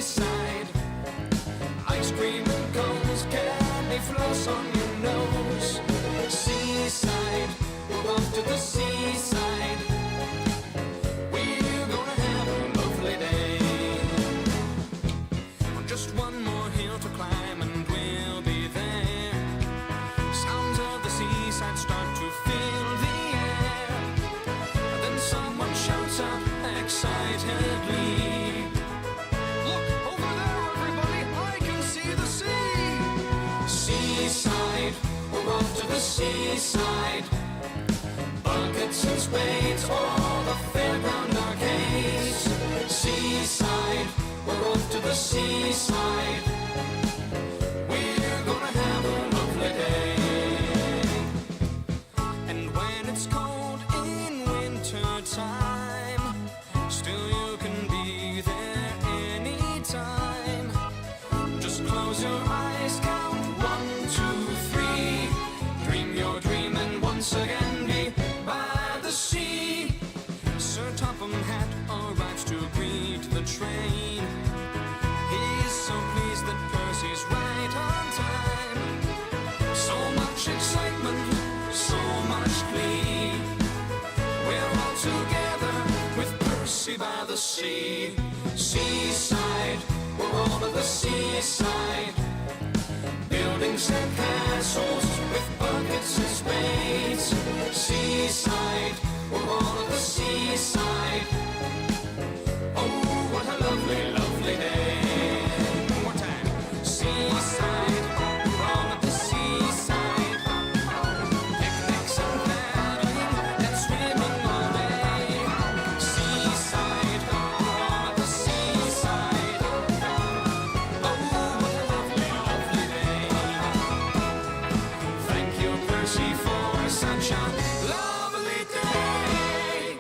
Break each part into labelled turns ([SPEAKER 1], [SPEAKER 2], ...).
[SPEAKER 1] seaside. Ice cream and cones, candy floss on your nose. Seaside, we're off to the seaside. We're gonna have a lovely day. Just one more hill to climb and we'll be there. Sounds of the seaside start to fill the air. Then someone shouts out excitedly, "Look, over there, everybody, I can see the sea." Seaside, we're off to the seaside. Buckets and spades, all the fairground arcades. Seaside, we're off to the seaside. We're gonna have a lovely day. And when it's cold in winter time, still you can be there anytime. Just close your eyes, count 1, 2, 3. Dream your dream and once again be by the sea. Sir Topham Hatt arrives to greet the train. He's so pleased that Percy's right on time. So much excitement, so much glee. We're all together with Percy by the sea. Seaside, we're all at the seaside. Buildings and castles with buckets and spades. Seaside, we're all at the seaside. Oh, what a lovely, lovely day. One more time. Seaside, we're all at the seaside. Picnics and paddling and swimming all day. Seaside, we're all at the seaside. Oh, what a lovely, lovely day. Thank you, Percy, for such a lovely day.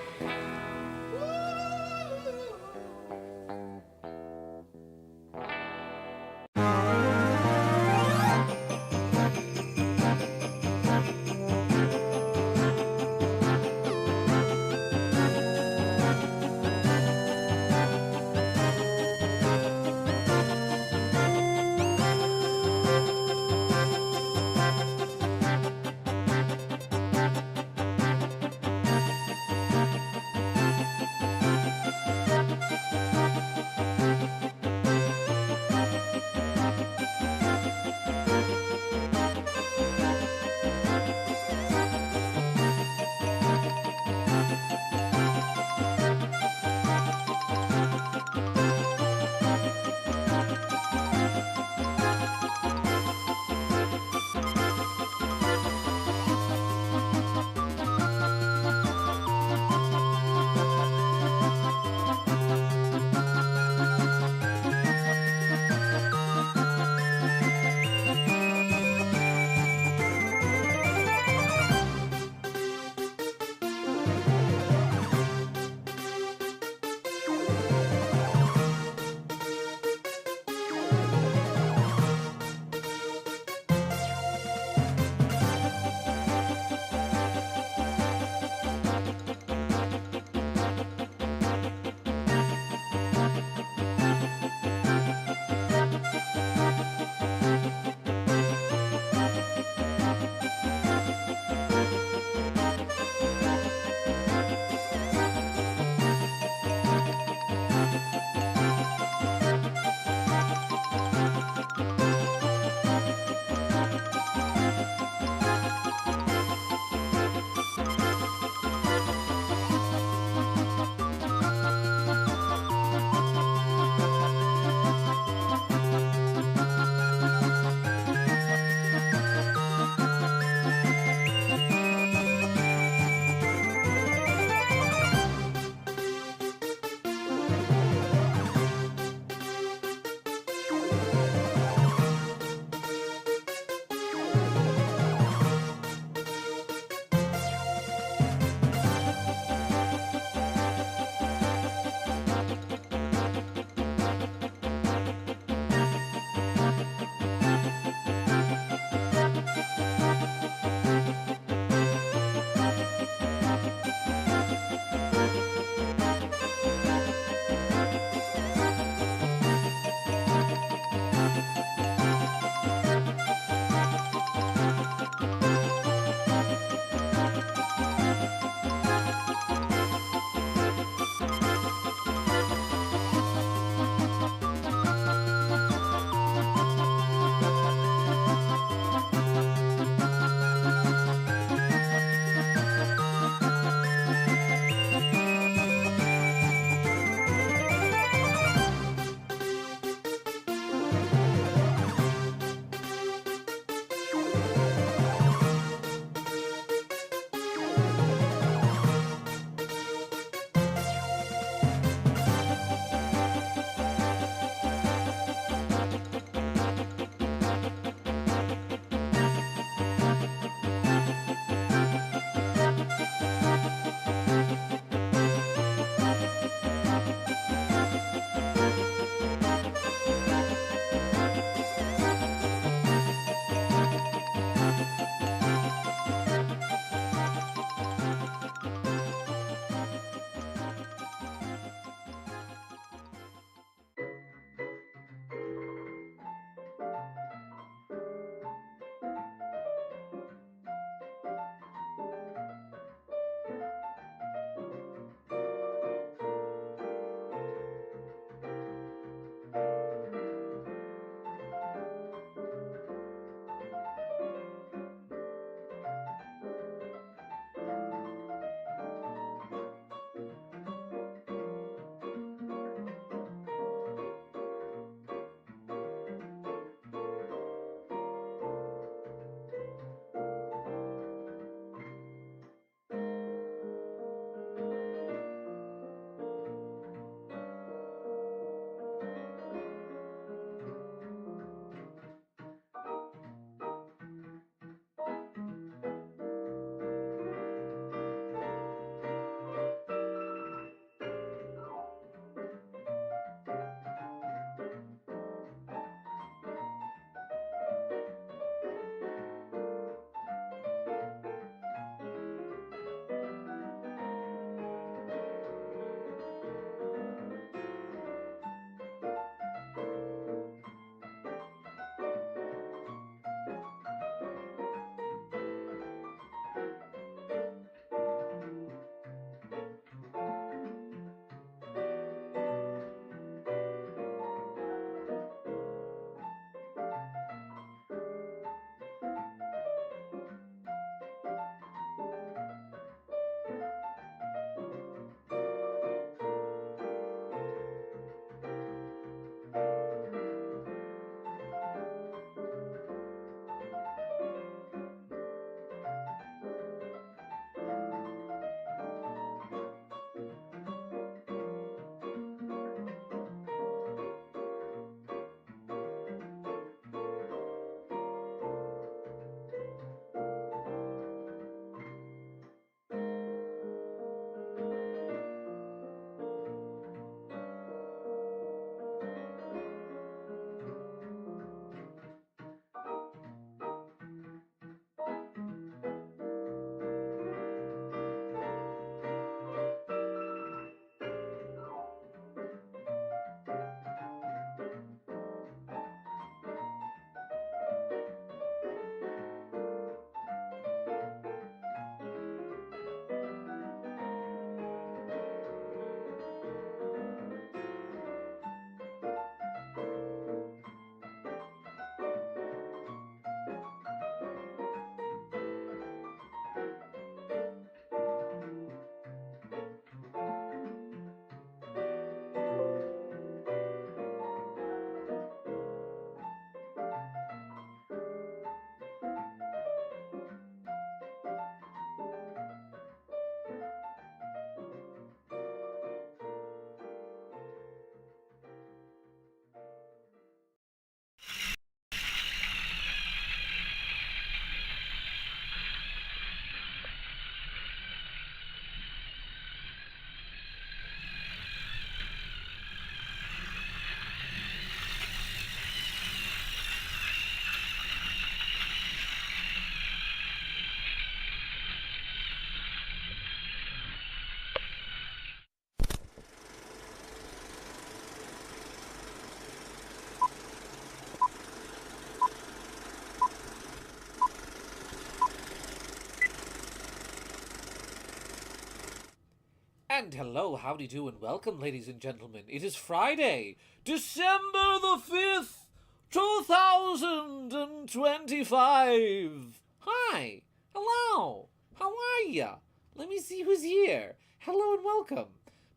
[SPEAKER 2] And hello, howdy do, and welcome, ladies and gentlemen. It is Friday, December the 5th, 2025. Hi, hello, how are ya? Let me see who's here. Hello and welcome.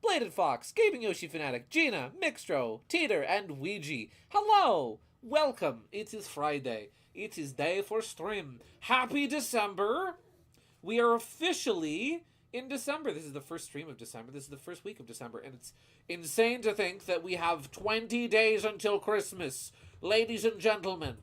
[SPEAKER 2] Bladed Fox, Gaming Yoshi Fanatic, Gina, Mixtro, Teeter, and Ouija. Hello, welcome. It is Friday. It is day for stream. Happy December. We are officially in December. This is the first stream of December. This is the first week of December, and it's insane to think that we have 20 days until Christmas. Ladies and gentlemen,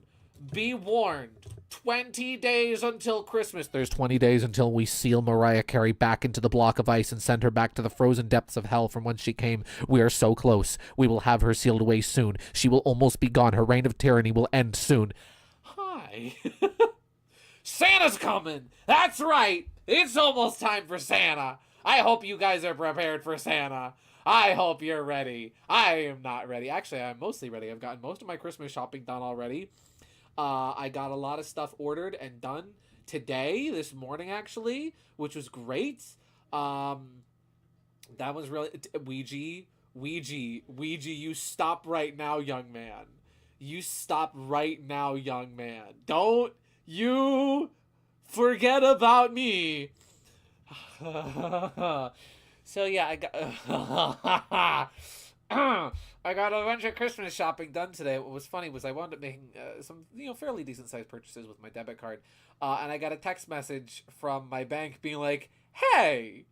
[SPEAKER 2] be warned. 20 days until Christmas. There's 20 days until we seal Mariah Carey back into the block of ice and send her back to the frozen depths of hell from whence she came. We are so close. We will have her sealed away soon. She will almost be gone. Her reign of tyranny will end soon. Hi. Santa's coming. That's right. It's almost time for Santa. I hope you guys are prepared for Santa. I hope you're ready. I am not ready. Actually, I'm mostly ready. I've gotten most of my Christmas shopping done already. I got a lot of stuff ordered and done today, this morning actually, which was great. That was really... Ouija, you stop right now, young man. You stop right now, young man. Don't you forget about me. So yeah, I got a bunch of Christmas shopping done today. What was funny was I wound up making some fairly decent sized purchases with my debit card, and I got a text message from my bank being like, "Hey,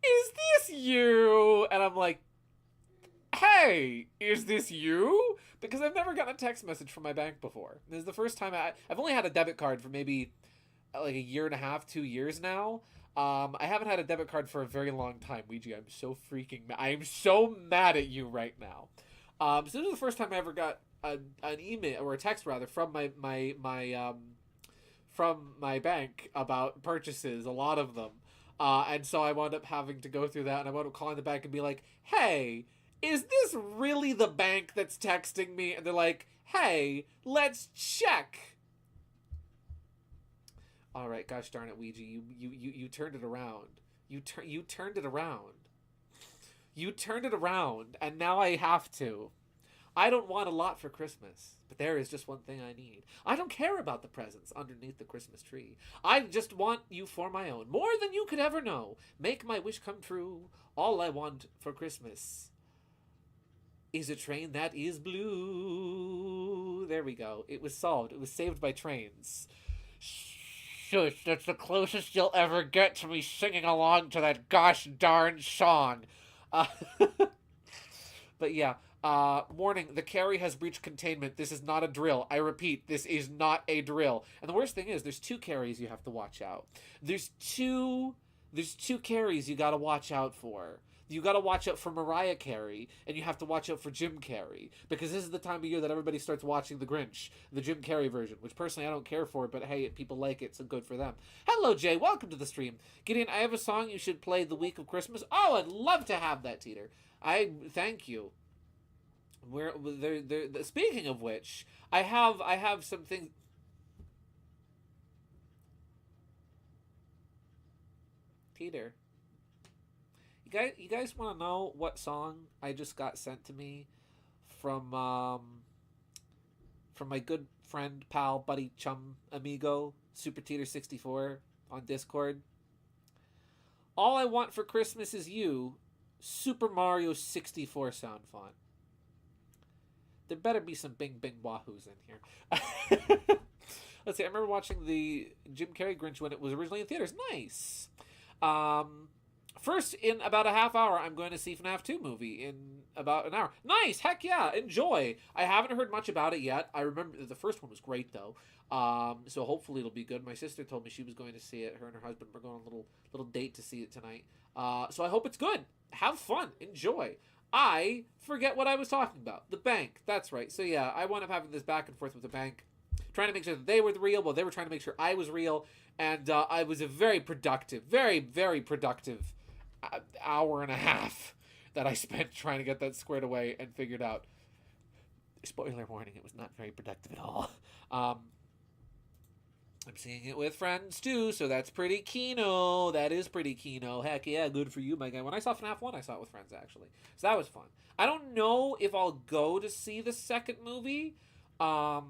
[SPEAKER 2] is this you?" And I'm like, "Hey, is this you?" Because I've never gotten a text message from my bank before. This is the first time I've only had a debit card for maybe like a year and a half, 2 years now. I haven't had a debit card for a very long time. Ouija, I'm so freaking mad. I am so mad at you right now. So this is the first time I ever got an email or a text rather from my bank about purchases, a lot of them. And so I wound up having to go through that, and I wound up calling the bank and be like, "Hey, is this really the bank that's texting me?" And they're like, "Hey, let's check." All right, gosh darn it, Ouija, you turned it around. You turned it around. You turned it around, and now I have to. I don't want a lot for Christmas, but there is just one thing I need. I don't care about the presents underneath the Christmas tree. I just want you for my own, more than you could ever know. Make my wish come true. All I want for Christmas is a train that is blue. There we go. It was solved. It was saved by trains. Shush, that's the closest you'll ever get to me singing along to that gosh darn song. But yeah, warning, the carry has breached containment. This is not a drill. I repeat, this is not a drill. And the worst thing is, there's 2 carries you have to watch out. There's two carries you gotta watch out for. You gotta watch out for Mariah Carey, and you have to watch out for Jim Carrey, because this is the time of year that everybody starts watching The Grinch, the Jim Carrey version, which personally I don't care for, but hey, people like it, so good for them. Hello, Jay. Welcome to the stream. Gideon, I have a song you should play the week of Christmas. Oh, I'd love to have that, Teeter. Thank you. Speaking of which, I have some things. Teeter. You guys want to know what song I just got sent to me from my good friend, pal, buddy, chum, amigo, Super Teeter 64 on Discord? All I Want for Christmas Is You, Super Mario 64 sound font. There better be some bing bing wahoos in here. Let's see, I remember watching the Jim Carrey Grinch when it was originally in theaters. Nice. First, in about a half hour, I'm going to see FNAF 2 movie in about an hour. Nice! Heck yeah! Enjoy! I haven't heard much about it yet. I remember the first one was great, though. So hopefully it'll be good. My sister told me she was going to see it. Her and her husband were going on a little date to see it tonight. So I hope it's good. Have fun. Enjoy. I forget what I was talking about. The bank. That's right. So yeah, I wound up having this back and forth with the bank, trying to make sure that they were the real, while they were trying to make sure I was real. And I was a very productive, very, very productive hour and a half that I spent trying to get that squared away and figured out. Spoiler warning, it was not very productive at all. I'm seeing it with friends too, so that's pretty kino. That is pretty kino. Heck yeah, good for you, my guy. When I saw FNAF 1, I saw it with friends actually. So that was fun. I don't know if I'll go to see the second movie. Or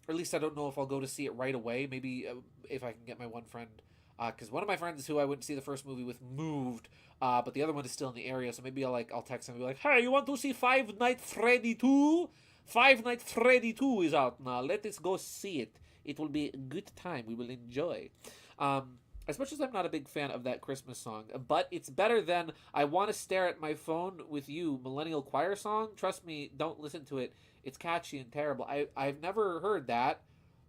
[SPEAKER 2] at least I don't know if I'll go to see it right away. Maybe if I can get my one friend. Because one of my friends who I went to see the first movie with moved, but the other one is still in the area. So maybe I'll text him and be like, "Hey, you want to see Five Nights Freddy 2? Five Nights Freddy 2 is out now. Let us go see it. It will be a good time. We will enjoy." As much as I'm not a big fan of that Christmas song, but it's better than "I Want to Stare at My Phone with You" Millennial Choir song. Trust me, don't listen to it. It's catchy and terrible. I've never heard that,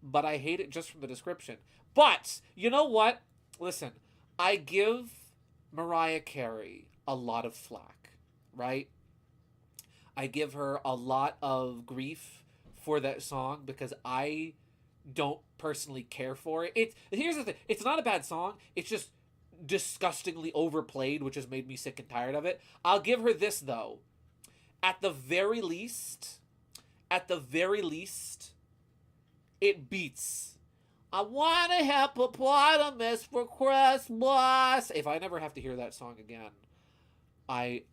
[SPEAKER 2] but I hate it just from the description. But, you know what? Listen, I give Mariah Carey a lot of flack, right? I give her a lot of grief for that song because I don't personally care for it. Here's the thing. It's not a bad song. It's just disgustingly overplayed, which has made me sick and tired of it. I'll give her this though. At the very least, it beats "I Want a Hippopotamus for Christmas." If I never have to hear that song again, I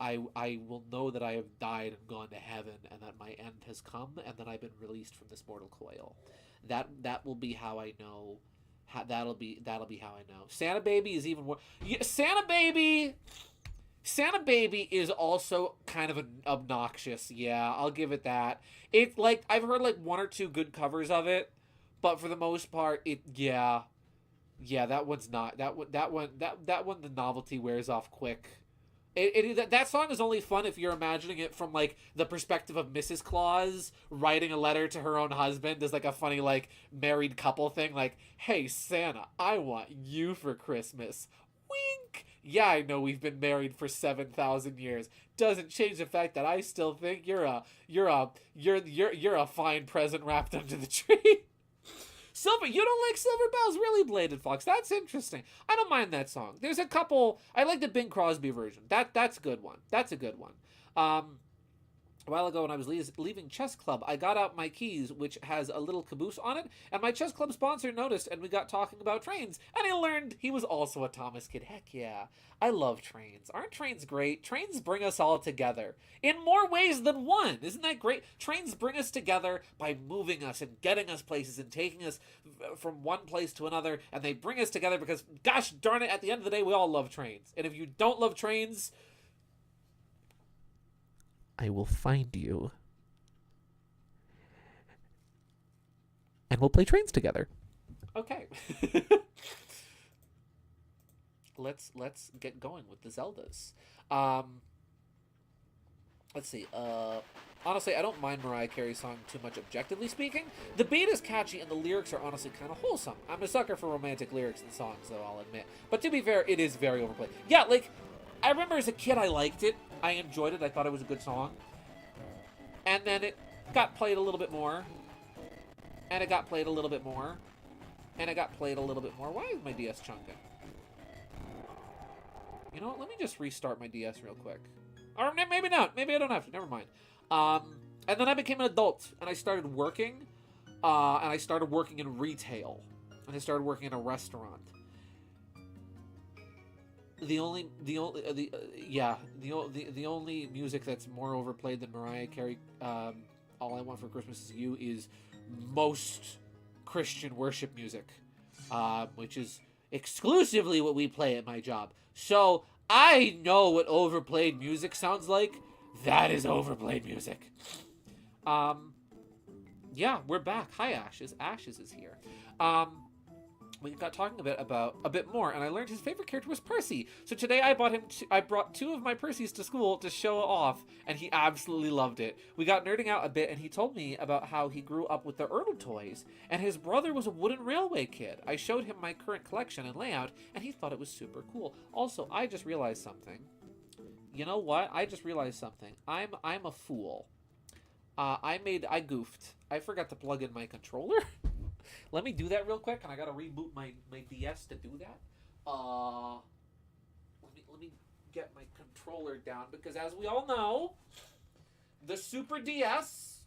[SPEAKER 2] will know that I have died and gone to heaven, and that my end has come, and that I've been released from this mortal coil. That will be how I know. That'll be how I know. Santa Baby is even more. Yeah, Santa Baby is also kind of obnoxious. Yeah, I'll give it that. It like I've heard like one or two good covers of it, but for the most part, that one's not that one the novelty wears off quick. That song is only fun if you're imagining it from like the perspective of Mrs. Claus writing a letter to her own husband as like a funny like married couple thing, like, "Hey Santa, I want you for Christmas. Wink. Yeah, I know we've been married for 7,000 years. Doesn't change the fact that I still think you're a fine present wrapped under the tree." Silver, you don't like Silver Bells, really, Bladed Fox? That's interesting. I don't mind that song. There's a couple. I like the Bing Crosby version. That's a good one. That's a good one. A while ago when I was leaving chess club, I got out my keys, which has a little caboose on it, and my chess club sponsor noticed, and we got talking about trains, and I learned he was also a Thomas kid. Heck yeah. I love trains. Aren't trains great? Trains bring us all together in more ways than one. Isn't that great? Trains bring us together by moving us and getting us places and taking us from one place to another, and they bring us together because, gosh darn it, at the end of the day, we all love trains. And if you don't love trains, I will find you. And we'll play trains together. Okay. Let's get going with the Zeldas. Let's see. Honestly, I don't mind Mariah Carey's song too much, objectively speaking. The beat is catchy, and the lyrics are honestly kind of wholesome. I'm a sucker for romantic lyrics in songs, though, I'll admit. But to be fair, it is very overplayed. Yeah, like, I remember as a kid I liked it. I enjoyed it. I thought it was a good song. And then it got played a little bit more. And it got played a little bit more. And it got played a little bit more. Why is my DS chunking? You know what? Let me just restart my DS real quick. Or maybe not. Maybe I don't have to. Never mind. And then I became an adult. And I started working. And I started working in retail. And I started working in a restaurant. The only music that's more overplayed than Mariah Carey, "All I Want for Christmas Is You," is most Christian worship music, which is exclusively what we play at my job. So I know what overplayed music sounds like. That is overplayed music. Yeah, we're back. Hi, Ashes. Ashes is here. We got talking a bit more, and I learned his favorite character was Percy. So today I brought two of my Percys to school to show off, and he absolutely loved it. We got nerding out a bit, and he told me about how he grew up with the Ertl toys, and his brother was a wooden railway kid. I showed him my current collection and layout, and he thought it was super cool. Also, I just realized something. You know what? I just realized something. I'm a fool. I goofed. I forgot to plug in my controller. Let me do that real quick, and I gotta reboot my DS to do that. Let me get my controller down, because as we all know, the Super DS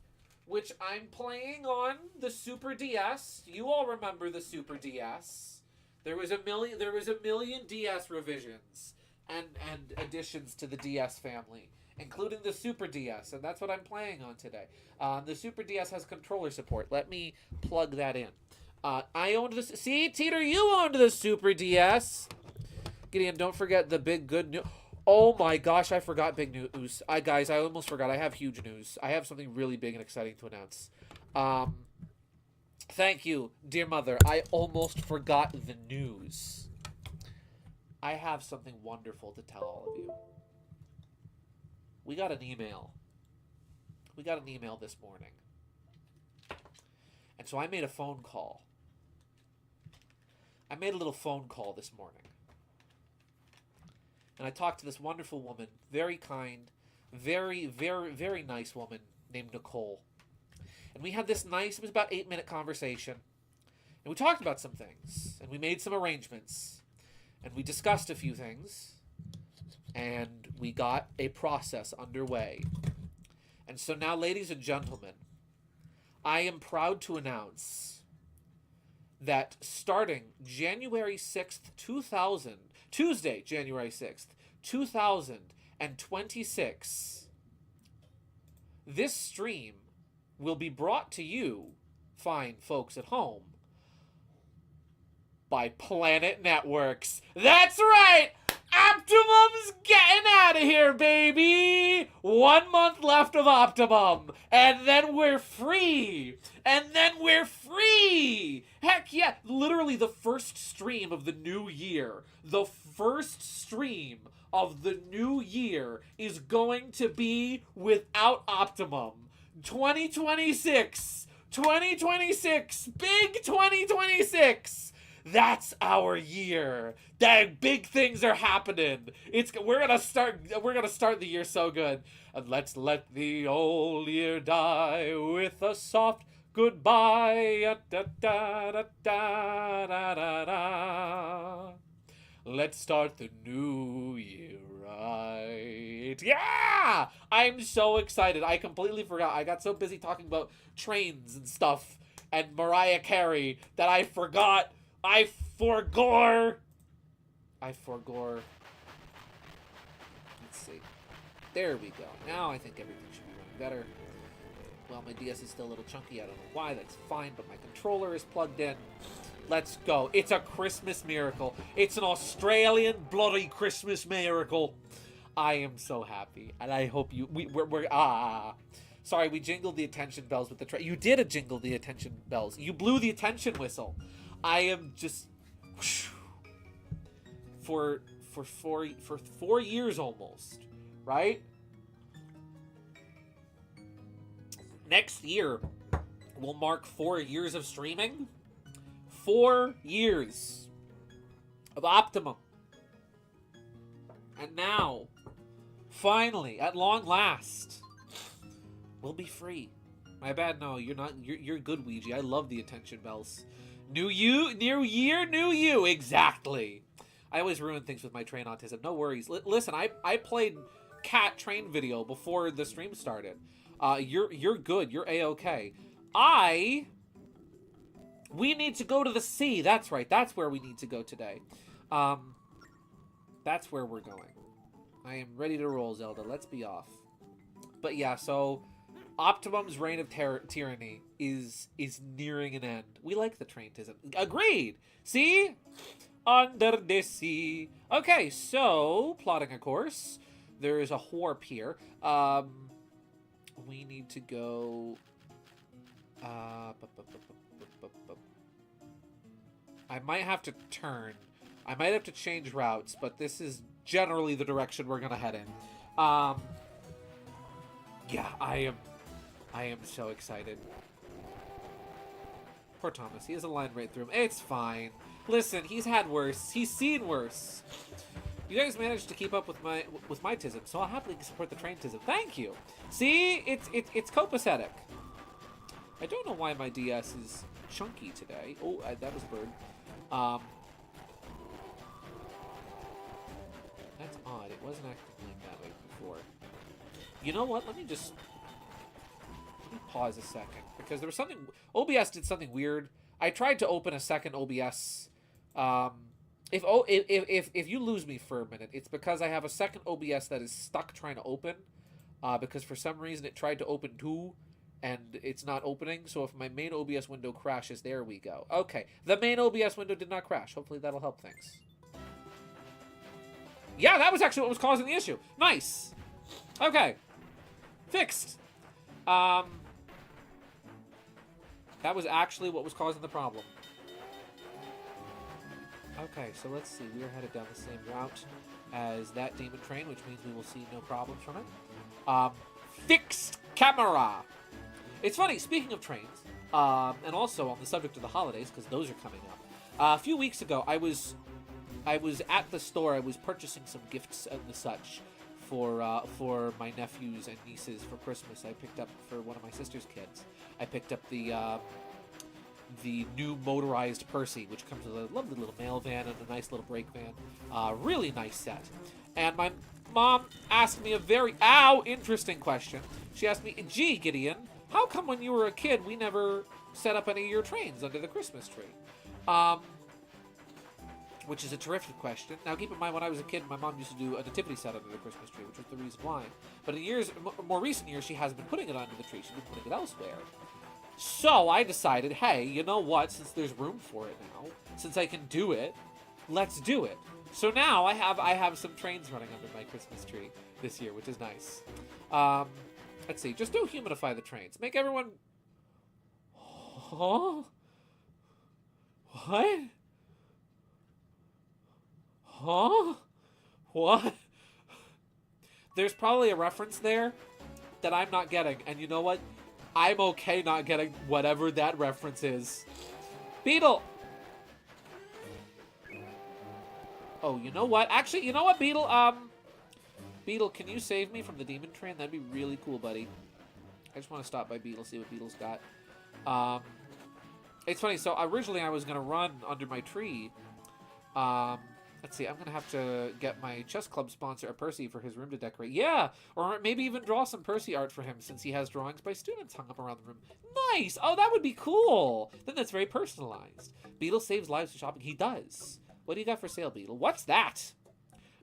[SPEAKER 2] which I'm playing on the Super DS. You all remember the Super DS. There was a million DS revisions and additions to the DS family, including the Super DS, and that's what I'm playing on today. The Super DS has controller support. Let me plug that in. I owned this. See, Teeter, you owned the Super DS. Gideon, don't forget the big good news. Oh my gosh, I forgot big news. Guys, I almost forgot. I have huge news. I have something really big and exciting to announce. Thank you, dear mother. I almost forgot the news. I have something wonderful to tell all of you. We got an email. We got an email this morning. And so I made a phone call. I made a little phone call this morning. And I talked to this wonderful woman, very kind, very, very, very nice woman named Nicole. And we had this nice, it was about 8-minute conversation. And we talked about some things. And we made some arrangements. And we discussed a few things. And we got a process underway. And so now, ladies and gentlemen, I am proud to announce that starting January 6th, Tuesday, January 6th, 2026, this stream will be brought to you, fine folks at home, by Planet Networks. That's right! Optimum's getting out of here, baby! 1 month left of Optimum, and then we're free! Heck yeah! Literally the first stream of the new year. The first stream of the new year is going to be without Optimum. 2026! 2026! Big 2026! That's our year. Big things are happening. We're gonna start the year so good. And let's let the old year die with a soft goodbye. Da, da, da, da, da, da, da. Let's start the new year right. Yeah! I'm so excited. I completely forgot. I got so busy talking about trains and stuff and Mariah Carey that I forgot. I forgore. Let's see. There we go. Now I think everything should be running better. Well, my DS is still a little chunky. I don't know why. That's fine, but my controller is plugged in. Let's go. It's a Christmas miracle. It's an Australian bloody Christmas miracle. I am so happy, and I hope you. Sorry, we jingled the attention bells with the train. You did jingle the attention bells. You blew the attention whistle. I am just for 4 years almost, right? Next year will mark 4 years of streaming. 4 years of Optimum. And now, finally, at long last, we'll be free. My bad, no, you're not. You're good, Ouija. I love the attention bells. New year, new you. Exactly. I always ruin things with my train autism. No worries. Listen, I played cat train video before the stream started. You're good. You're A-okay. We need to go to the sea. That's right. That's where we need to go today. That's where we're going. I am ready to roll, Zelda. Let's be off. But yeah, so Optimum's reign of tyranny is nearing an end. We like the traintism. Agreed. See? Under the sea. Okay, so plotting a course. There is a warp here. We need to go. I might have to turn. I might have to change routes, but this is generally the direction we're gonna head in. Yeah, I am so excited. Poor Thomas. He has a line right through him. It's fine. Listen, he's had worse. He's seen worse. You guys managed to keep up with my tism, so I'll happily support the train tism. Thank you. See, it's copacetic. I don't know why my DS is chunky today. Oh, that was a bird. That's odd. It wasn't acting like that way before. You know what? Let me pause a second because there was something. OBS did something weird. I tried to open a second OBS. If you lose me for a minute, it's because I have a second OBS that is stuck trying to open. Because for some reason it tried to open too, and it's not opening. So if my main OBS window crashes, there we go. Okay, the main OBS window did not crash. Hopefully that'll help things. Yeah, that was actually what was causing the issue. Nice. Okay. Fixed. That was actually what was causing the problem. Okay, so let's see. We are headed down the same route as that demon train, which means we will see no problems from it. Fixed camera. It's funny, speaking of trains, and also on the subject of the holidays, because those are coming up. A few weeks ago, I was at the store. I was purchasing some gifts and the such for my nephews and nieces for Christmas. I picked up for one of my sister's kids. I picked up the new motorized Percy, which comes with a lovely little mail van and a nice little brake van. Really nice set. And my mom asked me a very interesting question. She asked me, "Gee, Gideon, how come when you were a kid we never set up any of your trains under the Christmas tree?" Which is a terrific question. Now, keep in mind, when I was a kid, my mom used to do a nativity set under the Christmas tree, which was the reason why. But in more recent years, she hasn't been putting it under the tree. She's been putting it elsewhere. So I decided, hey, you know what? Since there's room for it now, since I can do it, let's do it. So now I have some trains running under my Christmas tree this year, which is nice. Let's see. Just don't humidify the trains. Make everyone... Huh? What? Huh? What? There's probably a reference there that I'm not getting. And you know what? I'm okay not getting whatever that reference is. Beetle! Oh, you know what? Actually, you know what, Beetle? Beetle, can you save me from the demon train? That'd be really cool, buddy. I just want to stop by Beetle, see what Beetle's got. It's funny, so originally I was going to run under my tree. Let's see, I'm going to have to get my chess club sponsor, Percy, for his room to decorate. Yeah, or maybe even draw some Percy art for him, since he has drawings by students hung up around the room. Nice! Oh, that would be cool! Then that's very personalized. Beetle saves lives to shopping. He does. What do you got for sale, Beetle? What's that?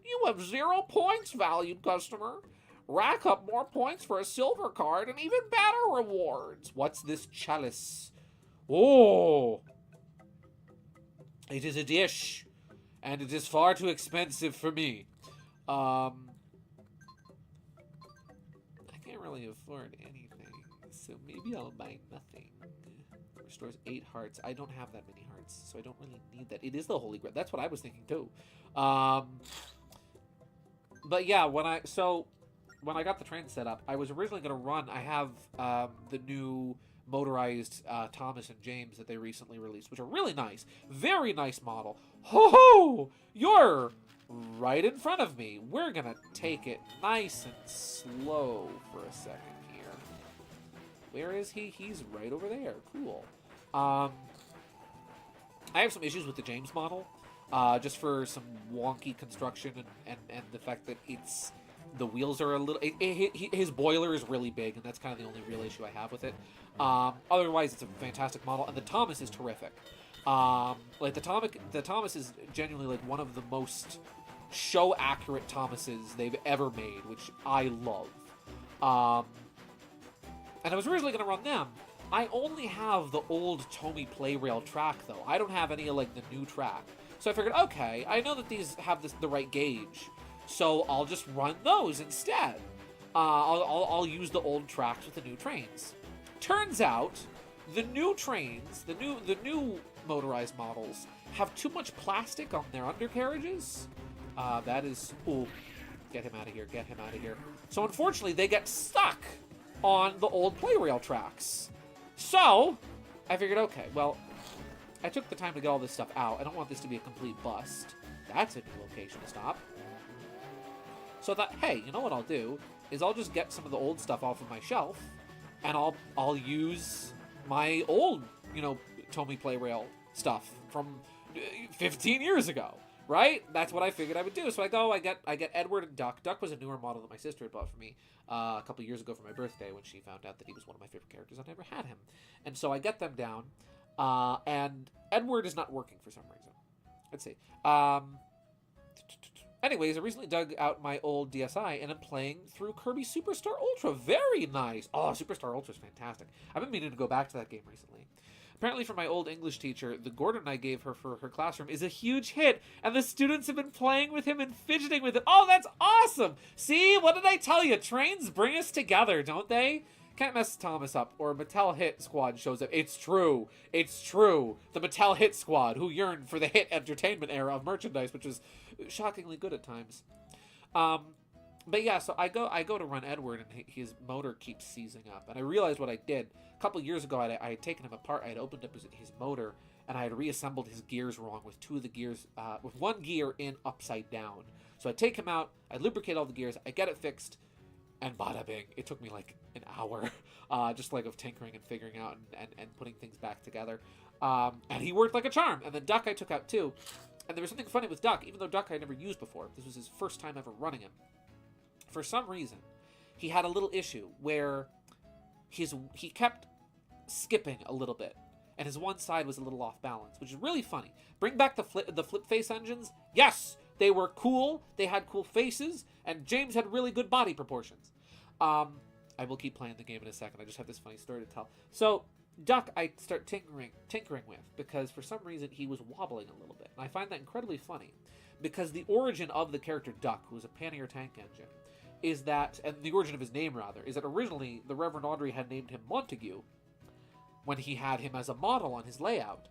[SPEAKER 2] You have 0 points, valued customer. Rack up more points for a silver card and even better rewards. What's this chalice? Oh! It is a dish. And it is far too expensive for me. I can't really afford anything, so maybe I'll buy nothing. Restores 8 hearts. I don't have that many hearts, so I don't really need that. It is the Holy Grail. That's what I was thinking too. But yeah, when I got the train set up, I was originally going to run. I have the new motorized Thomas and James that they recently released, which are really nice. Very nice model. Ho-ho! You're right in front of me. We're going to take it nice and slow for a second here. Where is he? He's right over there. Cool. I have some issues with the James model, just for some wonky construction and the fact that the wheels are a little... his boiler is really big, and that's kind of the only real issue I have with it. Otherwise, it's a fantastic model, and the Thomas is terrific. Like, the Thomas is genuinely, like, one of the most show-accurate Thomases they've ever made, which I love. And I was originally going to run them. I only have the old Tomy Play Rail track, though. I don't have any of, like, the new track. So I figured, okay, I know that these have the right gauge, so I'll just run those instead. I'll use the old tracks with the new trains. Turns out, the new trains, the new motorized models, have too much plastic on their undercarriages. That is... Ooh, get him out of here, get him out of here. So unfortunately, they get stuck on the old play rail tracks. So, I figured, okay, well, I took the time to get all this stuff out. I don't want this to be a complete bust. That's a new location to stop. So I thought, hey, you know what I'll do is I'll just get some of the old stuff off of my shelf, and I'll use my old, Tomy Play Rail stuff from 15 years ago. Right? That's what I figured I would do. So I go, I get Edward and Duck. Duck was a newer model that my sister had bought for me a couple years ago for my birthday when she found out that he was one of my favorite characters. I never had him. And so I get them down, and Edward is not working for some reason. Let's see. Anyways, I recently dug out my old DSi, and I'm playing through Kirby Superstar Ultra. Very nice. Oh, Superstar Ultra is fantastic. I've been meaning to go back to that game recently. Apparently, for my old English teacher, the Gordon I gave her for her classroom is a huge hit, and the students have been playing with him and fidgeting with it. Oh, that's awesome! See, what did I tell you? Trains bring us together, don't they? Can't mess Thomas up, or Mattel Hit Squad shows up. It's true. It's true. The Mattel Hit Squad, who yearned for the hit entertainment era of merchandise, which was shockingly good at times. But yeah, so I go to run Edward, and his motor keeps seizing up. And I realized what I did. A couple years ago, I had taken him apart. I had opened up his motor, and I had reassembled his gears wrong with two of the gears, with one gear in upside down. So I take him out, I lubricate all the gears, I get it fixed, and bada bing. It took me like an hour, just like of tinkering and figuring out and putting things back together. And he worked like a charm. And then Duck I took out too. And there was something funny with Duck, even though Duck I never used before. This was his first time ever running him. For some reason, he had a little issue where he kept skipping a little bit, and his one side was a little off balance, which is really funny. Bring back the flip face engines. Yes, they were cool. They had cool faces, and James had really good body proportions. I will keep playing the game in a second. I just have this funny story to tell. So Duck I start tinkering with because for some reason he was wobbling a little bit, and I find that incredibly funny because the origin of the character Duck, who was a Pannier tank engine, is that, and the origin of his name rather, is that originally the Reverend Audrey had named him Montague when he had him as a model on his layout,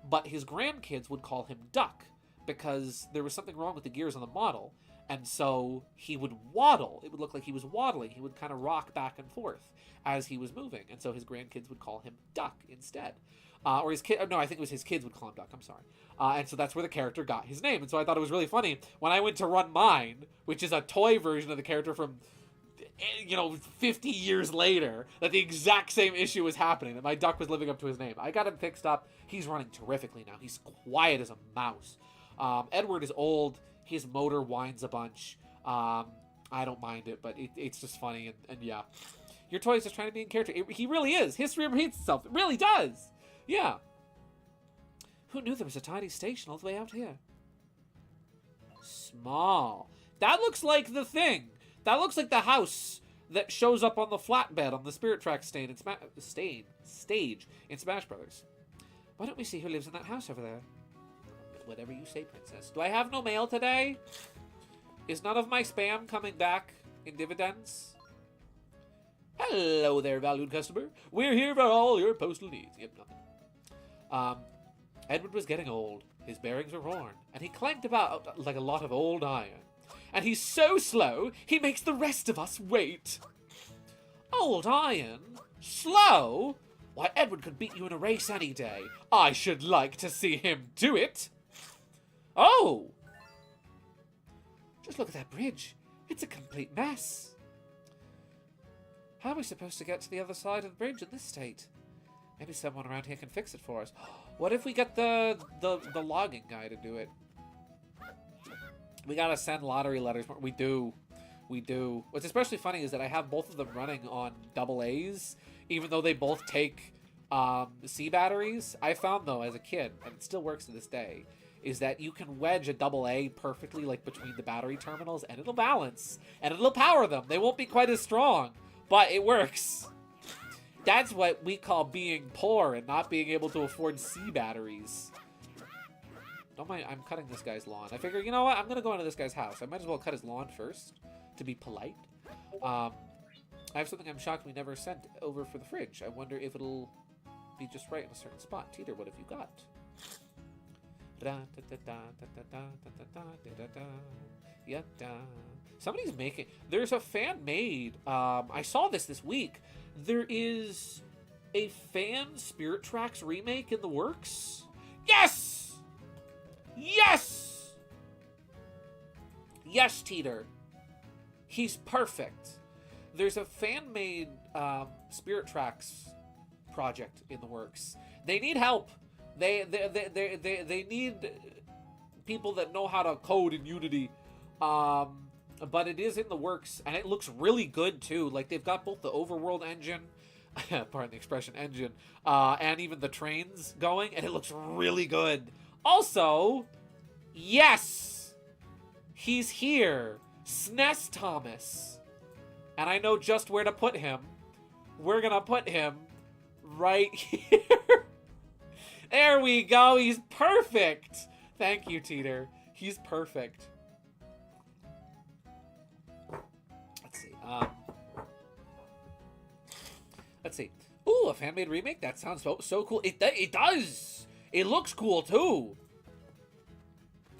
[SPEAKER 2] but his grandkids would call him Duck because there was something wrong with the gears on the model, and so he would waddle. It would look like he was waddling. He would kind of rock back and forth as he was moving, and so his grandkids would call him Duck instead. Or his kid, no, I think it was his kids would call him Duck, I'm sorry. And so that's where the character got his name. And so I thought it was really funny when I went to run mine, which is a toy version of the character from, 50 years later, that the exact same issue was happening, that my Duck was living up to his name. I got him fixed up. He's running terrifically now. He's quiet as a mouse. Edward is old. His motor whines a bunch. I don't mind it, but it's just funny. And yeah, your toy is just trying to be in character. He really is. History repeats itself. It really does. Yeah. Who knew there was a tiny station all the way out here? Small. That looks like the thing. That looks like the house that shows up on the flatbed on the Spirit Tracks stage in Smash Brothers. Why don't we see who lives in that house over there? Whatever you say, princess. Do I have no mail today? Is none of my spam coming back in dividends? Hello there, valued customer. We're here for all your postal needs. Yep, nothing. Edward was getting old. His bearings were worn, and he clanked about like a lot of old iron. And he's so slow, he makes the rest of us wait. Old iron? Slow? Why, Edward could beat you in a race any day. I should like to see him do it. Oh! Just look at that bridge. It's a complete mess. How are we supposed to get to the other side of the bridge in this state? Maybe someone around here can fix it for us. What if we get the logging guy to do it? We gotta send lottery letters. We do. What's especially funny is that I have both of them running on AA's, even though they both take C batteries. I found, though, as a kid, and it still works to this day, is that you can wedge a AA perfectly, like, between the battery terminals, and it'll balance, and it'll power them. They won't be quite as strong, but it works. That's what we call being poor and not being able to afford C batteries. Don't mind, I'm cutting this guy's lawn. I figure, you know what? I'm going to go into this guy's house. I might as well cut his lawn first, to be polite. I have something I'm shocked we never sent over for the fridge. I wonder if it'll be just right in a certain spot. Teeter, what have you got? Somebody's making... There's a fan-made... I saw this week. There is a fan Spirit Tracks remake in the works. Yes! Yes! Yes, Teeter. He's perfect. There's a fan-made Spirit Tracks project in the works. They need help. They need people that know how to code in Unity. But it is in the works, and it looks really good, too. Like, they've got both the overworld engine, pardon the expression, engine, and even the trains going, and it looks really good. Also, yes! He's here. SNES Thomas. And I know just where to put him. We're gonna put him right here. There we go. He's perfect. Thank you, Teeter. He's perfect. Let's see. Let's see. Ooh, a fan-made remake? That sounds so cool. It does. It looks cool, too.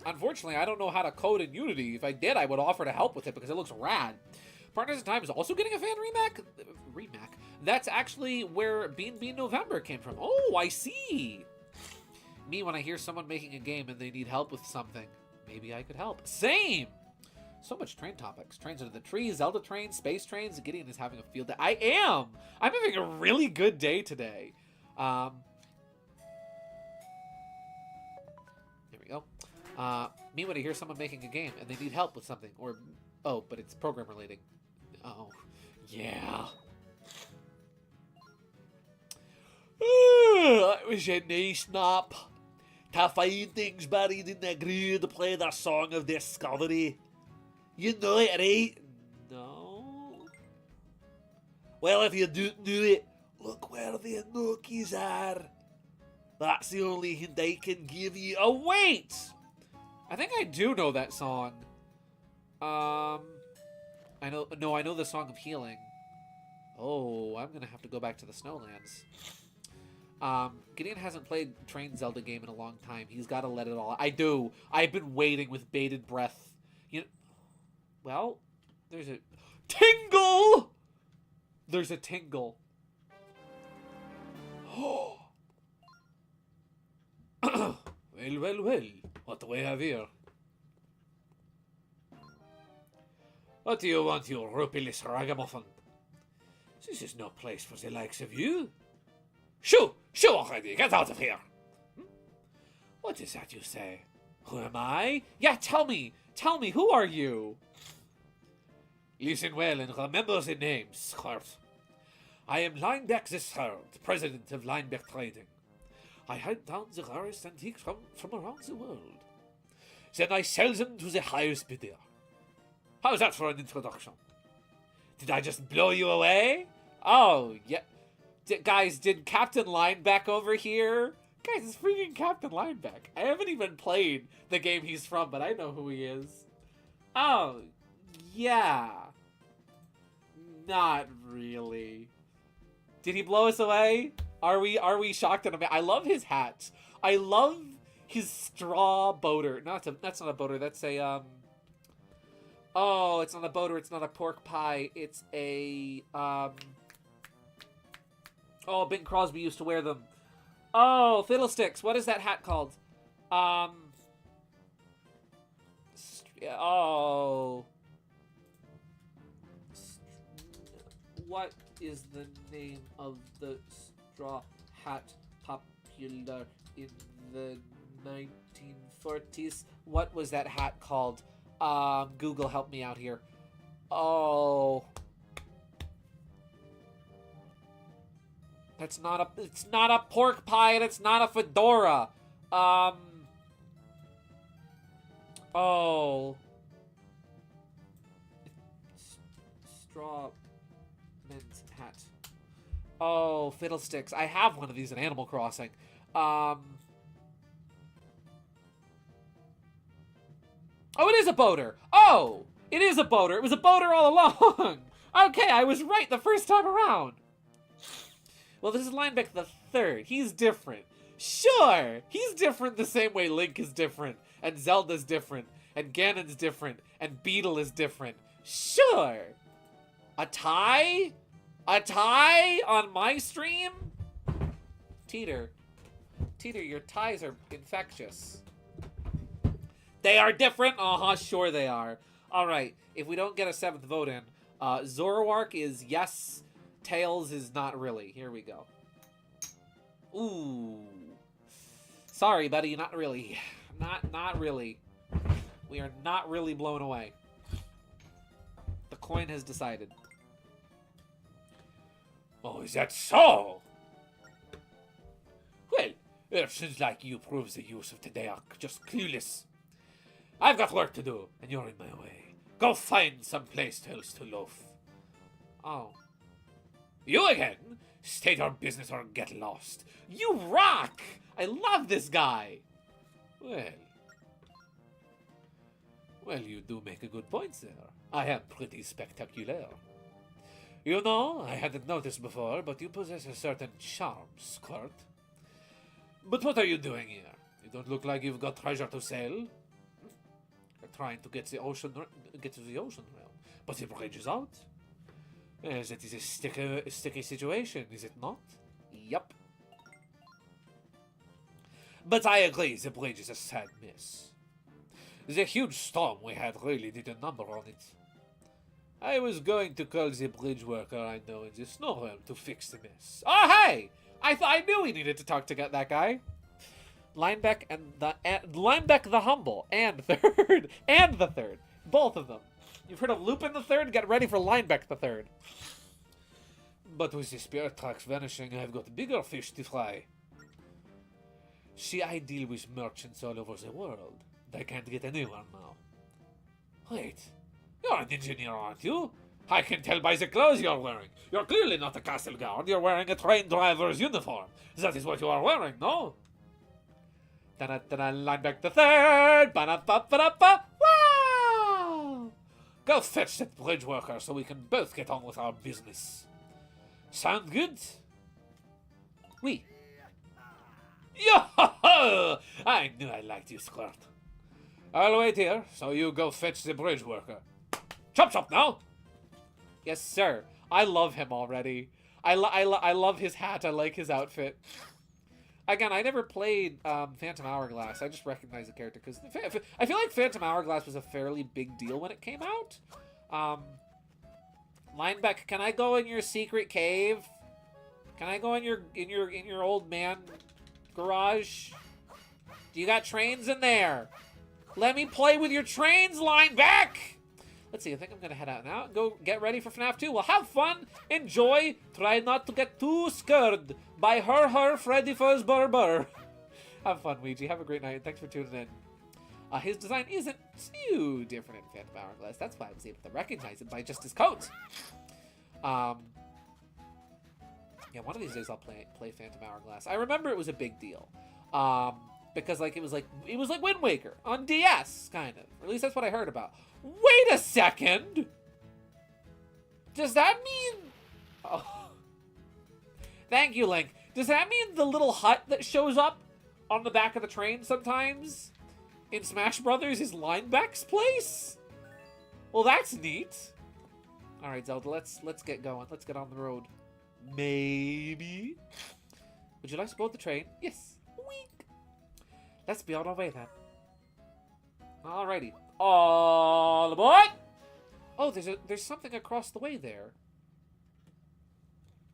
[SPEAKER 2] Unfortunately, I don't know how to code in Unity. If I did, I would offer to help with it because it looks rad. Partners in Time is also getting a fan remake? That's actually where Bean Bean November came from. Oh, I see. Me, when I hear someone making a game and they need help with something, maybe I could help. Same! So much train topics. Trains under the tree, Zelda trains, space trains. Gideon is having a field day. I am! I'm having a really good day today. There we go. Me, when I hear someone making a game and they need help with something, or... Oh, but it's program relating. Oh, yeah. That was a nice nap. To find things buried in the ground to play the Song of Discovery. You know it, right? No. Well, if you don't know it, look where the Nookies are. That's the only hint I can give you. Oh, wait! I think I do know that song. I know the Song of Healing. Oh, I'm gonna have to go back to the Snowlands. Gideon hasn't played Train Zelda game in a long time. He's got to let it all. I do. I've been waiting with bated breath. You know, well, there's a tingle. There's a tingle. Oh. Well. What do we have here? What do you want, you roopiless ragamuffin? This is no place for the likes of you. Shoo already! Get out of here! What is that you say? Who am I? Yeah, tell me, who are you? Listen well and remember the name, Scarf. I am Linebeck III, president of Linebeck Trading. I hunt down the rarest antiques from around the world. Then I sell them to the highest bidder. How's that for an introduction? Did I just blow you away? Oh, yeah. Guys, did Captain Lineback over here? Guys, it's freaking Captain Lineback. I haven't even played the game he's from, but I know who he is. Oh, yeah. Not really. Did he blow us away? Are we shocked and amazed? I love his hat. I love his straw boater. No, that's not a boater. That's a Oh, it's not a boater. It's not a pork pie. It's a Oh, Bing Crosby used to wear them. Oh, fiddlesticks. What is that hat called? Oh. What is the name of the straw hat popular in the 1940s? What was that hat called? Google, help me out here. Oh. It's not a pork pie and it's not a fedora. Oh. Straw men's hat. Oh, fiddlesticks. I have one of these in Animal Crossing. Oh, it is a boater. Oh, it is a boater. It was a boater all along. Okay, I was right the first time around. Well, this is Linebeck the Third. He's different. Sure, he's different the same way Link is different, and Zelda's different, and Ganon's different, and Beetle is different. Sure. A tie? A tie on my stream? Teeter, your ties are infectious. They are different? Uh-huh, sure they are. Alright, if we don't get a 7th vote in, Zoroark is yes, Tails is not really. Here we go. Ooh. Sorry, buddy, not really. Not really. We are not really blown away. The coin has decided.
[SPEAKER 3] Oh, is that so? Well, it seems like you prove the use of today are just clueless. I've got work to do, and you're in my way. Go find some place else to loaf.
[SPEAKER 2] Oh.
[SPEAKER 3] You again? State your business or get lost.
[SPEAKER 2] You rock! I love this guy!
[SPEAKER 3] Well, you do make a good point there. I am pretty spectacular. You know, I hadn't noticed before, but you possess a certain charm, Skirt. But what are you doing here? You don't look like you've got treasure to sell. You're trying to get to the ocean realm, but the bridge is out. Yes, it is a sticky situation, is it not?
[SPEAKER 2] Yep.
[SPEAKER 3] But I agree, the bridge is a sad miss. The huge storm we had really did a number on it. I was going to call the bridge worker I know in the snow realm to fix the mess.
[SPEAKER 2] Oh, hey! I knew we needed to talk to get that guy. Linebeck Linebeck the Humble and third and the third, both of them. You've heard of Lupin the Third? Get ready for Linebeck the Third.
[SPEAKER 3] But with the spirit tracks vanishing, I've got bigger fish to fry. See, I deal with merchants all over the world. They can't get anywhere now. Wait, you're an engineer, aren't you? I can tell by the clothes you're wearing. You're clearly not a castle guard. You're wearing a train driver's uniform. That is what you are wearing, no?
[SPEAKER 2] Da-da-da-da, Linebeck the Third! Ba-da-ba-ba-da-ba! Wow!
[SPEAKER 3] Go fetch that bridge worker so we can both get on with our business. Sound good?
[SPEAKER 2] Oui.
[SPEAKER 3] Yo-ho-ho! I knew I liked you, Skirt. I'll wait here, so you go fetch the bridge worker. Chop chop now!
[SPEAKER 2] Yes, sir. I love him already. I love his hat. I like his outfit. Again, I never played Phantom Hourglass. I just recognize the character because I feel like Phantom Hourglass was a fairly big deal when it came out. Linebeck, can I go in your secret cave? Can I go in your old man garage? Do you got trains in there? Let me play with your trains, Linebeck! Let's see, I think I'm gonna head out now and go get ready for FNAF 2. Well, have fun, enjoy, try not to get too scared by her, Freddy Fazbear Burr. Have fun, Ouija. Have a great night, and thanks for tuning in. His design isn't too different in Phantom Hourglass. That's why I was able to recognize it by just his coat. Yeah, one of these days I'll play Phantom Hourglass. I remember it was a big deal. Because it was like Wind Waker on DS, kind of. Or at least that's what I heard about. Wait a second! Does that mean... Oh. Thank you, Link. Does that mean the little hut that shows up on the back of the train sometimes in Smash Brothers is Linebeck's place? Well, that's neat. All right, Zelda, let's get going. Let's get on the road. Maybe. Would you like to board the train? Yes. Weak. Let's be on our way then. Alrighty. All aboard! Oh, there's something across the way there.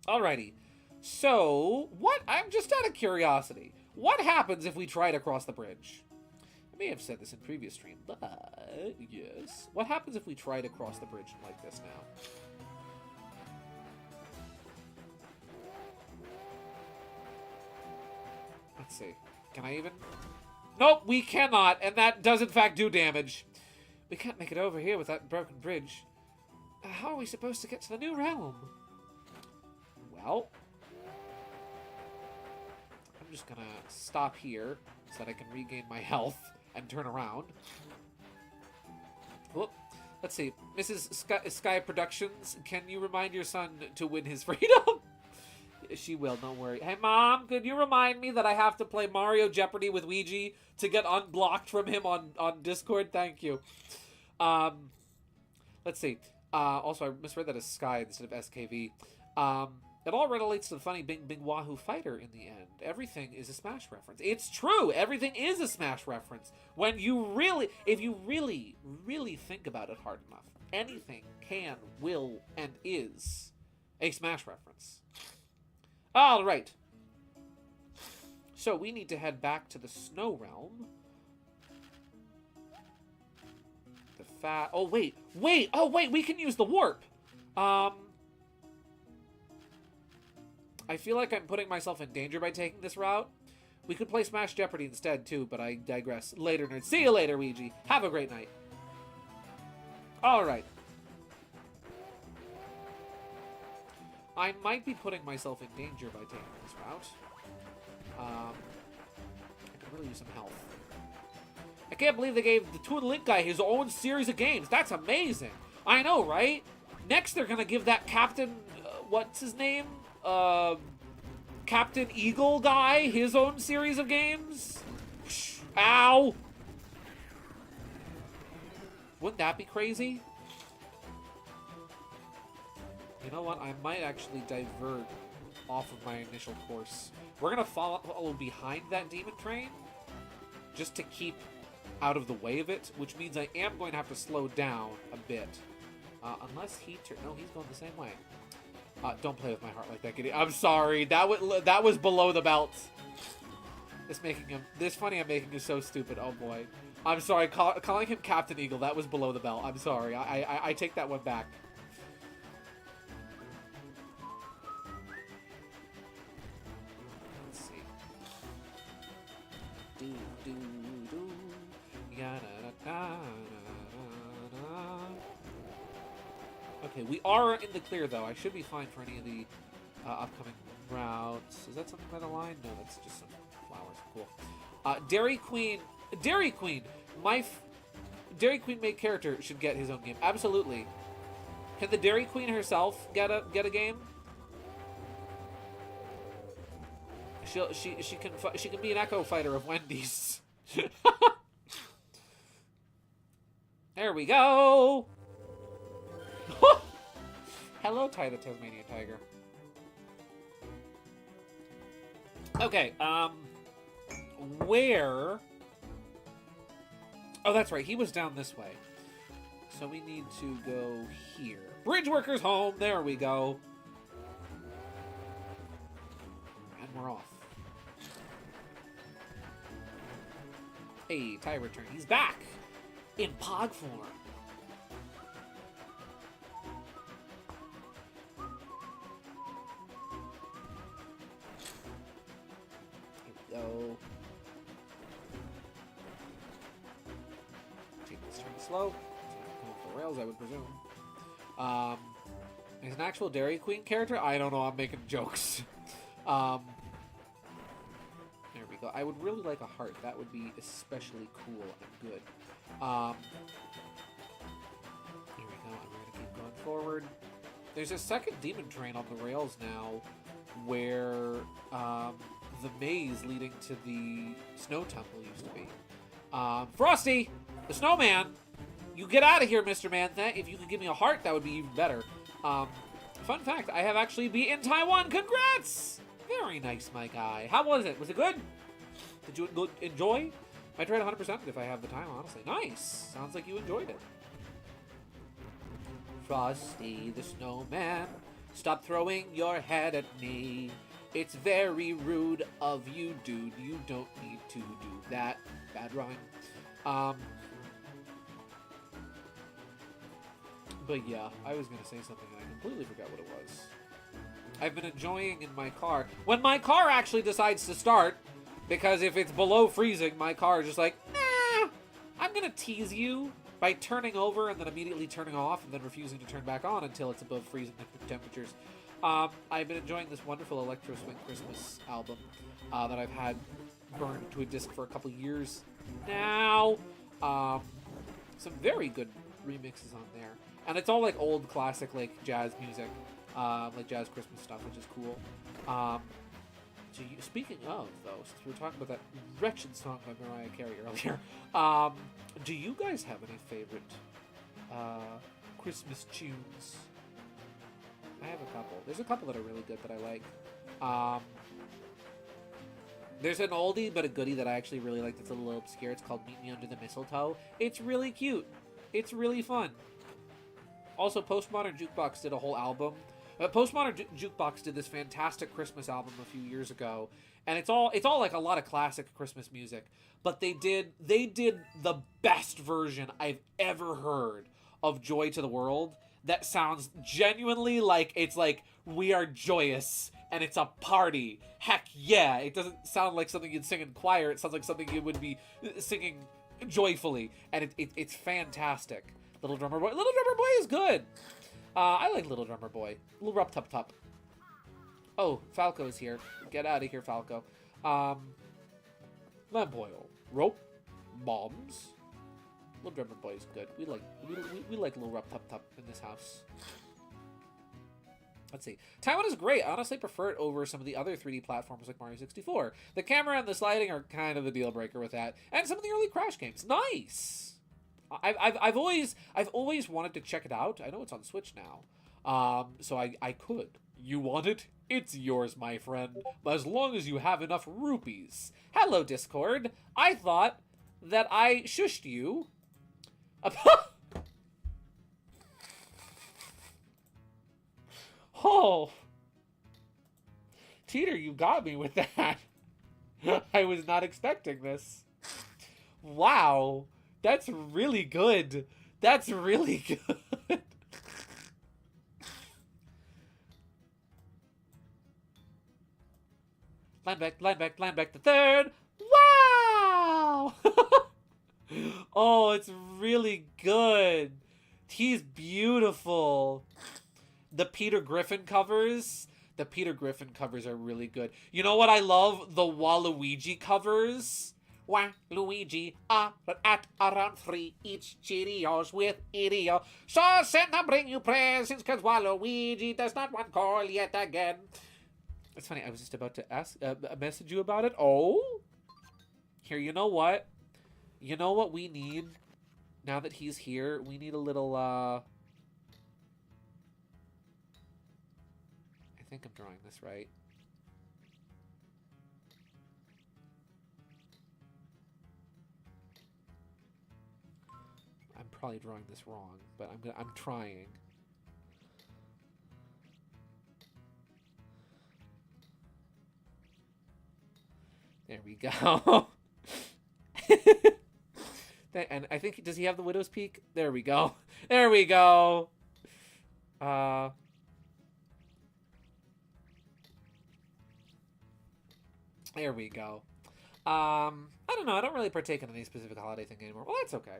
[SPEAKER 2] Alrighty. So, I'm just out of curiosity. What happens if we try to cross the bridge? I may have said this in previous stream, but yes. What happens if we try to cross the bridge like this now? Let's see. Can I even... Nope, we cannot, and that does in fact do damage. We can't make it over here with that broken bridge. How are we supposed to get to the new realm? Well... I'm just gonna stop here so that I can regain my health and turn around. Whoop. Let's see. Mrs. Sky Productions, can you remind your son to win his freedom? She will, don't worry. Hey, Mom, could you remind me that I have to play Mario Jeopardy with Ouija to get unblocked from him on Discord? Thank you. Let's see. Also, I misread that as Sky instead of SKV. It all relates to the funny Bing Bing Wahoo fighter in the end. Everything is a Smash reference. It's true. Everything is a Smash reference. When you really, if you really, really think about it hard enough, anything can, will, and is a Smash reference. All right. So we need to head back to the Snow Realm. fast. Oh, wait. Wait! Oh, wait! We can use the warp! I feel like I'm putting myself in danger by taking this route. We could play Smash Jeopardy instead, too, but I digress. Later, nerds. See you later, Ouija. Have a great night. Alright. I might be putting myself in danger by taking this route. I could really use some health. I can't believe they gave the Toon Link guy his own series of games. That's amazing. I know, right? Next, they're gonna give that Captain... what's his name? Captain Eagle guy his own series of games? Ow! Wouldn't that be crazy? You know what? I might actually divert off of my initial course. We're gonna follow behind that demon train just to keep out of the way of it, which means I am going to have to slow down a bit. Unless he... No, he's going the same way. Don't play with my heart like that, Giddy. I'm sorry. That was below the belt. This funny I'm making is so stupid. Oh, boy. I'm sorry. Calling him Captain Eagle, that was below the belt. I'm sorry. I take that one back. Let's see. Okay, we are in the clear, though. I should be fine for any of the upcoming routes. Is that something by the line? No, that's just some flowers. Cool. Dairy Queen. Dairy Queen! Dairy Queen made character should get his own game. Absolutely. Can the Dairy Queen herself get a game? She can be an echo fighter of Wendy's. There we go. Hello, Ty the Tasmanian Tiger. Okay, where? Oh, that's right. He was down this way. So we need to go here. Bridge workers home. There we go. And we're off. Hey, Ty returned. He's back in Pog form. Go. Take this turn slow. Come off the rails, I would presume. Is an actual Dairy Queen character? I don't know. I'm making jokes. There we go. I would really like a heart. That would be especially cool and good. Here we go. And we're gonna keep going forward. There's a second demon train on the rails now, where the maze leading to the snow temple used to be. Frosty, the snowman, you get out of here, Mr. Man-Thang. If you could give me a heart, that would be even better. Fun fact, I have actually been in Taiwan. Congrats! Very nice, my guy. How was it? Was it good? Did you enjoy? I tried 100% it if I have the time, honestly. Nice. Sounds like you enjoyed it. Frosty the snowman, stop throwing your head at me. It's very rude of you, dude. You don't need to do that. Bad rhyme. But yeah, I was going to say something and I completely forgot what it was. I've been enjoying in my car. When my car actually decides to start, because if it's below freezing, my car is just like, nah, I'm going to tease you by turning over and then immediately turning off and then refusing to turn back on until it's above freezing temperatures. I've been enjoying this wonderful Electro Swing Christmas album that I've had burned to a disc for a couple years now. Some very good remixes on there. And it's all like old classic like jazz music, like jazz Christmas stuff, which is cool. Speaking of, though, since we were talking about that wretched song by Mariah Carey earlier, do you guys have any favorite Christmas tunes? I have a couple. There's a couple that are really good that I like. There's an oldie but a goodie that I actually really like that's a little obscure. It's called Meet Me Under the Mistletoe. It's really cute. It's really fun. Also, Postmodern Jukebox did a whole album Postmodern Jukebox did this fantastic Christmas album a few years ago, and it's all like a lot of classic Christmas music. But they did the best version I've ever heard of Joy to the World. That sounds genuinely like it's like we are joyous and it's a party. Heck yeah! It doesn't sound like something you'd sing in choir. It sounds like something you would be singing joyfully, and it's fantastic. Little Drummer Boy is good. I like Little Drummer Boy. Little Rup Tup Tup. Oh, Falco's here. Get out of here, Falco. Lamp oil, rope, bombs. Little Drummer Boy is good. We like Little Rup Tup Tup in this house. Let's see. Taiwan is great. I honestly prefer it over some of the other 3D platforms like Mario 64. The camera and the sliding are kind of a deal breaker with that, and some of the early Crash games. Nice. I've always wanted to check it out. I know it's on Switch now, so I could. You want it? It's yours, my friend. As long as you have enough rupees. Hello, Discord. I thought that I shushed you. Oh, Teeter, you got me with that. I was not expecting this. Wow. That's really good. That's really good. Lineback the third. Wow! Oh, it's really good. He's beautiful. The Peter Griffin covers. The Peter Griffin covers are really good. You know what I love? The Waluigi covers. Waluigi at around 3 each Cheerios with idio. So Santa bring you presents cause Waluigi does not want call yet again. It's funny, I was just about to ask message you about it. Oh? Here, you know what? You know what we need now that he's here? We need a little I think I'm drawing this right. I'm probably drawing this wrong, but I'm trying. There we go. And I think, does he have the Widow's Peak? There we go. There we go. There we go. I don't know. I don't really partake in any specific holiday thing anymore. Well, that's okay.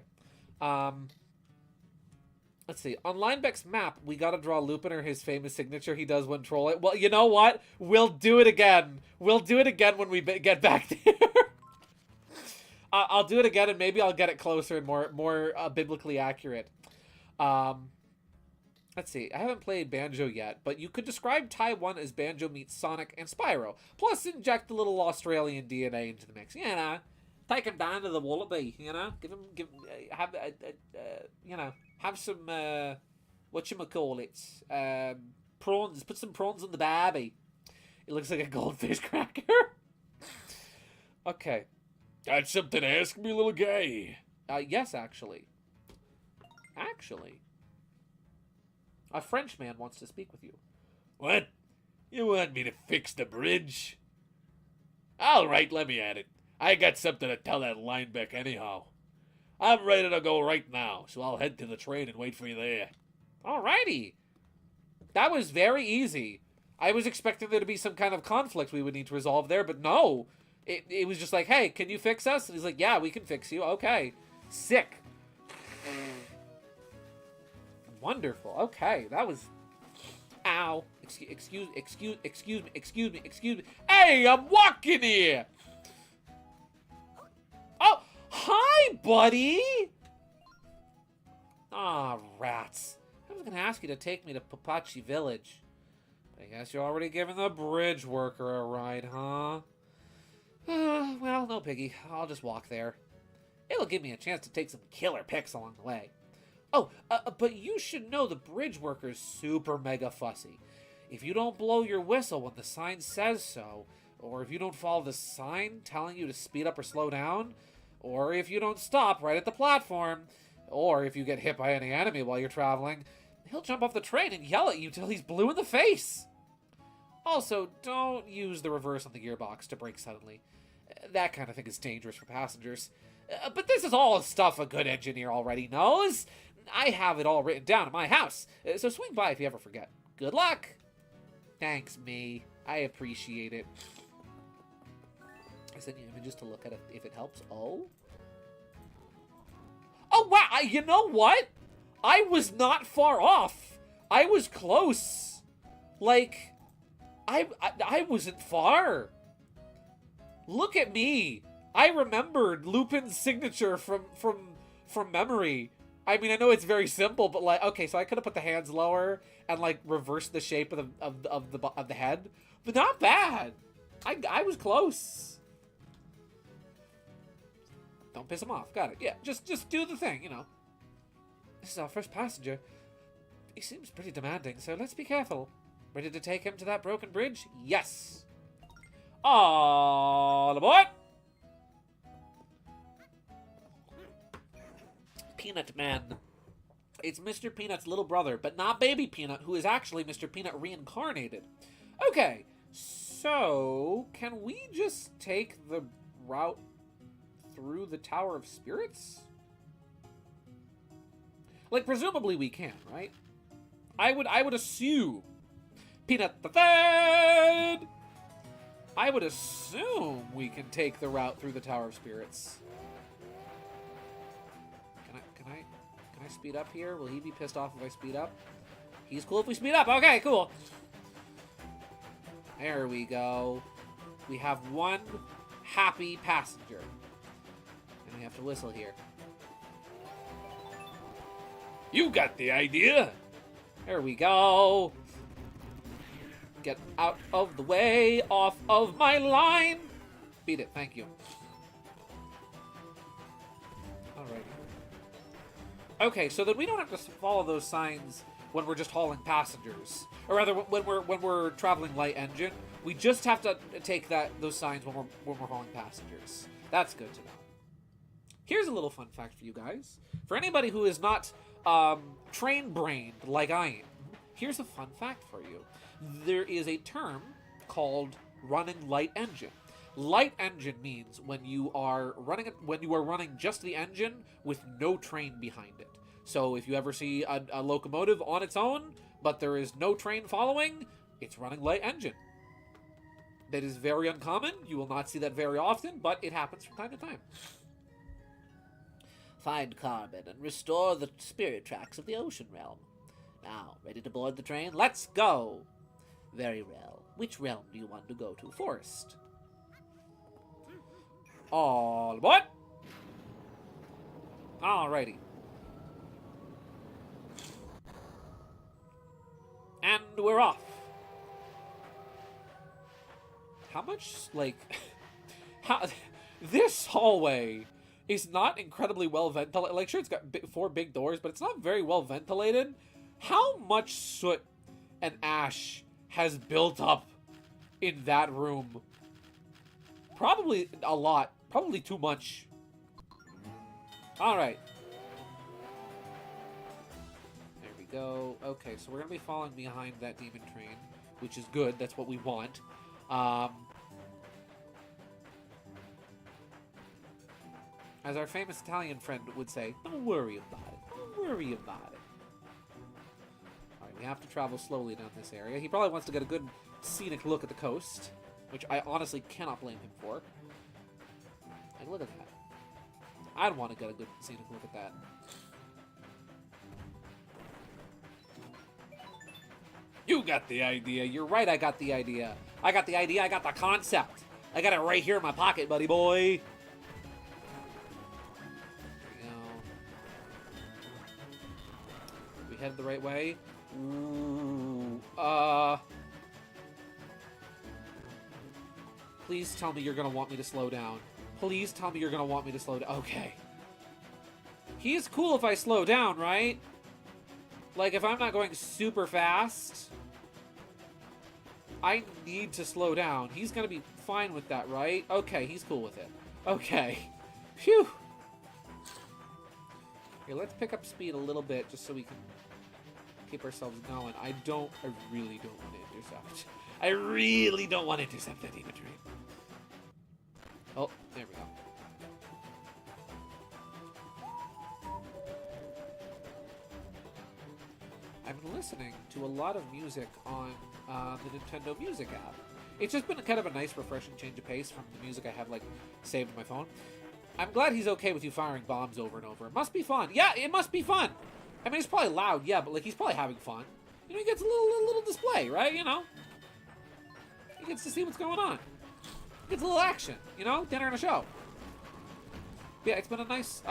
[SPEAKER 2] Let's see. On Linebeck's map, we gotta draw Lupiner his famous signature he does when trolling. Well, you know what? We'll do it again. We'll do it again when we get back there. I'll do it again, and maybe I'll get it closer and more biblically accurate. Let's see. I haven't played Banjo yet, but you could describe Taiwan as Banjo meets Sonic and Spyro. Plus, inject a little Australian DNA into the mix. You know, take him down to the Wallaby. You know, have some whatchamacallits, prawns. Put some prawns on the barbie. It looks like a goldfish cracker. Okay.
[SPEAKER 3] Got something to ask me, little guy?
[SPEAKER 2] Yes, actually. Actually. A French man wants to speak with you.
[SPEAKER 3] What? You want me to fix the bridge? All right, let me at it. I got something to tell that Linebeck anyhow. I'm ready to go right now, so I'll head to the train and wait for you there.
[SPEAKER 2] Alrighty. That was very easy. I was expecting there to be some kind of conflict we would need to resolve there, but no. It was just like, hey, can you fix us? And he's like, yeah, we can fix you. Okay. Sick. Wonderful. Okay, that was... Ow. Excuse me. Hey, I'm walking here! Oh, hi, buddy! Aw, rats. I was going to ask you to take me to Papachi Village. I guess you're already giving the bridge worker a ride, huh? Well, no, Piggy. I'll just walk there. It'll give me a chance to take some killer pics along the way. Oh, but you should know the bridge worker's super mega fussy. If you don't blow your whistle when the sign says so, or if you don't follow the sign telling you to speed up or slow down, or if you don't stop right at the platform, or if you get hit by any enemy while you're traveling, He'll jump off the train and yell at you till he's blue in the face. Also, don't use the reverse on the gearbox to brake suddenly. That kind of thing is dangerous for passengers. But this is all stuff a good engineer already knows. I have it all written down at my house, so swing by if you ever forget. Good luck! Thanks, me. I appreciate it. I sent you images to look at it if it helps. Oh? Oh, wow! You know what? I was not far off. I was close. Like, I wasn't far. Look at me. I remembered Lupin's signature from memory. I mean, I know it's very simple, but like, okay, so I could have put the hands lower and like reversed the shape of the head, but not bad. I was close. Don't piss him off. Got it. Yeah, just do the thing, you know. This is our first passenger. He seems pretty demanding, so let's be careful. Ready to take him to that broken bridge? Yes. All aboard! Peanut Man. It's Mr. Peanut's little brother, but not Baby Peanut, who is actually Mr. Peanut reincarnated. Okay, so can we just take the route through the Tower of Spirits? Like, presumably we can, right? I would assume. Peanut the Third! I would assume we can take the route through the Tower of Spirits. Can I speed up here? Will he be pissed off if I speed up? He's cool if we speed up. Okay, cool. There we go. We have one happy passenger. And we have to whistle here.
[SPEAKER 3] You got the idea.
[SPEAKER 2] There we go. Get out of the way, off of my line. Beat it, thank you. Alrighty. Okay, so then we don't have to follow those signs when we're just hauling passengers. Or rather, when we're traveling light engine, we just have to take those signs when we're hauling passengers. That's good to know. Here's a little fun fact for you guys. For anybody who is not train-brained like I am, here's a fun fact for you. There is a term called running light engine. Light engine means when you are running just the engine with no train behind it. So if you ever see a locomotive on its own, but there is no train following, it's running light engine. That is very uncommon. You will not see that very often, but it happens from time to time. Find Carbon and restore the spirit tracks of the ocean realm. Now, ready to board the train? Let's go! Very well. Which realm do you want to go to first? All aboard! Alrighty. And we're off. How much, like... this hallway is not incredibly well ventilated. Like, sure, it's got 4 big doors, but it's not very well ventilated. How much soot and ash has built up in that room? Probably a lot. Probably too much. Alright. There we go. Okay, so we're going to be falling behind that demon train, which is good. That's what we want. As our famous Italian friend would say, don't worry about it. Don't worry about it. Alright, we have to travel slowly down this area. He probably wants to get a good scenic look at the coast, which I honestly cannot blame him for. Like, look at that. I'd want to get a good scenic look at that.
[SPEAKER 3] You got the idea.
[SPEAKER 2] You're right, I got the idea. I got the idea, I got the concept. I got it right here in my pocket, buddy boy. We headed the right way. Ooh, please tell me you're gonna want me to slow down. Please tell me you're gonna want me to slow down. Okay. He's cool if I slow down, right? Like, if I'm not going super fast, I need to slow down. He's gonna be fine with that, right? Okay, he's cool with it. Okay. Phew. Here, let's pick up speed a little bit just so we can keep ourselves going. I really don't want to intercept. I really don't want to intercept that demon train. Oh, there we go. I've been listening to a lot of music on the Nintendo Music app. It's just been kind of a nice, refreshing change of pace from the music I have, like, saved on my phone. I'm glad he's okay with you firing bombs over and over. It must be fun. Yeah, it must be fun. I mean, it's probably loud, yeah, but, like, he's probably having fun. You know, he gets a little display, right? You know? He gets to see what's going on. He gets a little action, you know? Dinner and a show. Yeah, it's been a nice,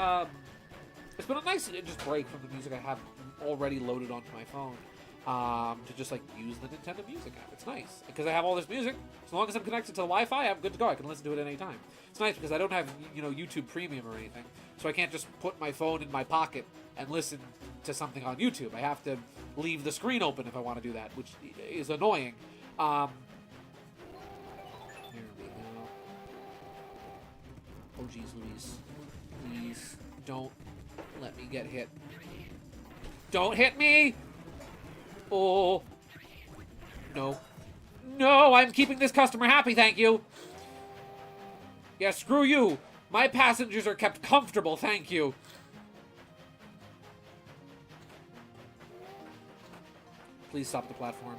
[SPEAKER 2] just break from the music I have already loaded onto my phone. To just, like, use the Nintendo Music app. It's nice. Because I have all this music. As long as I'm connected to the Wi-Fi, I'm good to go. I can listen to it at any time. It's nice because I don't have, you know, YouTube Premium or anything. So I can't just put my phone in my pocket and listen to something on YouTube. I have to leave the screen open if I want to do that, which is annoying. There we go. Oh, jeez, Louise. Please, don't let me get hit. Don't hit me! Oh. No. No, I'm keeping this customer happy, thank you. Yeah, screw you. My passengers are kept comfortable, thank you. Please stop the platform.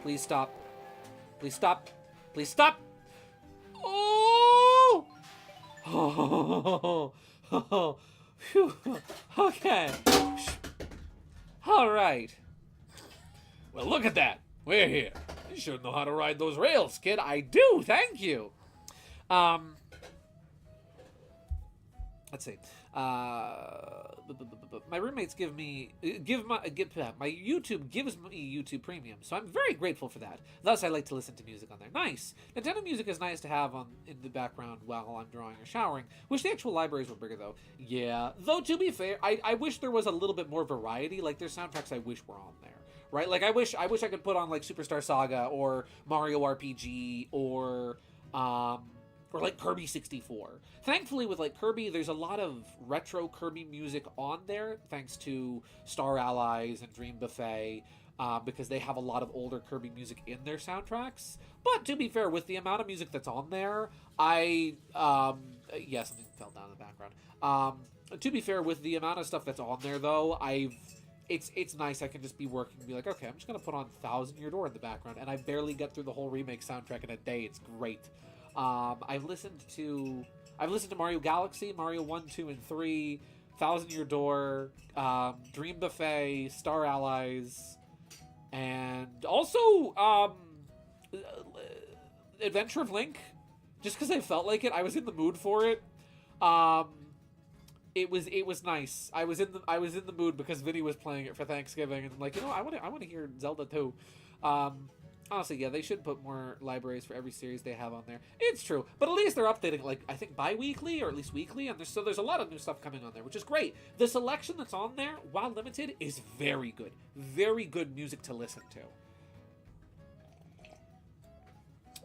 [SPEAKER 2] Please stop. Please stop. Please stop. Oh! Oh. Oh. Phew. Okay. All right. Well, look at that. We're here. You should know how to ride those rails, kid. I do. Thank you. Let's see. My roommates my YouTube gives me YouTube Premium, so I'm very grateful for that. Thus, I like to listen to music on there. Nice. Nintendo Music is nice to have on in the background while I'm drawing or showering. Wish the actual libraries were bigger, though. Yeah. Though, to be fair, I wish there was a little bit more variety. Like, there's soundtracks I wish were on there. Right? Like, I wish I could put on, like, Superstar Saga or Mario RPG or like Kirby 64. Thankfully, with like Kirby, there's a lot of retro Kirby music on there, thanks to Star Allies and Dream Buffet, because they have a lot of older Kirby music in their soundtracks. But to be fair, with the amount of music that's on there, yeah, something fell down in the background. To be fair, with the amount of stuff that's on there, though, it's nice. I can just be working and be like, okay, I'm just gonna put on Thousand Year Door in the background, and I barely get through the whole remake soundtrack in a day. It's great. I've listened to Mario Galaxy, Mario 1, 2, and 3, Thousand Year Door, Dream Buffet, Star Allies, and also Adventure of Link. Just because I felt like it, I was in the mood for it. It was nice. I was in the mood because Vinny was playing it for Thanksgiving, and I'm like, you know, I want to hear Zelda too. Honestly, yeah, they should put more libraries for every series they have on there. It's true, but at least they're updating, like, I think bi-weekly or at least weekly, and there's a lot of new stuff coming on there, which is great. The selection that's on there, while limited, is very good. Very good music to listen to.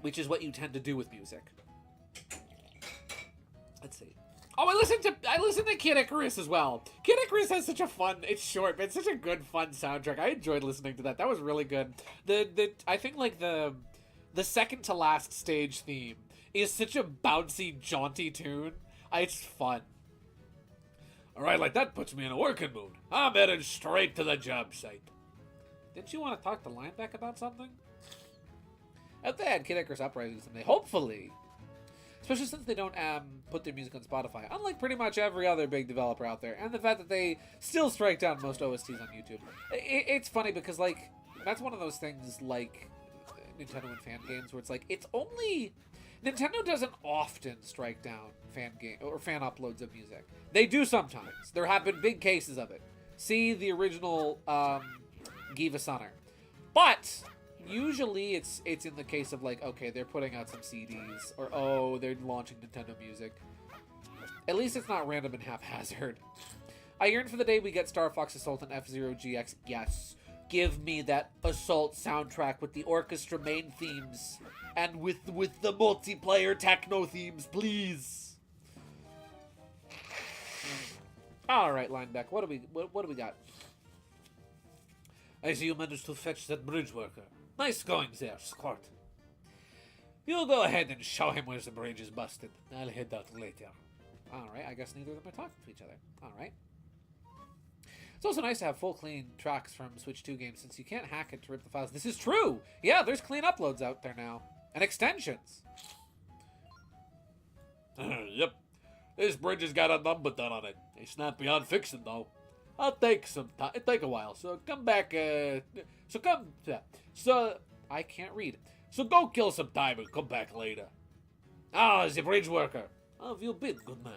[SPEAKER 2] Which is what you tend to do with music. Let's see. Oh, I listened to Kid Icarus as well. Kid Icarus has such a fun, it's short, but it's such a good, fun soundtrack. I enjoyed listening to that. That was really good. I think, like, the second to last stage theme is such a bouncy, jaunty tune. It's fun. Alright, like, that puts me in a working mood. I'm headed straight to the job site. Didn't you want to talk to Lineback about something? If they had Kid Icarus Uprising someday, hopefully. Especially since they don't put their music on Spotify, unlike pretty much every other big developer out there. And the fact that they still strike down most OSTs on YouTube. It's funny because, like, that's one of those things like Nintendo and fan games where it's like, it's only... Nintendo doesn't often strike down fan uploads of music. They do sometimes. There have been big cases of it. See the original Giva Sunner. But... usually it's in the case of, like, okay, they're putting out some CDs, or, oh, they're launching Nintendo Music. At least it's not random and haphazard. I yearn for the day we get Star Fox Assault and F-Zero GX. Yes. Give me that Assault soundtrack with the orchestra main themes, and with the multiplayer techno themes, please. Alright, Lineback, what do we got?
[SPEAKER 3] I see you managed to fetch that bridge worker. Nice going there, Squirt. You go ahead and show him where the bridge is busted. I'll head out later.
[SPEAKER 2] Alright, I guess neither of them are talking to each other. Alright. It's also nice to have full clean tracks from Switch 2 games since you can't hack it to rip the files. This is true! Yeah, there's clean uploads out there now. And extensions.
[SPEAKER 3] Yep. This bridge has got a number done on it. It's not beyond fixing, though. I'll take some time. It'll take a while, so come back, So,
[SPEAKER 2] I can't read.
[SPEAKER 3] So go kill some time and come back later. Ah, the bridge worker. How have you been, good man?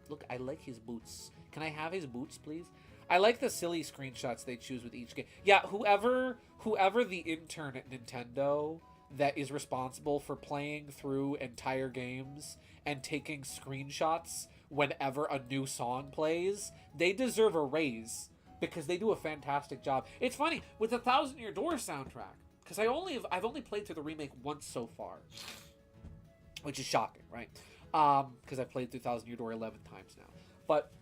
[SPEAKER 2] Look, I like his boots. Can I have his boots, please? I like the silly screenshots they choose with each game. Yeah, whoever the intern at Nintendo that is responsible for playing through entire games and taking screenshots whenever a new song plays, they deserve a raise because they do a fantastic job. It's funny with the Thousand Year Door soundtrack because I've only played through the remake once so far, which is shocking, right? Because I've played through Thousand Year Door 11 times now. But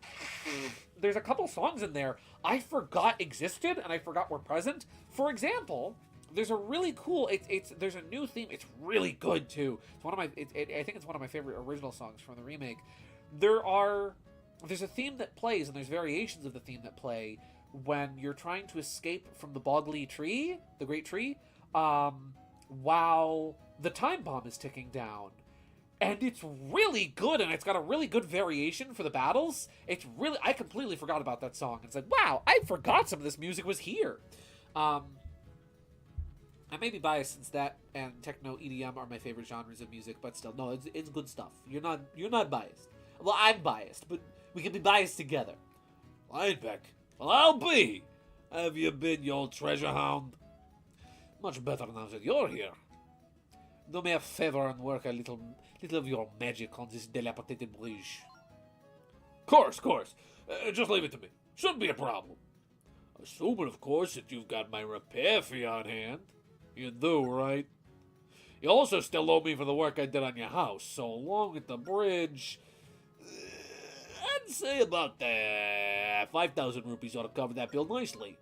[SPEAKER 2] there's a couple songs in there I forgot existed and I forgot were present. For example, there's a really cool. There's a new theme. It's really good too. It's one of my. I think it's one of my favorite original songs from the remake. There's a theme that plays and there's variations of the theme that play when you're trying to escape from the Boggly Tree, the Great Tree, while the time bomb is ticking down. And it's really good, and it's got a really good variation for the battles. It's really... I completely forgot about that song. It's like, wow, I forgot some of this music was here. I may be biased since that and techno EDM are my favorite genres of music, but still, no, it's good stuff. You're not biased. Well, I'm biased, but we can be biased together.
[SPEAKER 3] Lineback. Well, I'll be. Have you been, you old treasure hound? Much better now that you're here.
[SPEAKER 2] Do me a favor and work a little of your magic on this dilapidated bridge.
[SPEAKER 3] Course. Just leave it to me. Shouldn't be a problem. Assuming, of course, that you've got my repair fee on hand. You do, right? You also still owe me for the work I did on your house, so along with the bridge, I'd say about 5,000 rupees ought to cover that bill nicely.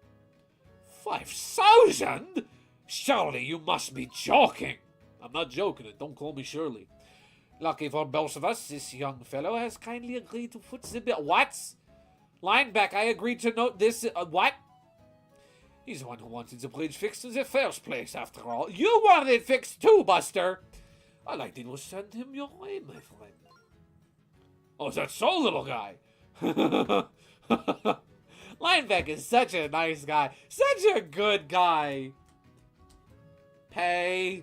[SPEAKER 2] 5,000? Surely you must be joking.
[SPEAKER 3] I'm not joking, and don't call me Shirley.
[SPEAKER 2] Lucky for both of us, this young fellow has kindly agreed to foot the bill. What? Lineback, I agreed to note this. What?
[SPEAKER 3] He's the one who wanted the bridge fixed in the first place, after all.
[SPEAKER 2] You wanted it fixed too, Buster.
[SPEAKER 3] All I did was send him your way, my friend. Oh, is that so, little guy?
[SPEAKER 2] Lineback is such a nice guy. Such a good guy. Pay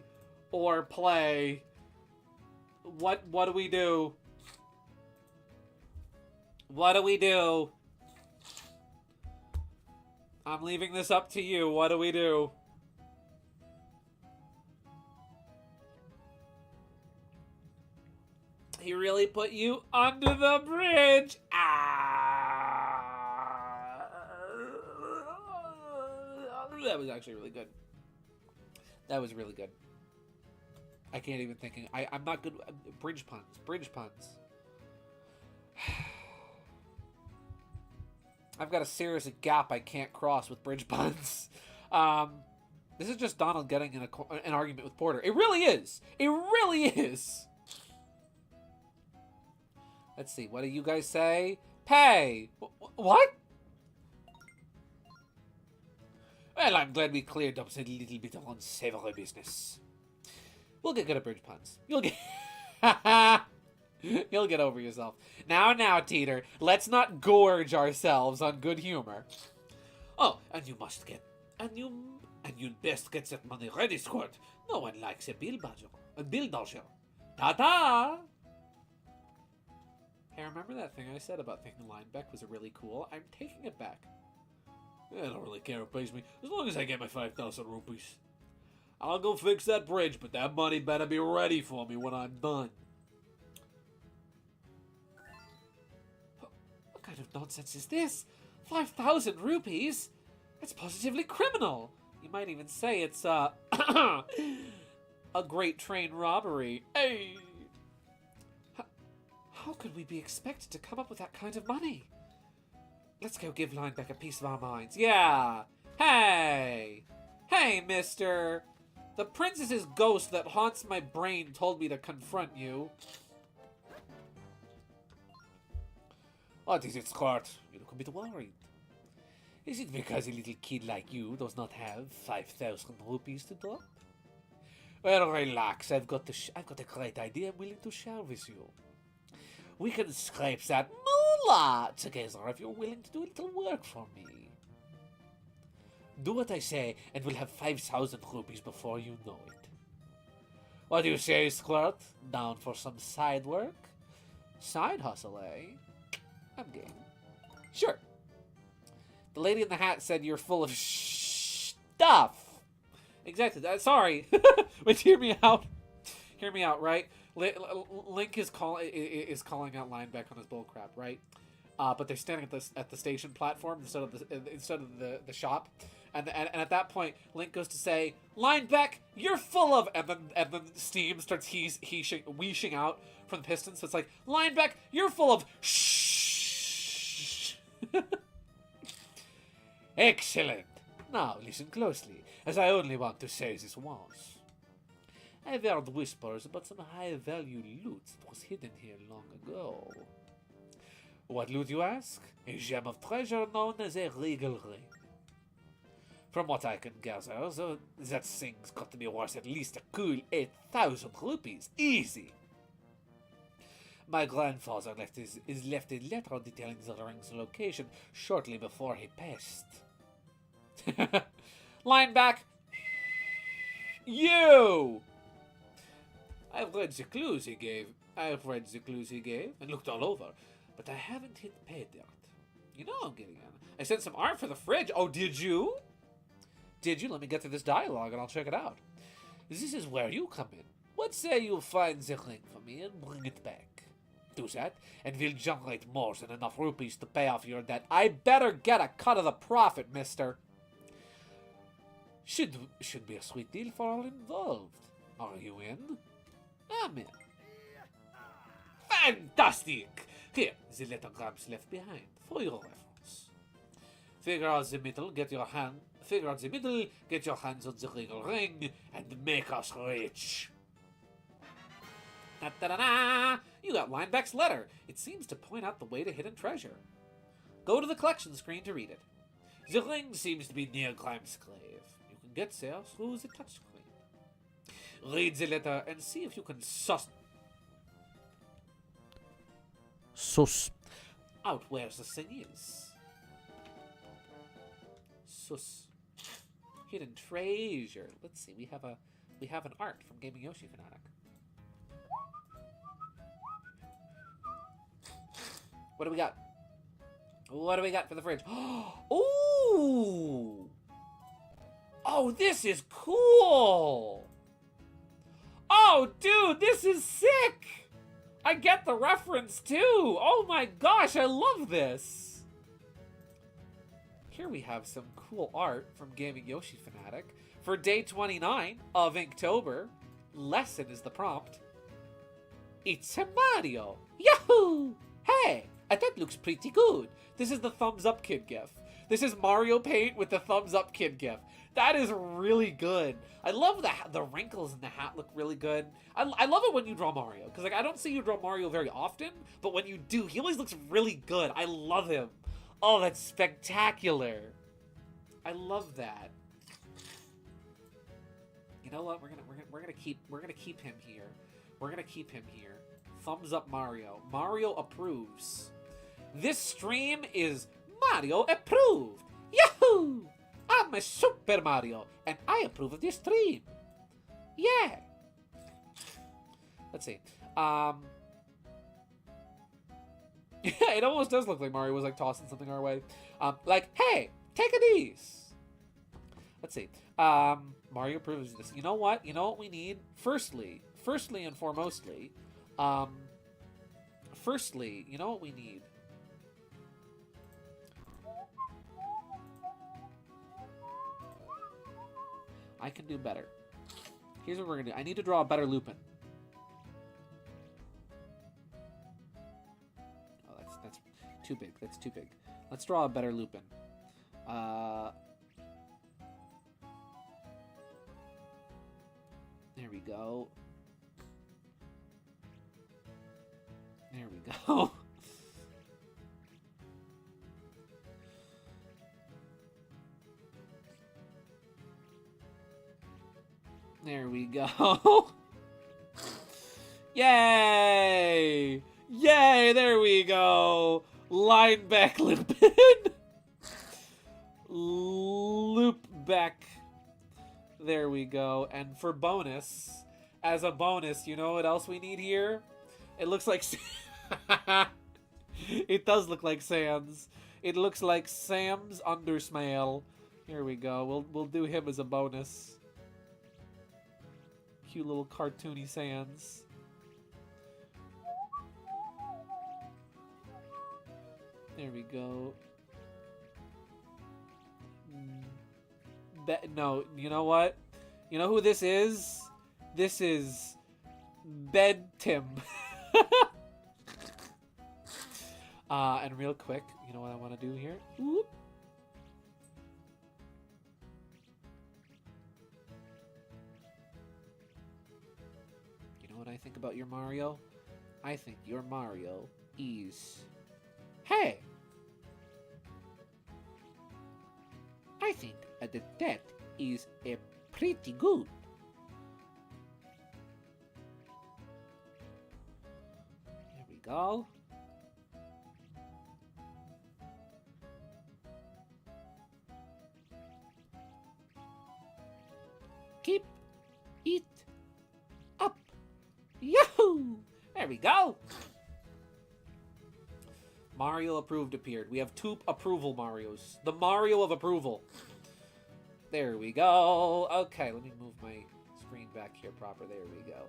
[SPEAKER 2] or play. What do we do? What do we do? I'm leaving this up to you. What do we do? He really put you under the bridge. That was actually really good. That was really good. I can't even think. I'm not good. Bridge puns. I've got a serious gap I can't cross with bridge puns. This is just Donald getting in an argument with Porter. It really is. It really is. Let's see. What do you guys say? Pay. What? Well, I'm glad we cleared up a little bit of unsavory business. We'll get good at bridge puns. You'll get... You'll get over yourself. Now, Teeter. Let's not gorge ourselves on good humor.
[SPEAKER 3] Oh, and you must get... And you'd best get that money ready, Squirt. No one likes a bill dodger. Ta-ta!
[SPEAKER 2] Hey, remember that thing I said about thinking Lineback was really cool? I'm taking it back.
[SPEAKER 3] I don't really care who pays me, as long as I get my 5,000 rupees. I'll go fix that bridge, but that money better be ready for me when I'm done.
[SPEAKER 2] What kind of nonsense is this? 5,000 rupees? That's positively criminal. You might even say it's, a great train robbery. Hey! How could we be expected to come up with that kind of money? Let's go give Linebeck a piece of our minds. Yeah! Hey! Hey, mister! The princess's ghost that haunts my brain told me to confront you.
[SPEAKER 3] What is it, Scott? You look a bit worried. Is it because a little kid like you does not have 5,000 rupees to drop? Well, relax. I've got a great idea I'm willing to share with you. We can scrape that moolah together if you're willing to do a little work for me. Do what I say, and we'll have 5,000 rupees before you know it. What do you say, Squirt? Down for some side work? Side hustle, eh? I'm game.
[SPEAKER 2] Sure. The lady in the hat said you're full of stuff. Exactly. Sorry. But hear me out. Hear me out, right? Link is calling out Linebeck on his bullcrap, right? But they're standing at the station platform instead of the shop, and at that point, Link goes to say, "Linebeck, you're full of," and then steam starts wheeshing out from the piston. So it's like, "Linebeck, you're full of shh."
[SPEAKER 3] Excellent. Now listen closely, as I only want to say this once. I've heard whispers about some high-value loot that was hidden here long ago. What loot, you ask? A gem of treasure known as a regal ring. From what I can gather, that thing's got to be worth at least a cool 8,000 rupees. Easy! My grandfather left a letter detailing the ring's location shortly before he passed.
[SPEAKER 2] Lineback, you!
[SPEAKER 3] I've read the clues he gave and looked all over, but I haven't hit pay dirt.
[SPEAKER 2] You know I'm getting in. I sent some art for the fridge. Oh, did you? Did you? Let me get through this dialogue and I'll check it out.
[SPEAKER 3] This is where you come in. What say you find the ring for me and bring it back? Do that, and we'll generate more than enough rupees to pay off your debt.
[SPEAKER 2] I better get a cut of the profit, mister.
[SPEAKER 3] Should be a sweet deal for all involved. Are you in? I'm in. Fantastic! Here, the lettergrams left behind for your reference. Figure out the middle, get your hands on the regal ring, and make us rich.
[SPEAKER 2] Da-da-da-da! You got Linebeck's letter. It seems to point out the way to hidden treasure. Go to the collection screen to read it.
[SPEAKER 3] The ring seems to be near Grimsclave. You can get there through the touchscreen. Read the letter and see if you can suss out where the thing is.
[SPEAKER 2] Sus. Hidden treasure. Let's see. We have an art from Gaming Yoshi Fanatic. What do we got? What do we got for the fridge? Ooh! Oh, this is cool! Oh, dude, this is sick! I get the reference, too! Oh my gosh, I love this! Here we have some cool art from Gaming Yoshi Fanatic. For day 29 of Inktober, lesson is the prompt. It's a Mario! Yahoo! Hey! That looks pretty good. This is the thumbs up kid gif. This is Mario Paint with the thumbs up kid gif. That is really good. I love the wrinkles in the hat look really good. I love it when you draw Mario, because like I don't see you draw Mario very often, but when you do, he always looks really good. I love him. Oh, that's spectacular. I love that. You know what? We're gonna keep him here. We're gonna keep him here. Thumbs up Mario. Mario approves. This stream is Mario approved. Yahoo! I'm a Super Mario, and I approve of this stream. Yeah. Let's see. Yeah, it almost does look like Mario was like tossing something our way. Like, hey, take a these. Let's see. Mario approves of this. You know what? You know what we need? Firstly and foremostly, you know what we need? I can do better. Here's what we're gonna do. I need to draw a better Lupin. Oh, that's too big. That's too big. Let's draw a better Lupin. There we go. There we go. There we go. Yay! Yay, there we go. Lineback Lupin. Loop back. There we go. And for bonus, as a bonus, you know what else we need here? It looks like... It does look like Sans. It looks like Sam's Undersmile. Here we go. We'll do him as a bonus. Cute little cartoony Sans. There we go. No, you know what? You know who this is? This is Bed Tim. And real quick, you know what I want to do here? Whoop. You know what I think about your Mario? I think your Mario is... Hey! I think that is a pretty good. Here we go. Keep it up. Yahoo! There we go. Mario approved appeared. We have 2 approval Marios. The Mario of approval. There we go. Okay, let me move my screen back here proper. There we go.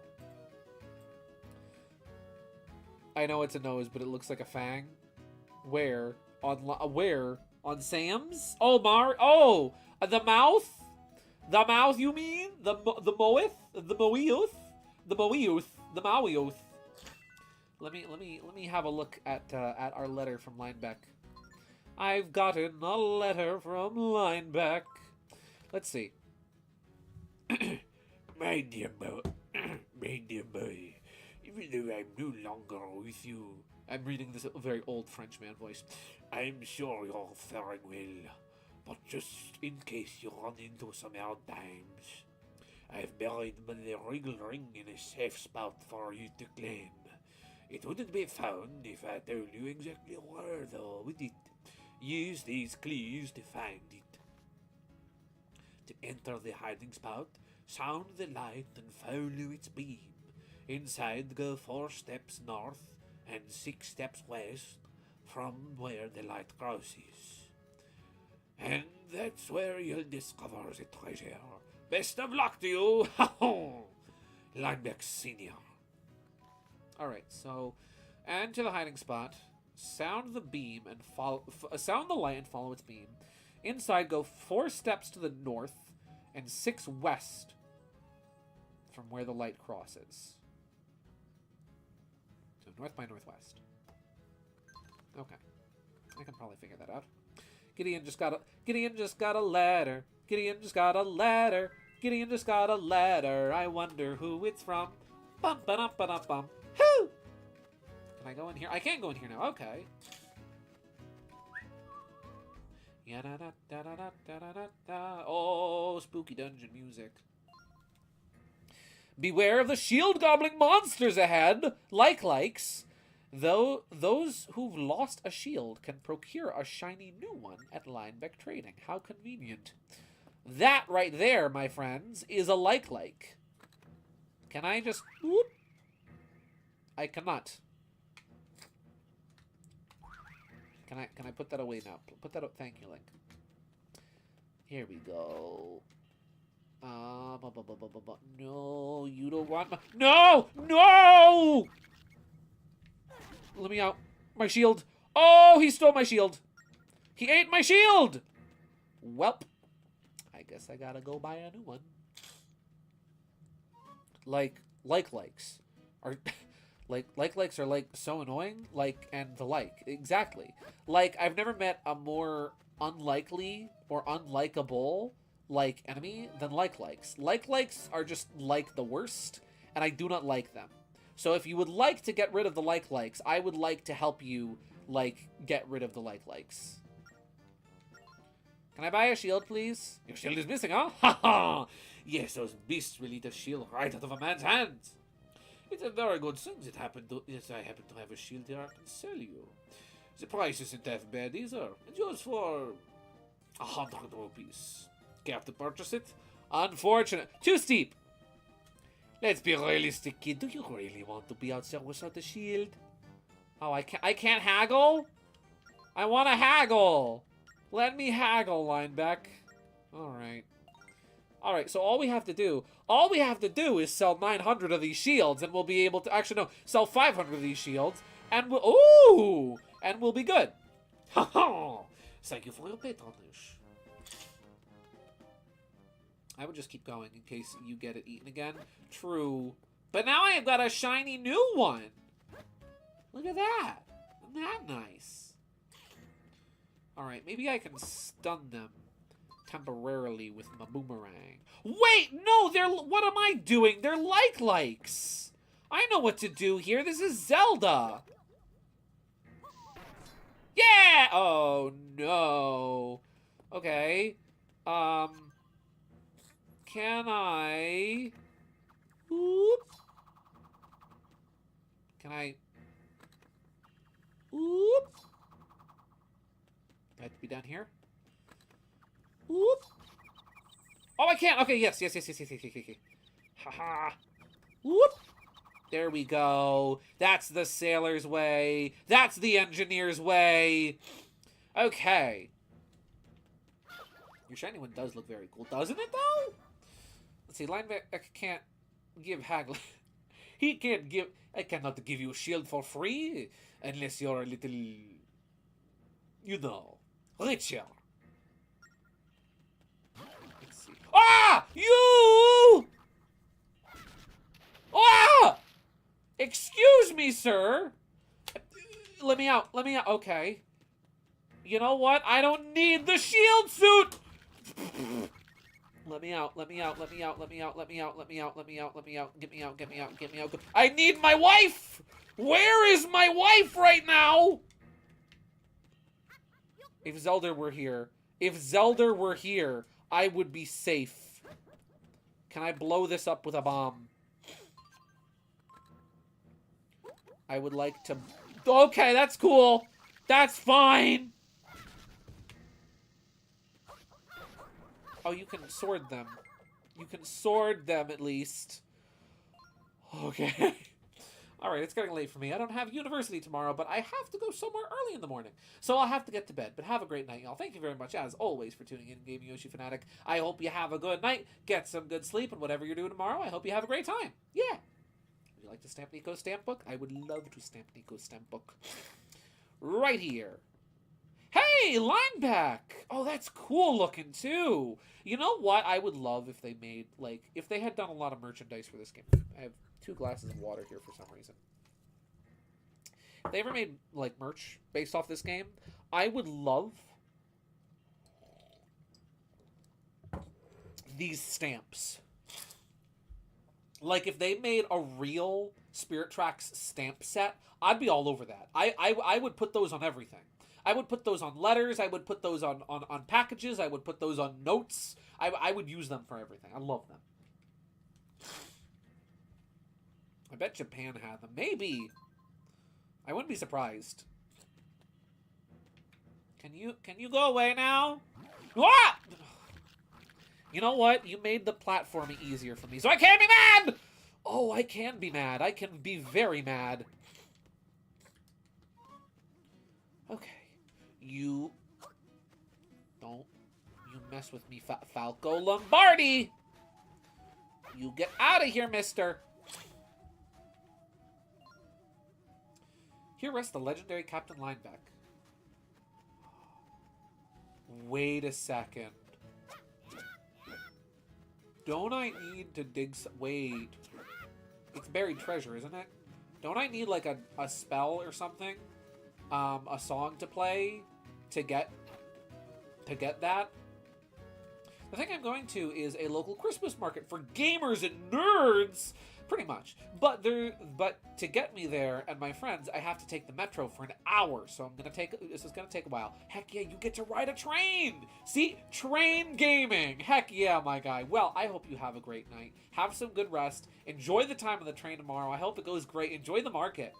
[SPEAKER 2] I know it's a nose, but it looks like a fang. Where? Where? On Sam's? Oh, Oh! The mouth? The mouth, you mean? The Moeth? The Moeoth? The Moeoth? The Mawioth? Let me have a look at our letter from Lineback. I've gotten a letter from Lineback. Let's see.
[SPEAKER 3] My dear boy, even though I'm no longer with you,
[SPEAKER 2] I'm reading this very old Frenchman voice.
[SPEAKER 3] I'm sure you're faring well. But just in case you run into some hard times, I've buried the regal ring in a safe spot for you to claim. It wouldn't be found if I told you exactly where, though, would it? Use these clues to find it. To enter the hiding spot, sound the light and follow its beam. Inside, go 4 steps north and 6 steps west from where the light crosses. And that's where you'll discover the treasure. Best of luck to you, Lineback Senior.
[SPEAKER 2] Alright, so, and to the hiding spot, sound the beam and follow, sound the light and follow its beam. Inside, go 4 steps to the north and 6 west from where the light crosses. So north by northwest. Okay, I can probably figure that out. Gideon just got a letter. Gideon just got a letter. Gideon just got a letter. I wonder who it's from. Bum ba dum ba dum bum. Whoo! Can I go in here? I can't go in here now. Okay. Oh, spooky dungeon music. Beware of the shield gobbling monsters ahead. Likes. Though those who've lost a shield can procure a shiny new one at Lineback Trading. How convenient. That right there, my friends, is a like. Can I just... Whoop? I cannot. Can I put that away now? Put that up. Thank you, Link. Here we go. No, you don't want my... No! No! Let me out. My shield. Oh, he stole my shield. He ate my shield! Welp. I guess I gotta go buy a new one. Likes. Are... Likes are like so annoying, like and the like. Exactly. Like I've never met a more unlikely or unlikable like enemy than likes. Likes are just like the worst, and I do not like them. So if you would like to get rid of the likes, I would like to help you like get rid of the likes. Can I buy a shield, please?
[SPEAKER 3] Your shield is missing, huh? Ha ha! Yes, those beasts will eat a shield right out of a man's hands. It's a very good thing that happened to, yes, I happen to have a shield here I can sell you. The price isn't that bad either. It goes for 100 rupees. Care to purchase it?
[SPEAKER 2] Unfortunate. Too steep. Let's be realistic, kid. Do you really want to be out there without a shield? Oh, I can't haggle? I want to haggle. Let me haggle, Lineback. Alright. Alright, so all we have to do is sell 900 of these shields, and we'll be able to, actually no, sell 500 of these shields, and we'll, ooh! And we'll be good.
[SPEAKER 3] Ha ha! Thank you for your patronage.
[SPEAKER 2] I would just keep going in case you get it eaten again. True. But now I have got a shiny new one. Look at that. Isn't that nice? Alright, maybe I can stun them temporarily with my boomerang. Wait, no, what am I doing? They're likes. I know what to do here. This is Zelda. Yeah! Oh, no. Okay. Can I... Oop. Can I... Oop. Do I have to be down here? Oop. Oh, I can't. Okay, yes. Haha. Whoop. There we go. That's the sailor's way. That's the engineer's way. Okay. Your shiny one does look very cool, doesn't it, though? Let's see. Linebacker can't give Hagler. He can't give... I cannot give you a shield for free unless you're a little... You know, richer. Let's see. Ah! You! Ah! Excuse me, sir. Let me out. Let me out. Okay. You know what? I don't need the shield suit. Let me out. Let me out. Let me out. Let me out. Let me out. Let me out. Let me out. Let me out. Get me out. Get me out. Get me out. I need my wife. Where is my wife right now? If Zelda were here, I would be safe. Can I blow this up with a bomb? I would like to... Okay, that's cool. That's fine. Oh, you can sword them. You can sword them, at least. Okay. Alright, it's getting late for me. I don't have university tomorrow, but I have to go somewhere early in the morning. So I'll have to get to bed. But have a great night, y'all. Thank you very much, as always, for tuning in, Gaming Yoshi Fanatic. I hope you have a good night, get some good sleep, and whatever you're doing tomorrow, I hope you have a great time. Yeah. Would you like to stamp Nico's stamp book? I would love to stamp Nico's stamp book. Right here. Hey, Lineback! Oh, that's cool looking, too. You know what I would love if they made, like, if they had done a lot of merchandise for this game. I have 2 glasses of water here for some reason. If they ever made, like, merch based off this game, I would love these stamps. Like, if they made a real Spirit Tracks stamp set, I'd be all over that. I would put those on everything. I would put those on letters. I would put those on packages. I would put those on notes. I would use them for everything. I love them. I bet Japan had them. Maybe. I wouldn't be surprised. Can you go away now? Ah! You know what? You made the platforming easier for me, so I can't be mad! Oh, I can be mad. I can be very mad. Okay. You don't mess with me, Falco Lombardi! You get out of here, mister! Here rests the legendary Captain Lineback. Wait a second. Don't I need to dig some... Wait. It's buried treasure, isn't it? Don't I need like a spell or something? A song to play to get that? The thing I'm going to is a local Christmas market for gamers and nerds, pretty much. But to get me there and my friends, I have to take the metro for an hour. So this is gonna take a while. Heck yeah, you get to ride a train. See, train gaming. Heck yeah, my guy. Well, I hope you have a great night. Have some good rest. Enjoy the time on the train tomorrow. I hope it goes great. Enjoy the market.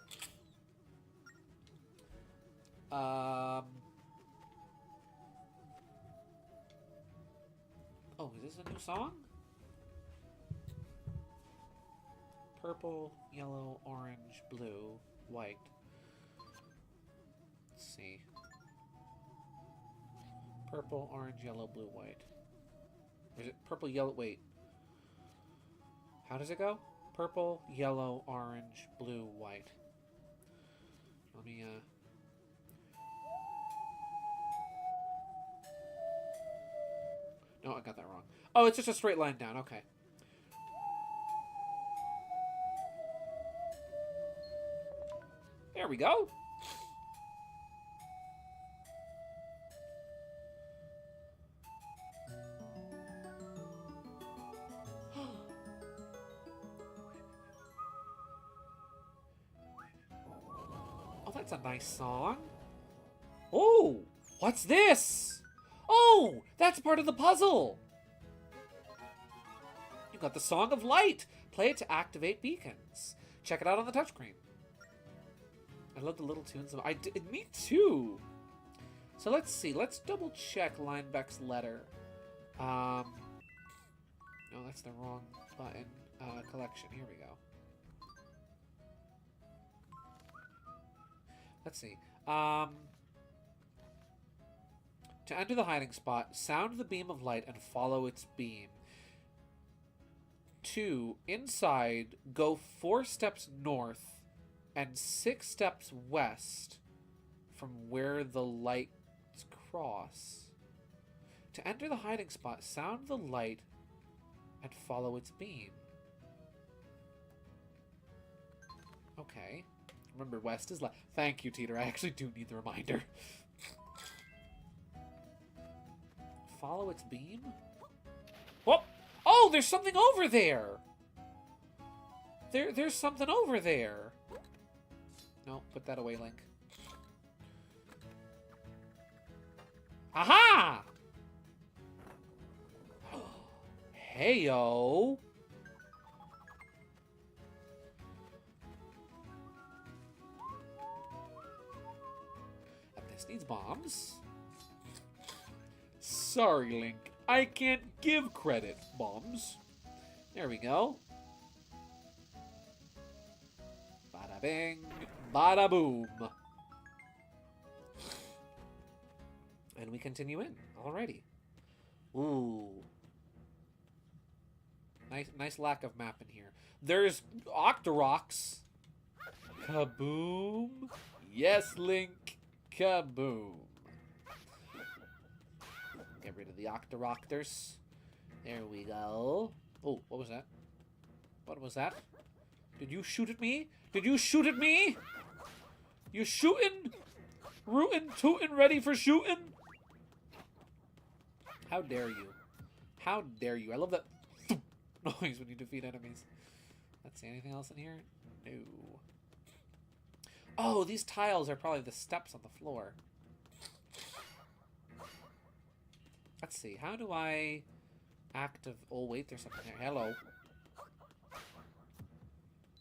[SPEAKER 2] Oh, is this a new song? Purple, yellow, orange, blue, white. Let's see. Purple, orange, yellow, blue, white. Or is it purple, yellow? Wait. How does it go? Purple, yellow, orange, blue, white. Let me, No, I got that wrong. Oh, it's just a straight line down. Okay. There we go. Oh, that's a nice song. Oh, what's this? Oh, that's part of the puzzle. You got the Song of Light. Play it to activate beacons. Check it out on the touchscreen. I love the little tunes. Me too. So let's see. Let's double check Linebeck's letter. No, that's the wrong button. Collection. Here we go. Let's see. To enter the hiding spot, sound the beam of light and follow its beam. 2. Inside, go 4 steps north and 6 steps west from where the lights cross. To enter the hiding spot, sound the light and follow its beam. Okay. Remember, west is left. Thank you, Teeter. I actually do need the reminder. Follow its beam? Whoop! Oh, there's something over there! There's something over there. No, put that away, Link. Aha! Heyo! And this needs bombs. Sorry, Link. I can't give credit, bombs. There we go. Bada bing, bada boom. And we continue in. Alrighty. Ooh. Nice lack of map in here. There's Octoroks. Kaboom. Yes, Link. Kaboom. Get rid of the Octoroctors. There we go. Oh, what was that? What was that? Did you shoot at me? Did you shoot at me? You shooting? Rootin', tootin', ready for shooting? How dare you? How dare you? I love that noise when you defeat enemies. Let's see, anything else in here? No. Oh, these tiles are probably the steps on the floor. Let's see, how do I oh wait, there's something there. Hello.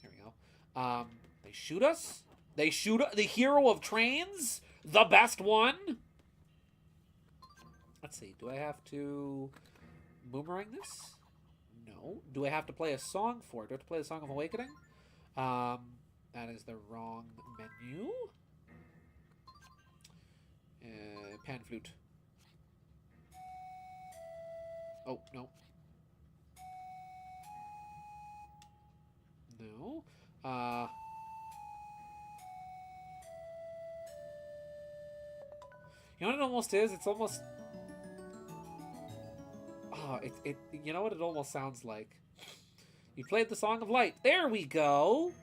[SPEAKER 2] There we go. They shoot us? They shoot the hero of trains? The best one? Let's see, do I have to boomerang this? No. Do I have to play a song for it? Do I have to play the Song of Awakening? That is the wrong menu. Pan flute. Oh, no. No. You know what it almost is? It's almost... Oh, you know what it almost sounds like? You played the Song of Light. There we go!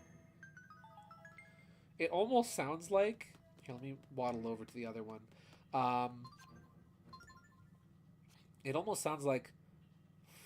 [SPEAKER 2] It almost sounds like... Here, let me waddle over to the other one. It almost sounds like...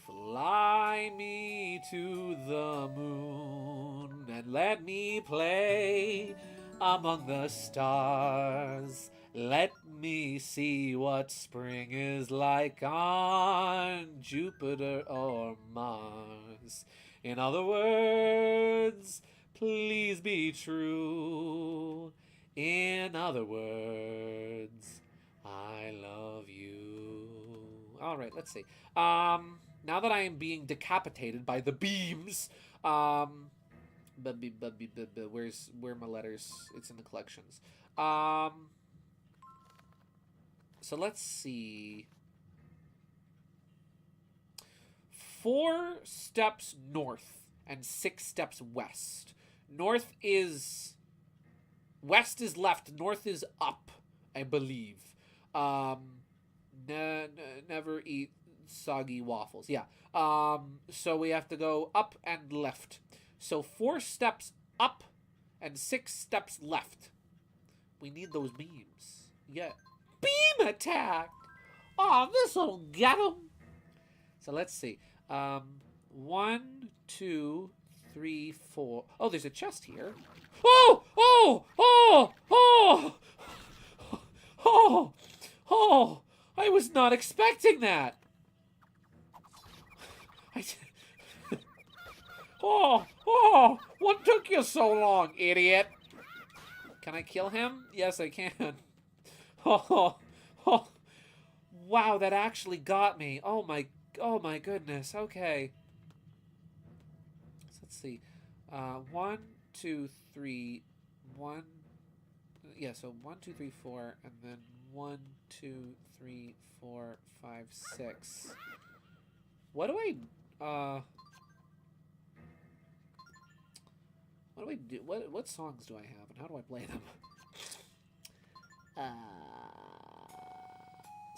[SPEAKER 2] Fly me to the moon and let me play among the stars. Let me see what spring is like on Jupiter or Mars. In other words, please be true. In other words, I love you. All right, let's see. Now that I am being decapitated by the beams, where are my letters? It's in the collections. So let's see. 4 steps north and 6 steps west. North is... West is left, north is up, I believe. Never eat soggy waffles. Yeah. So we have to go up and left. So 4 steps up and 6 steps left. We need those beams. Yeah. Beam attack! Oh, this'll get them. So let's see. 1, 2, 3, 4. Oh, there's a chest here. Oh! Oh! Oh! Oh! Oh! Oh! I was not expecting that. Oh! Oh! What took you so long, idiot? Can I kill him? Yes, I can. Oh! Oh! Wow, that actually got me. Oh my goodness. Okay. So let's see. 1, 2, 3, 1. Yeah, so 1, 2, 3, 4, and then 1, 2, 3, 4, 5, 6. What do I do? What songs do I have, and how do I play them?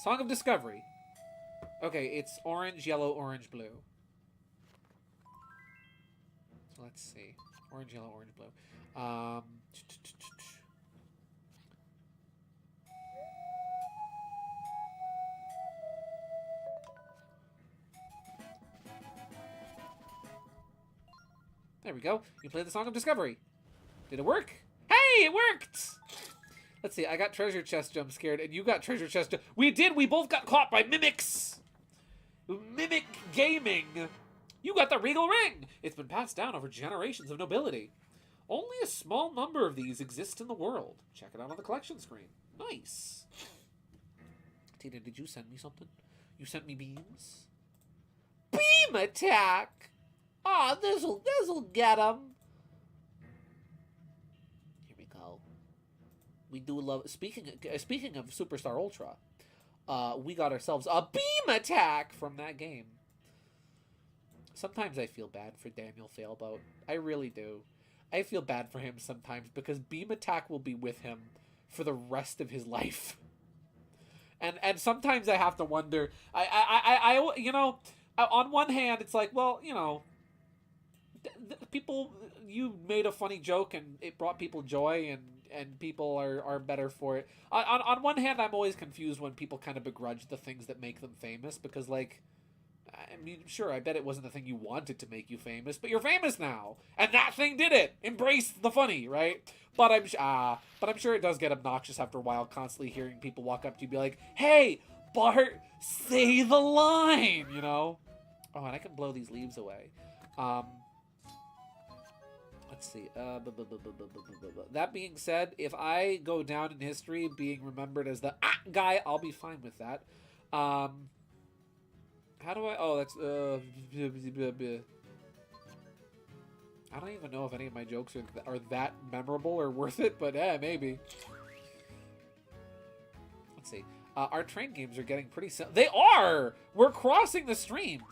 [SPEAKER 2] Song of Discovery. Okay, it's orange, yellow, orange, blue. So let's see. Orange, yellow, orange, blue. There we go. You played the Song of Discovery. Did it work? Hey, it worked! Let's see. I got treasure chest jump scared, and you got treasure chest. We did. We both got caught by mimics. Mimic gaming. You got the regal ring. It's been passed down over generations of nobility. Only a small number of these exist in the world. Check it out on the collection screen. Nice. Tina, did you send me something? You sent me beams? Beam attack! Aw, this'll get him. Here we go. We do love... Speaking of Superstar Ultra, we got ourselves a beam attack from that game. Sometimes I feel bad for Daniel Failboat. I really do. I feel bad for him sometimes because beam attack will be with him for the rest of his life. And sometimes I have to wonder. I you know, on one hand, it's like, well, you know, people, you made a funny joke and it brought people joy, and people are better for it. On one hand, I'm always confused when people kind of begrudge the things that make them famous, because, like, I mean, sure, I bet it wasn't the thing you wanted to make you famous, but you're famous now, and that thing did it. Embrace the funny, right? But I'm sure it does get obnoxious after a while, constantly hearing people walk up to you and be like, "Hey, Bart, say the line," you know? Oh, and I can blow these leaves away. Let's see. That being said, if I go down in history being remembered as the guy, I'll be fine with that. How do I... Oh, that's... I don't even know if any of my jokes are that memorable or worth it, but maybe. Let's see. Our train games are getting pretty... They are! We're crossing the streams!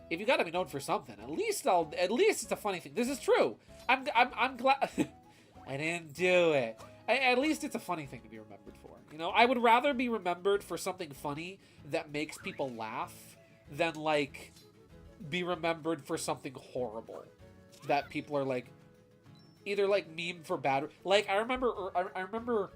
[SPEAKER 2] If you gotta be known for something, at least it's a funny thing. This is true. I'm glad... I didn't do it. At least it's a funny thing to be remembered for. You know, I would rather be remembered for something funny that makes people laugh than, like, be remembered for something horrible that people are like, either like meme for bad. Like I remember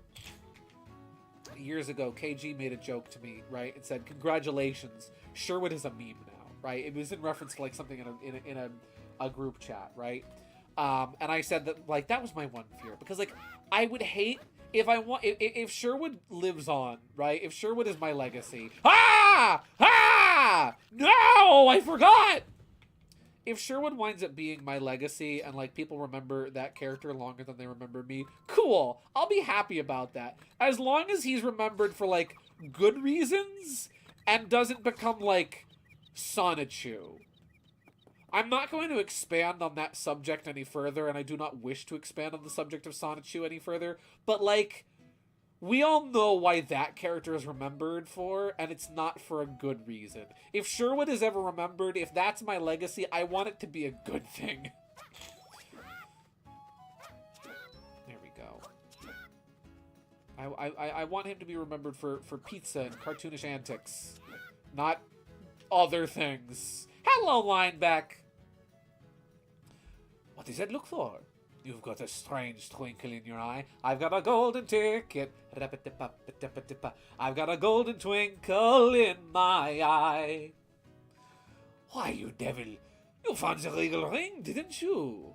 [SPEAKER 2] years ago, KG made a joke to me, right? It said, "Congratulations, Sherwood is a meme now," right? It was in reference to like something in a group chat, right? And I said that like that was my one fear because like I would hate if Sherwood lives on, right? If Sherwood is my legacy, no, I forgot. If Sherwood winds up being my legacy and like people remember that character longer than they remember me, cool. I'll be happy about that. As long as he's remembered for like good reasons and doesn't become like Sonichu. I'm not going to expand on that subject any further, and I do not wish to expand on the subject of Sonichu any further, but like we all know why that character is remembered for, and it's not for a good reason. If Sherwood is ever remembered, if that's my legacy, I want it to be a good thing. There we go. I want him to be remembered for pizza and cartoonish antics, not other things. Hello, Lineback. What does that look for? You've got a strange twinkle in your eye. I've got a golden ticket. I've got a golden twinkle in my eye. Why, you devil, you found the regal ring, didn't you?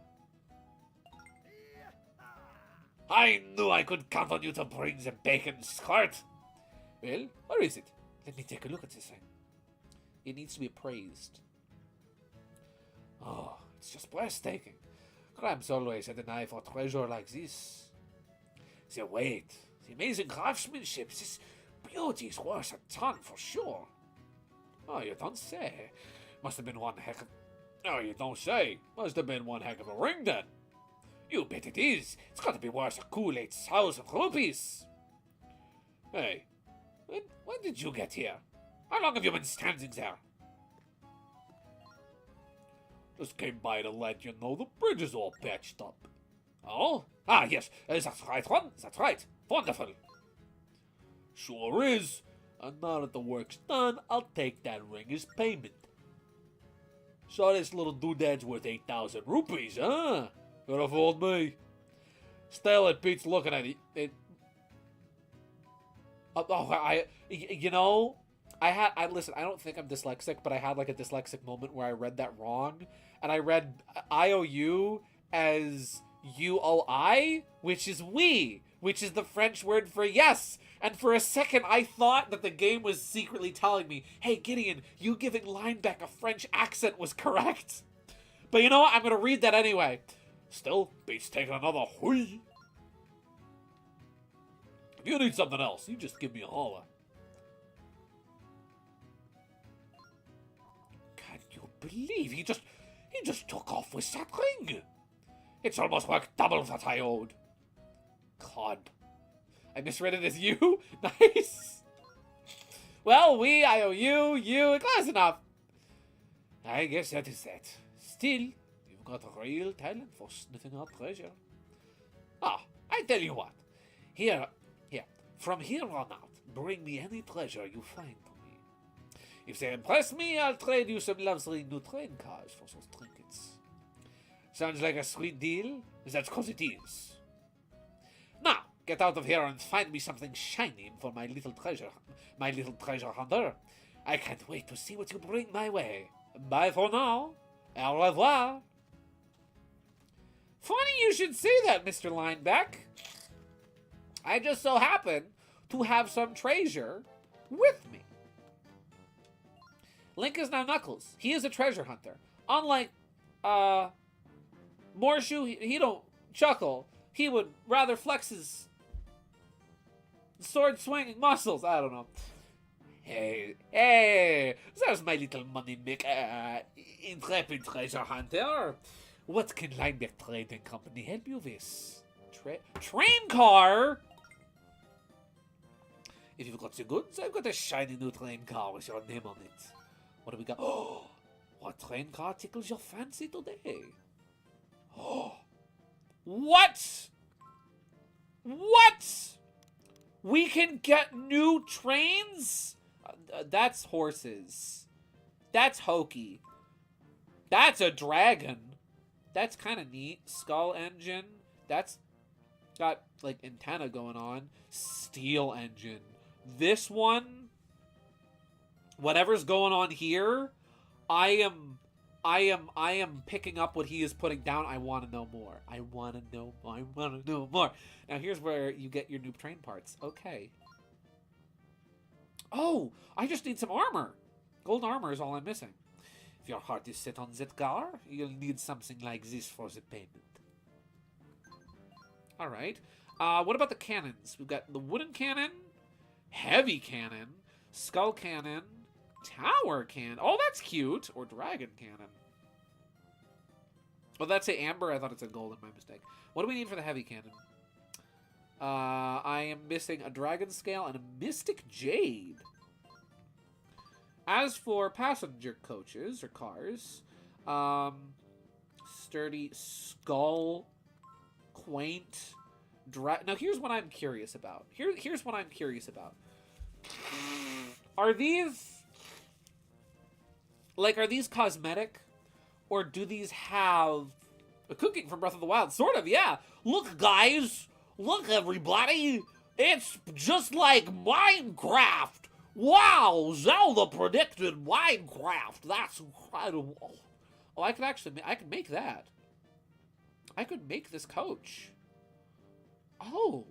[SPEAKER 2] I knew I could count on you to bring the bacon skirt. Well, where is it? Let me take a look at this thing. It needs to be appraised. Oh, it's just breathtaking. Crabs always had an eye for treasure like this. The weight, the amazing craftsmanship, this beauty is worth a ton for sure. Oh, you don't say. Must have been one heck of... Oh, you don't say. Must have been one heck of a ring then. You bet it is. It's got to be worth a cool 8,000 rupees. Hey, when did you get here? How long have you been standing there? Just came by to let you know the bridge is all patched up. Oh? Ah, yes, that's right, one. That's right. Wonderful. Sure is. And now that the work's done, I'll take that ring as payment. So this little doodad's worth 8,000 rupees, huh? Could have fooled me. Still, it beats looking at it. You know, listen, I don't think I'm dyslexic, but I had like a dyslexic moment where I read that wrong. And I read IOU as UOI, which is we, which is the French word for yes. And for a second, I thought that the game was secretly telling me, hey, Gideon, you giving Lineback a French accent was correct. But you know what? I'm going to read that anyway. Still, beats taking another hui. If you need something else, you just give me a holler. Can you believe he just took off with that ring? It's almost worth double what I owed. God. I misread it as you? Nice. Well, I owe you, close enough. I guess that is that. Still, you've got a real talent for sniffing out treasure. Ah, I tell you what. Here, from here on out, bring me any treasure you find to me. If they impress me, I'll trade you some lovely new train cars for those trinkets. Sounds like a sweet deal? That's 'cause it is. Now, get out of here and find me something shiny for my little treasure hunter. I can't wait to see what you bring my way. Bye for now. Au revoir. Funny you should say that, Mr. Lineback. I just so happen to have some treasure with me. Link is now Knuckles. He is a treasure hunter. Unlike, Morshu, he don't chuckle. He would rather flex his sword-swinging muscles. I don't know. Hey, there's my little money maker, intrepid treasure hunter. What can Lineback Trading Company help you with? Train car? If you've got the goods, I've got a shiny new train car with your name on it. What do we got? Oh, what train car tickles your fancy today? Oh, what? What? We can get new trains? That's horses. That's hokey. That's a dragon. That's kind of neat. Skull engine. That's got, like, antenna going on. Steel engine. This one, whatever's going on here, I am picking up what he is putting down. I want to know more. I want to know more. Now, here's where you get your noob train parts. Okay. Oh, I just need some armor. Gold armor is all I'm missing. If your heart is set on that car, you'll need something like this for the payment. All right. What about the cannons? We've got the wooden cannon, heavy cannon, skull cannon, tower cannon. Oh, that's cute. Or dragon cannon. Oh, that's a amber. I thought it said golden. My mistake. What do we need for the heavy cannon? I am missing a dragon scale and a mystic jade. As for passenger coaches or cars, sturdy skull, quaint. Now here's what I'm curious about. Here's what I'm curious about. Are these cosmetic, or do these have a cooking from Breath of the Wild? Sort of, yeah. Look, guys. Look, everybody. It's just like Minecraft. Wow, Zelda predicted Minecraft. That's incredible. Oh, I could make that. I could make this coach. Oh.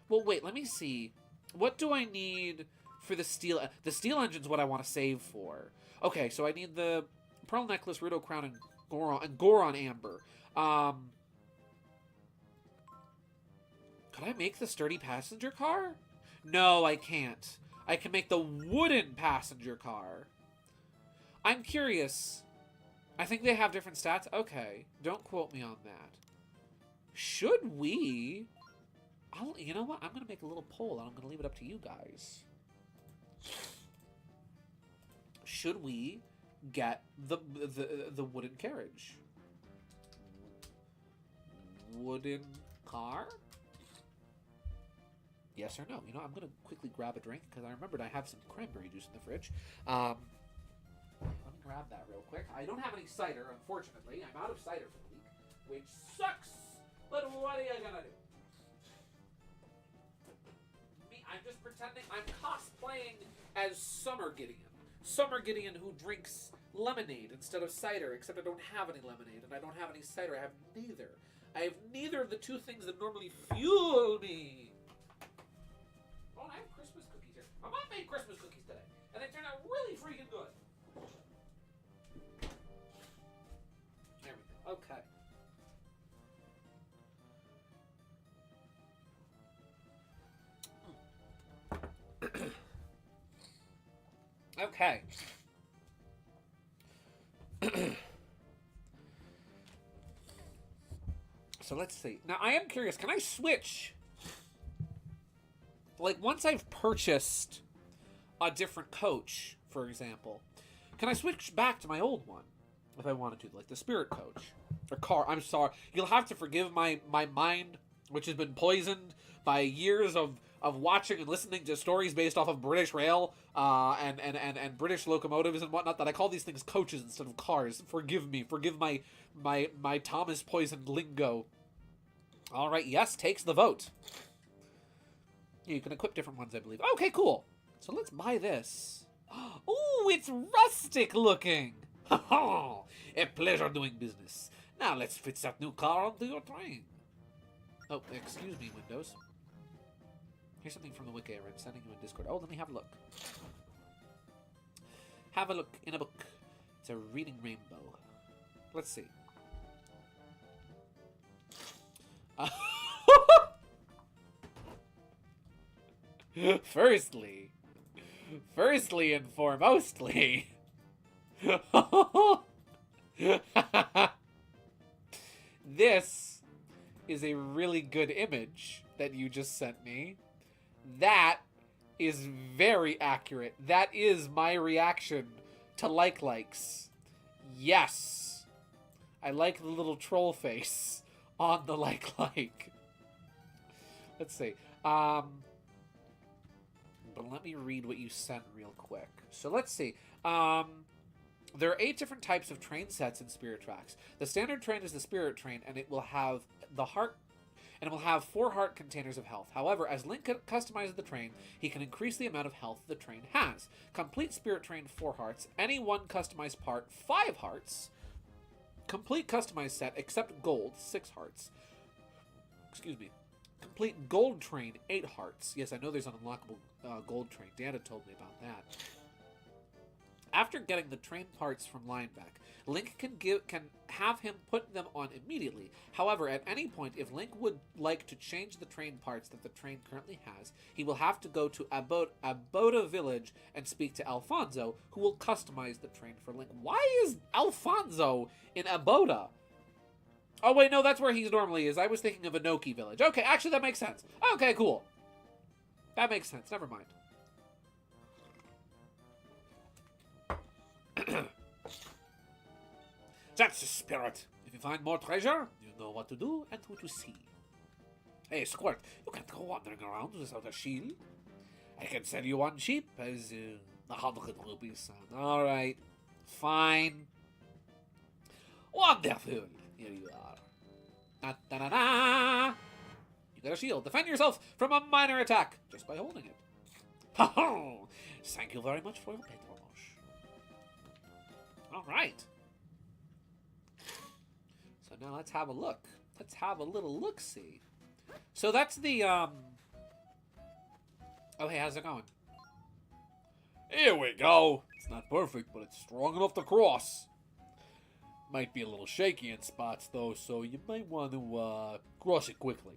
[SPEAKER 2] Well, wait, let me see. What do I need for the steel? The steel engine's what I want to save for. Okay, so I need the pearl necklace, Rudo crown, and Goron amber. Could I make the sturdy passenger car? No, I can't. I can make the wooden passenger car. I'm curious. I think they have different stats. Okay, don't quote me on that. Should we... you know what? I'm going to make a little poll, and I'm going to leave it up to you guys. Should we get the wooden carriage? Wooden car? Yes or no? You know, I'm going to quickly grab a drink because I remembered I have some cranberry juice in the fridge. Let me grab that real quick. I don't have any cider, unfortunately. I'm out of cider for the week, which sucks. But what are you going to do? I'm just pretending I'm cosplaying as Summer Gideon. Summer Gideon who drinks lemonade instead of cider, except I don't have any lemonade and I don't have any cider. I have neither. I have neither of the two things that normally fuel me. Oh, and I have Christmas cookies here. My mom made Christmas cookies today, and they turned out really freaking good. There we go. Okay. Okay. So let's see. Now, I am curious. Can I switch? Like, once I've purchased a different coach, for example, can I switch back to my old one if I wanted to? Like the spirit coach. Or car. I'm sorry. You'll have to forgive my mind, which has been poisoned by years of watching and listening to stories based off of British rail and British locomotives and whatnot, that I call these things coaches instead of cars. Forgive me. Forgive my Thomas poisoned lingo. All right, yes takes the vote. You can equip different ones, I believe. Okay, cool. So let's buy this. Ooh, it's rustic looking. A pleasure doing business. Now let's fit that new car onto your train. Oh, excuse me, Windows. Here's something from the wiki I read, sending you in Discord. Oh, let me have a look. Have a look in a book. It's a reading rainbow. Let's see. Firstly and foremostly, this is a really good image that you just sent me. That is very accurate. That is my reaction to likes. Yes. I like the little troll face on the like. Let's see. But let me read what you sent real quick. So let's see. There are 8 different types of train sets in Spirit Tracks. The standard train is the Spirit Train, and it will have the heart, and it will have 4 heart containers of health. However, as Link customizes the train, he can increase the amount of health the train has. Complete Spirit Train, 4 hearts. Any one customized part, 5 hearts. Complete customized set, except gold, 6 hearts. Excuse me. Complete Gold Train, 8 hearts. Yes, I know there's an unlockable Gold Train. Dana told me about that. After getting the train parts from Lineback, Link can have him put them on immediately. However, at any point, if Link would like to change the train parts that the train currently has, he will have to go to Aboda Village and speak to Alfonso, who will customize the train for Link. Why is Alfonso in Aboda? Oh, wait, no, that's where he normally is. I was thinking of Inoki Village. Okay, actually, that makes sense. Okay, cool. That makes sense. Never mind. That's the spirit. If you find more treasure, you know what to do and who to see. Hey, Squirt, you can't go wandering around without a shield. I can sell you one cheap as 100 rupees. All right, fine. Wonderful. Here you are. Da-da-da-da. You got a shield. Defend yourself from a minor attack just by holding it. Ha-ha! Thank you very much for your patronage. All right. So now let's have a look. Let's have a little look-see. So that's the, Oh, hey, how's it going?
[SPEAKER 3] Here we go. It's not perfect, but it's strong enough to cross. Might be a little shaky in spots, though, so you might want to, cross it quickly.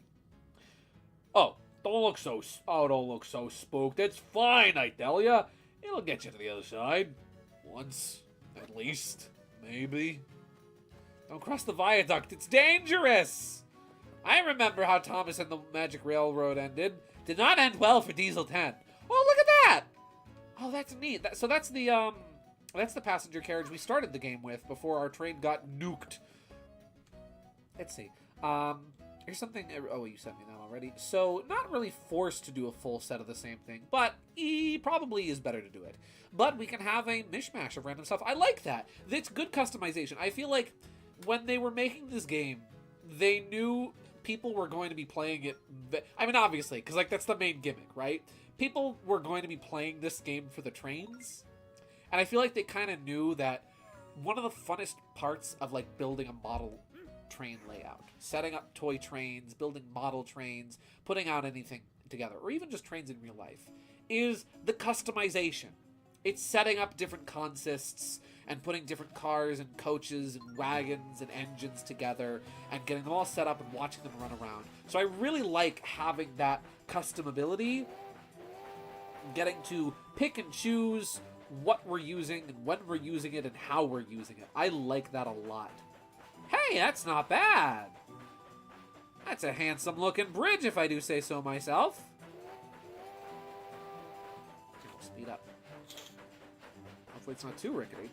[SPEAKER 3] Oh, don't look so spooked. It's fine, I tell ya. It'll get you to the other side. Once, at least. Maybe.
[SPEAKER 2] Don't cross the viaduct. It's dangerous. I remember how Thomas and the Magic Railroad ended. Did not end well for Diesel 10. Oh, look at that. Oh, that's neat. So that's the passenger carriage we started the game with before our train got nuked. Let's see. Here's something. Oh, you sent me that already. So, not really forced to do a full set of the same thing, but probably is better to do it. But we can have a mishmash of random stuff. I like that. It's good customization. I feel like when they were making this game, they knew people were going to be playing it. I mean, obviously, because like that's the main gimmick, right? People were going to be playing this game for the trains, and I feel like they kind of knew that one of the funnest parts of like building a model train layout, setting up toy trains, building model trains, putting out anything together, or even just trains in real life, is the customization. It's setting up different consists and putting different cars and coaches and wagons and engines together and getting them all set up and watching them run around. So I really like having that customability, getting to pick and choose what we're using and when we're using it and how we're using it. I like that a lot. Hey, that's not bad. That's a handsome looking bridge if I do say so myself. Speed up. Hopefully it's not too rickety.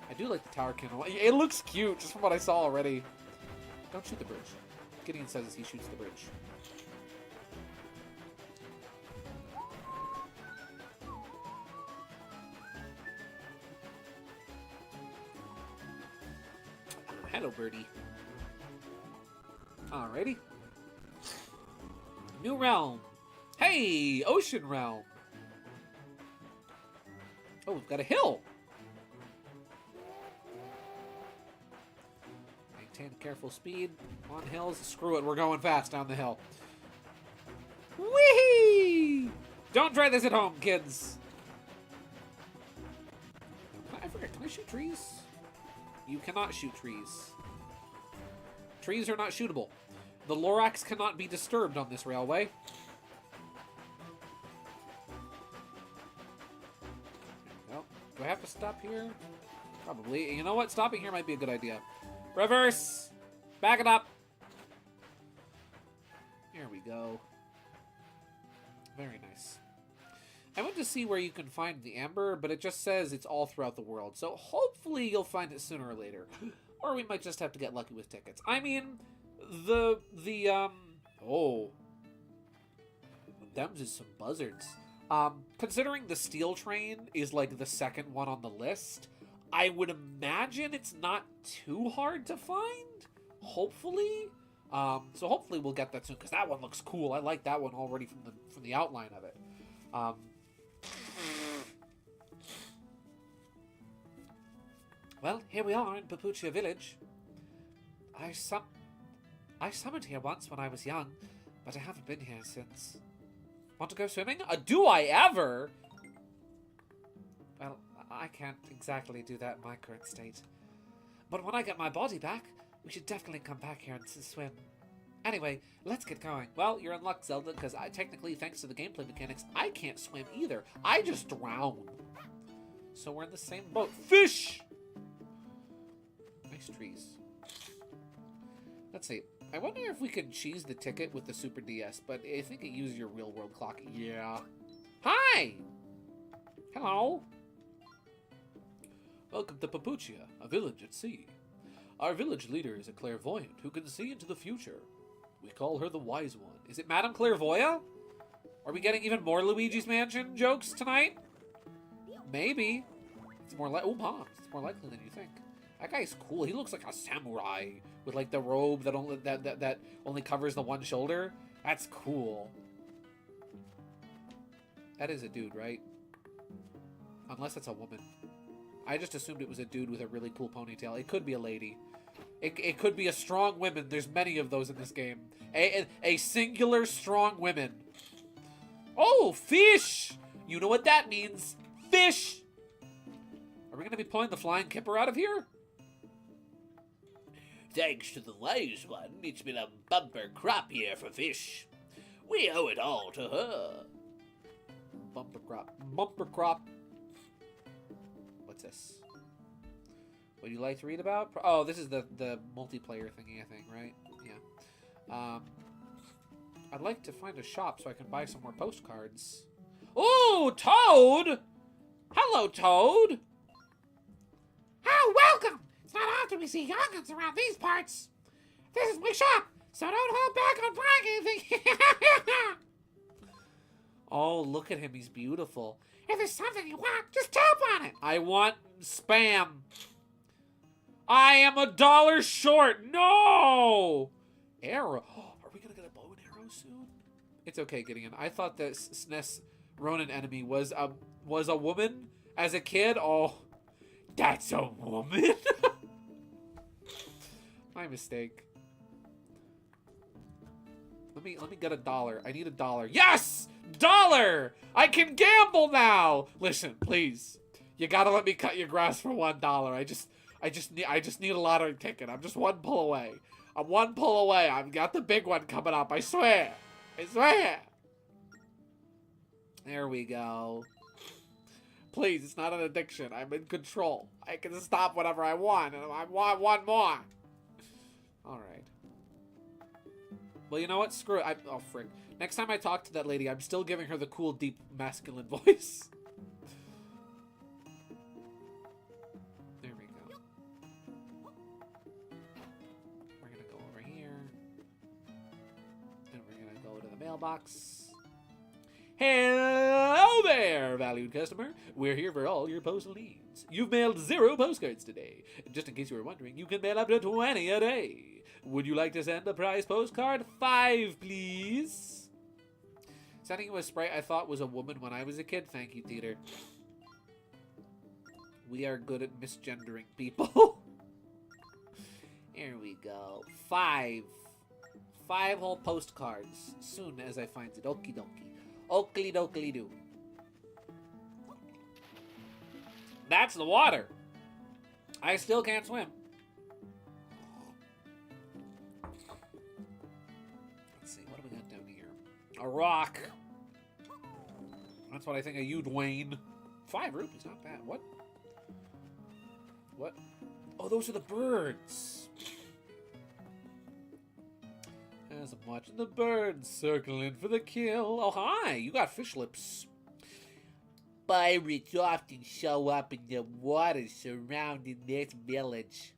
[SPEAKER 2] I do like the tower candle. It looks cute just from what I saw already. Don't shoot the bridge. Gideon says he shoots the bridge. Hello, birdie. Alrighty. New realm. Hey, ocean realm. Oh, we've got a hill. Maintain a careful speed on hills. Screw it, we're going fast down the hill. Whee! Don't try this at home, kids. I forget, can I shoot trees? You cannot shoot trees. Trees are not shootable. The Lorax cannot be disturbed on this railway. No. Do I have to stop here? Probably. You know what? Stopping here might be a good idea. Reverse! Back it up! Here we go. Very nice. I went to see where you can find the amber, but it just says it's all throughout the world. So hopefully you'll find it sooner or later. Or we might just have to get lucky with tickets. I mean, oh. Them's is some buzzards. Considering the steel train is like the second one on the list, I would imagine it's not too hard to find. Hopefully. So hopefully we'll get that soon, because that one looks cool. I like that one already from the outline of it. Well, here we are in Papuchia Village. I summoned here once when I was young, but I haven't been here since. Want to go swimming? Do I ever? Well, I can't exactly do that in my current state. But when I get my body back, we should definitely come back here and swim. Anyway, let's get going. Well, you're in luck, Zelda, because technically, thanks to the gameplay mechanics, I can't swim either. I just drown. So we're in the same boat. Fish! Nice trees. Let's see. I wonder if we can cheese the ticket with the Super DS, but I think it uses your real-world clock. Yeah. Hi! Hello.
[SPEAKER 3] Welcome to Papuchia, a village at sea. Our village leader is a clairvoyant who can see into the future. We call her the Wise One.
[SPEAKER 2] Is it Madame Clairvoya? Are we getting even more Luigi's Mansion jokes tonight? Maybe. It's more like it's more likely than you think. That guy's cool. He looks like a samurai with like the robe that only covers the one shoulder. That's cool. That is a dude, right? Unless it's a woman. I just assumed it was a dude with a really cool ponytail. It could be a lady. It could be a strong woman. There's many of those in this game. A singular strong women. Oh, fish! You know what that means. Fish! Are we going to be pulling the flying kipper out of here?
[SPEAKER 4] Thanks to the Wise One, it's been a bumper crop year for fish. We owe it all to her.
[SPEAKER 2] Bumper crop. Bumper crop. What's this? Would you like to read about? Oh, this is the multiplayer thingy, I think, right? Yeah. I'd like to find a shop so I can buy some more postcards. Ooh, Toad! Hello, Toad! Oh, welcome! It's not often we see young'uns around these parts. This is my shop, so don't hold back on buying anything. Oh, look at him. He's beautiful. If there's something you want, just tap on it. I want spam. I am $1 short. No! Arrow. Are we going to get a bow and arrow soon? It's okay, Gideon. I thought that SNES Ronin enemy was a woman as a kid. Oh, that's a woman? My mistake. Let me get $1. I need $1. Yes! $1! I can gamble now! Listen, please. You gotta let me cut your grass for $1. I just need a lottery ticket. I'm just one pull away. I'm one pull away. I've got the big one coming up. I swear. I swear. There we go. Please, it's not an addiction. I'm in control. I can stop whatever I want, and I want one more. All right. Well, you know what? Screw it. Oh, frick. Next time I talk to that lady, I'm still giving her the cool, deep, masculine voice. There we go. We're going to go over here. And we're going to go to the mailbox. Hello there, valued customer. We're here for all your postal needs. You've mailed 0 postcards today. Just in case you were wondering, you can mail up to 20 a day. Would you like to send a prize postcard? 5, please. Sending you a sprite I thought was a woman when I was a kid. Thank you, Theater. We are good at misgendering people. Here we go. 5. 5 whole postcards. Soon as I find it. Okie dokie. Oakley dokley doo. That's the water. I still can't swim. Let's see, what do we got down here? A rock. That's what I think of you, Dwayne. 5 rupees, not bad. What? What? Oh, those are the birds. As I'm watching the birds circling for the kill. Oh, hi, you got fish lips. Pirates often show up in the waters surrounding this village.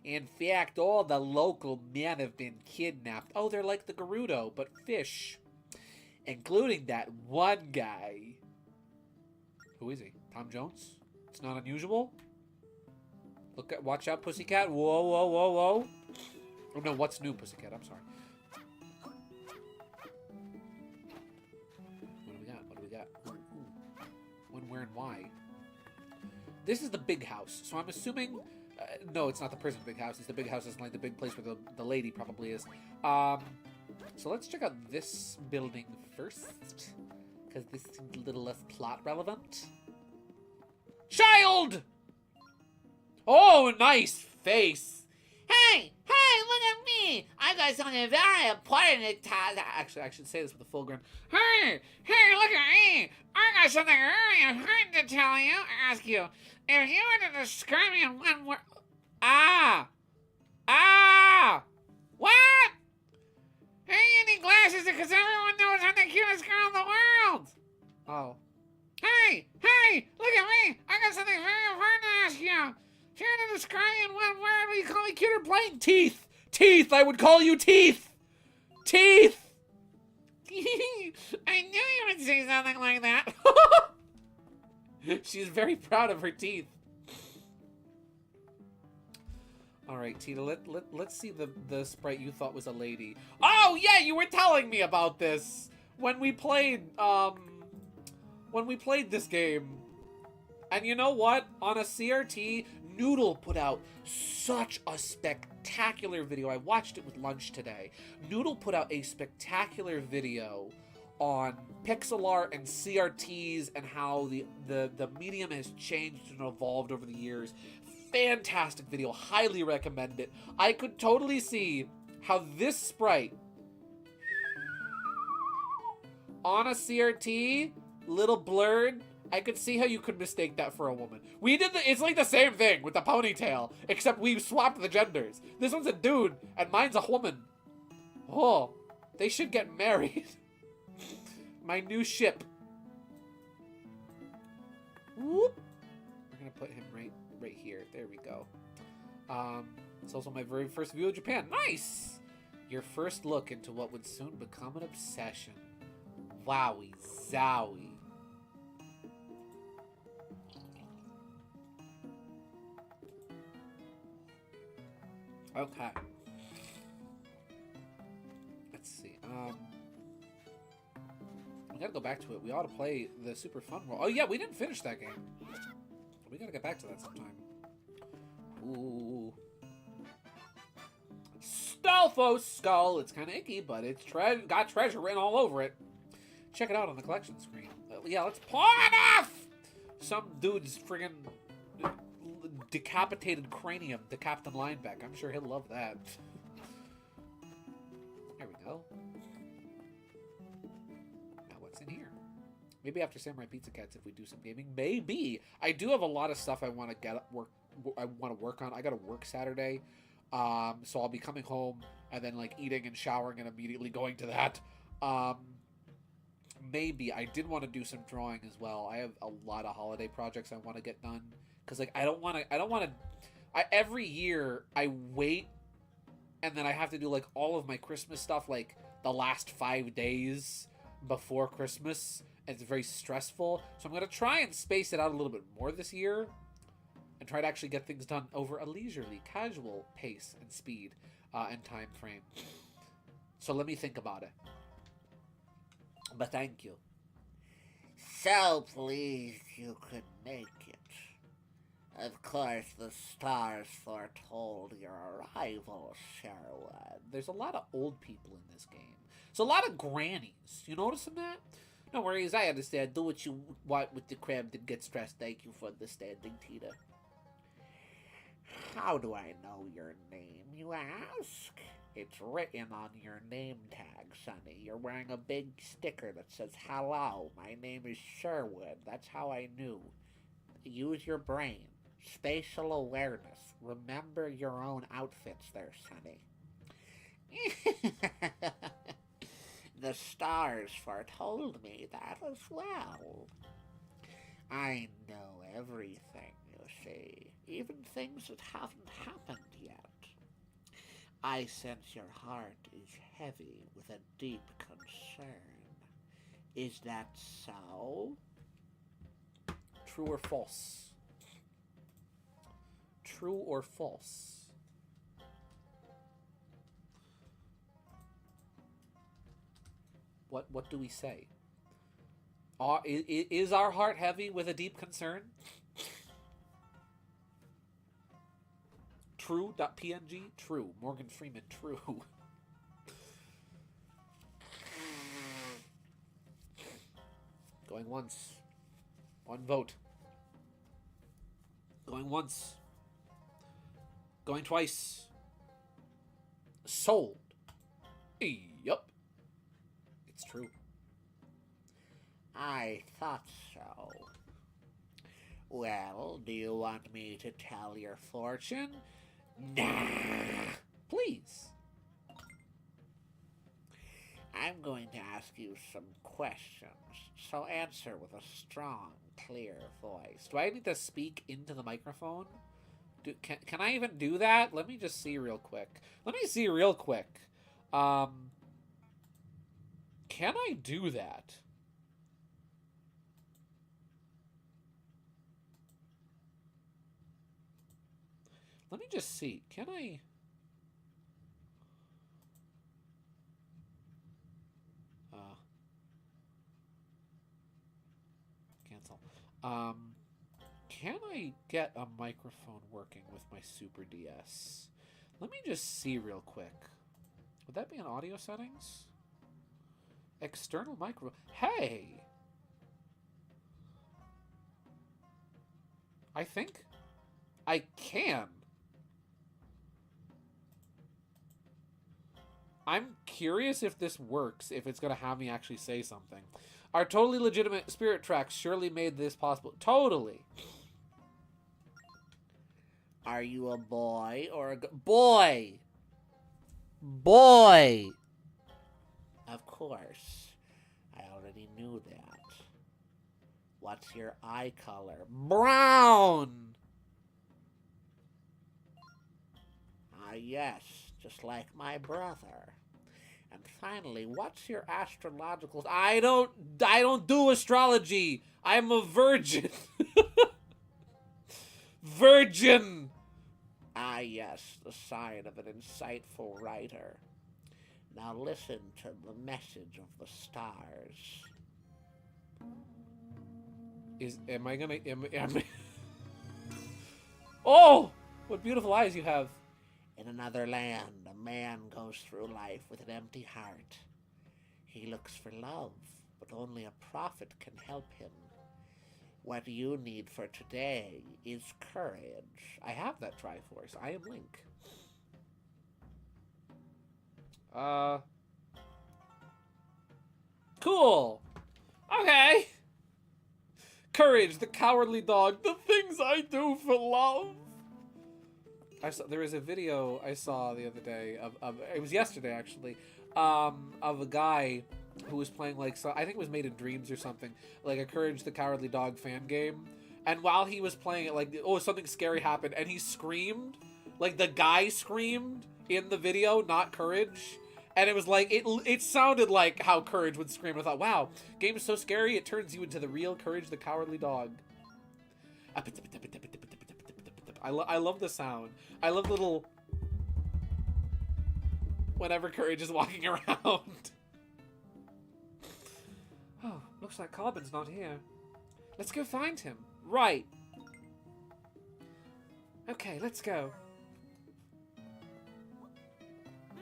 [SPEAKER 2] In fact, all the local men have been kidnapped. Oh, they're like the Gerudo, but fish. including that one guy. Who is he? Tom Jones? It's not unusual. Watch out, Pussycat. Whoa, whoa, whoa, whoa. Oh no, what's new, Pussycat? I'm sorry. What do we got? Ooh. When, where, and why? This is the big house, so I'm assuming... no, it's not the prison big house. It's the big house that's like the big place where the lady probably is. So let's check out this building first, because this seems a little less plot relevant. Child! Oh, nice face.
[SPEAKER 5] Hey, look at me! I got something very important to tell.
[SPEAKER 2] Actually, I should say this with a full grin.
[SPEAKER 5] Hey, look at me! I got something very important to tell you, ask you. If you were to describe me in one word... What? Hey, you need glasses because everyone knows I'm the cutest girl in the world!
[SPEAKER 2] Oh.
[SPEAKER 5] Hey, look at me! I got something very important to ask you. If you were to describe me in one word, will you call me cute or plain?
[SPEAKER 2] Teeth! Teeth! I would call you Teeth! Teeth!
[SPEAKER 5] I knew you would say something like that.
[SPEAKER 2] She's very proud of her teeth. Alright, Tita, let's see the sprite you thought was a lady. Oh, yeah, you were telling me about this when we played this game. And you know what? On a CRT, Noodle put out such a spectacular video. I watched it with lunch today. Noodle put out a spectacular video on pixel art and CRTs and how the medium has changed and evolved over the years. Fantastic video. Highly recommend it. I could totally see how this sprite on a CRT, little blurred, I could see how you could mistake that for a woman. It's like the same thing with the ponytail, except we swapped the genders. This one's a dude, and mine's a woman. Oh, they should get married. My new ship. Whoop. We're gonna put him right here. There we go. It's also my very first view of Japan. Nice! Your first look into what would soon become an obsession. Wowie zowie. Okay. Let's see. We gotta go back to it. We ought to play the super fun world. Oh yeah, we didn't finish that game. We gotta get back to that sometime. Ooh. Stealthos Skull. It's kind of icky, but it's got treasure written all over it. Check it out on the collection screen. Yeah, let's pawn off! Some dude's friggin' decapitated cranium to Captain Lineback. I'm sure he'll love that. There we go. Now what's in here? Maybe after Samurai Pizza Cats, if we do some gaming, maybe. I do have a lot of stuff I want to work on. I got to work Saturday, so I'll be coming home and then like eating and showering and immediately going to that. Maybe I did want to do some drawing as well. I have a lot of holiday projects I want to get done because like I don't want to. Every year I wait, and then I have to do like all of my Christmas stuff like the last 5 days before Christmas. It's very stressful, so I'm going to try and space it out a little bit more this year and try to actually get things done over a leisurely, casual pace and speed and time frame. So let me think about it. But thank you.
[SPEAKER 5] So pleased you could make it. Of course, the stars foretold your arrival, Sherwood.
[SPEAKER 2] There's a lot of old people in this game. So a lot of grannies. You noticing that? No worries, I understand. Do what you want with the crab that gets stressed. Thank you for understanding, Tita.
[SPEAKER 5] How do I know your name, you ask? It's written on your name tag, Sonny. You're wearing a big sticker that says, "Hello, my name is Sherwood." That's how I knew. Use your brain. Spatial awareness. Remember your own outfits there, Sonny. The stars foretold me that as well. I know everything, you see. Even things that haven't happened yet. I sense your heart is heavy with a deep concern. Is that so?
[SPEAKER 2] True or false? True or false? What do we say? Is our heart heavy with a deep concern? True.png? True. Morgan Freeman, true. Going once. One vote. Going once. Going twice. Sold. Yup. It's true.
[SPEAKER 5] I thought so. Well, do you want me to tell your fortune?
[SPEAKER 2] Nah. Please.
[SPEAKER 5] I'm going to ask you some questions, so answer with a strong, clear voice.
[SPEAKER 2] Do I need to speak into the microphone? Can I even do that? Let me just see real quick. Can I do that? Let me just see. Can I... cancel. Can I get a microphone working with my Super DS? Let me just see real quick. Would that be in audio settings? External micro... Hey! I think I can. I'm curious if this works, if it's going to have me actually say something. Our totally legitimate spirit tracks surely made this possible. Totally.
[SPEAKER 5] Are you a boy or a
[SPEAKER 2] Boy! Boy!
[SPEAKER 5] Of course. I already knew that. What's your eye color?
[SPEAKER 2] Brown!
[SPEAKER 5] Ah, yes, just like my brother. And finally, what's your astrological...
[SPEAKER 2] I don't do astrology. I'm a virgin. Virgin!
[SPEAKER 5] Ah, yes, the sign of an insightful writer. Now listen to the message of the stars.
[SPEAKER 2] Am I gonna... Oh! What beautiful eyes you have.
[SPEAKER 5] In another land, a man goes through life with an empty heart. He looks for love, but only a prophet can help him. What you need for today is courage.
[SPEAKER 2] I have that Triforce. I am Link. Cool. Okay. Courage, the cowardly dog. The things I do for love. There was a video I saw the other day of it was yesterday actually, of a guy who was playing like, so I think it was Made in Dreams or something, like a Courage the Cowardly Dog fan game. And while he was playing it, like, oh, something scary happened, and he screamed, like the guy screamed in the video, not Courage. And it was like, it sounded like how Courage would scream. I thought, wow, game is so scary, it turns you into the real Courage the Cowardly Dog. I love the sound. I love the little... whenever Courage is walking around. Oh, looks like Carbon's not here. Let's go find him. Right. Okay, let's go.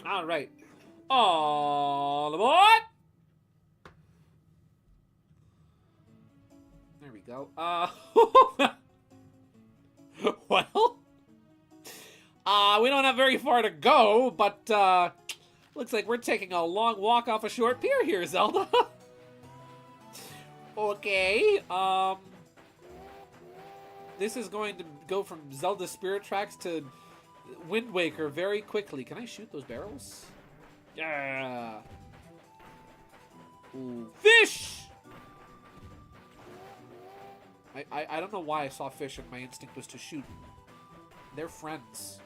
[SPEAKER 2] Alright. All aboard! There we go. Well, we don't have very far to go, but looks like we're taking a long walk off a short pier here, Zelda. Okay, this is going to go from Zelda Spirit Tracks to Wind Waker very quickly. Can I shoot those barrels? Yeah. Ooh, fish! I don't know why I saw fish and my instinct was to shoot. They're friends.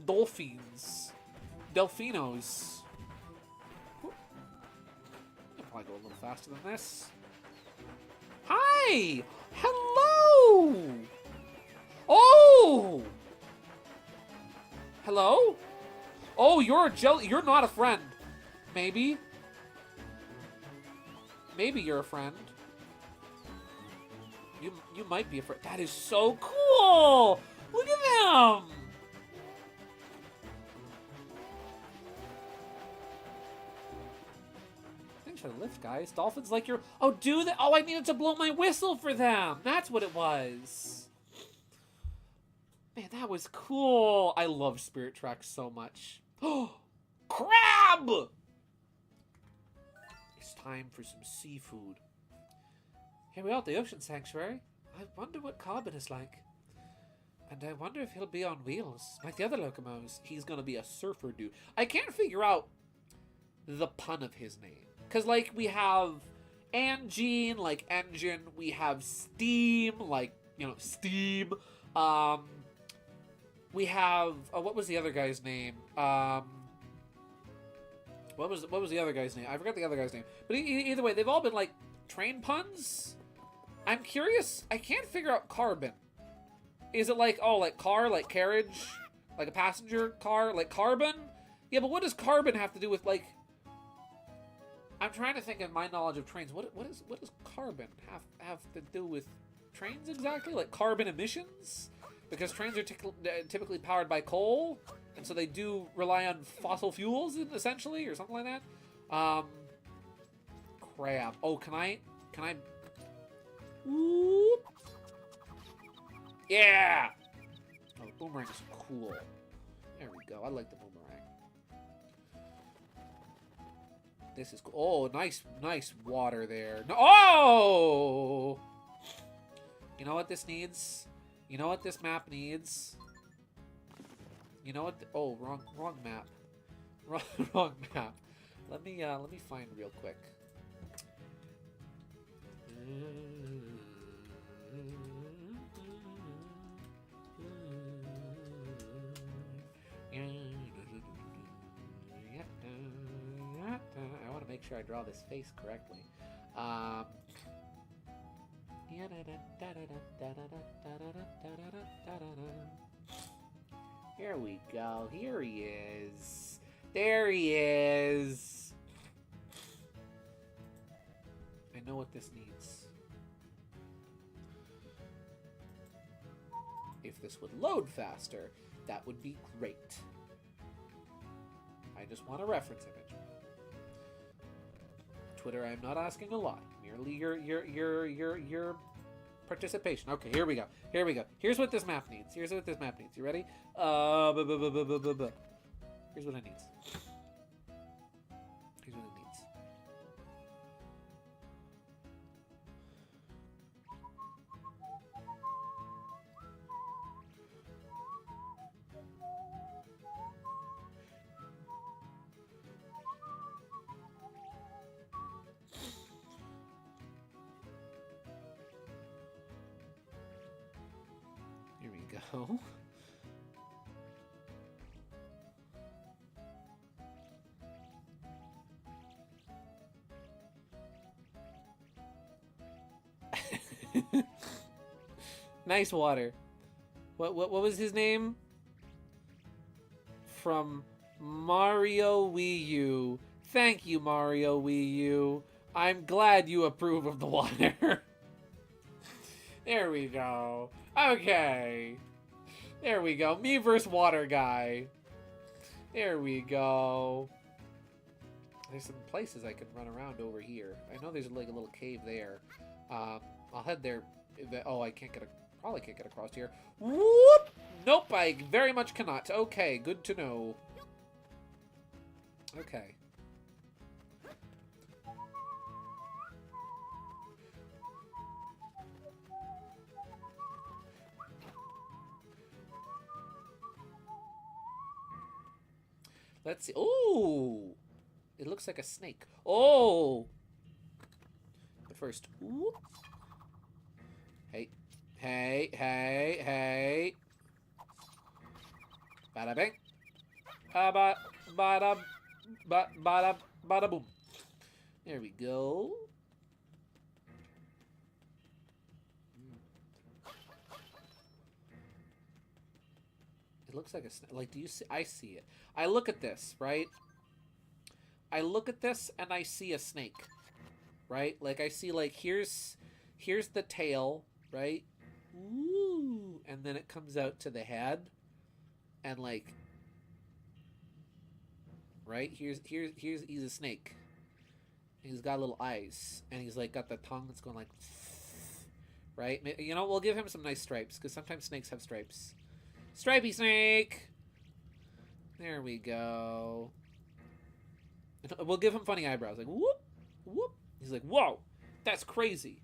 [SPEAKER 2] Dolphins. Delfinos. probably go a little faster than this. Hi! Hello! Oh! Hello? Oh, you're not a friend. Maybe. Maybe you're a friend. You might be a friend. That is so cool! Look at them! Thanks for the lift, guys. Dolphins like your... Oh, do that? Oh, I needed to blow my whistle for them. That's what it was. Man, that was cool. I love Spirit Tracks so much. Oh, crab! It's time for some seafood. Here we are at the Ocean Sanctuary. I wonder what Carbon is like. And I wonder if he'll be on wheels, like the other Locomos. He's gonna be a surfer dude. I can't figure out the pun of his name. Because, like, we have Angine, like engine. We have Steam, like, you know, steam. We have... Oh, what was the other guy's name? What was the other guy's name? I forgot the other guy's name. But either way, they've all been, like, train puns. I'm curious. I can't figure out Carbon. Is it like, oh, like car, like carriage? Like a passenger car? Like carbon? Yeah, but what does carbon have to do with, like... I'm trying to think of my knowledge of trains. What does carbon have to do with trains exactly? Like carbon emissions? Because trains are typically powered by coal, and so they do rely on fossil fuels, essentially, or something like that. Crab. Oh, can I... Whoop. Yeah! Oh, the boomerang is cool. There we go. I like the boomerang. This is cool. Oh, nice water there. No, oh! You know what this needs? You know what this map needs? You know what? Oh, wrong map. Wrong map. Let me find real quick. I want to make sure I draw this face correctly. Here we go. Here he is. There he is. I know what this needs. If this would load faster, that would be great. I just want a reference image. Twitter, I'm not asking a lot. Merely your participation. Okay, here we go. Here we go. Here's what this map needs. Here's what this map needs. You ready? Here's what it needs. Here's what it needs. Here we go. Nice water. What was his name? From Mario Wii U. Thank you, Mario Wii U. I'm glad you approve of the water. There we go. Okay. There we go. Me versus water guy. There we go. There's some places I can run around over here. I know there's like a little cave there. I'll head there. Oh, I can't get probably can't get across here. Whoop! Nope, I very much cannot. Okay, good to know. Okay. Let's see. Oh! It looks like a snake. Oh! But first, whoop. Hey. Hey, hey, hey. Bada bing. Bada boom. There we go. It looks like a snake. Like, do you see? I see it. I look at this, right? I look at this and I see a snake, right? Like, I see, like, here's the tail, right? Ooh, and then it comes out to the head, and like, right? He's a snake. He's got little eyes, and he's like got the tongue that's going like, right? You know, we'll give him some nice stripes because sometimes snakes have stripes. Stripey snake. There we go. We'll give him funny eyebrows, like whoop, whoop. He's like, whoa, that's crazy.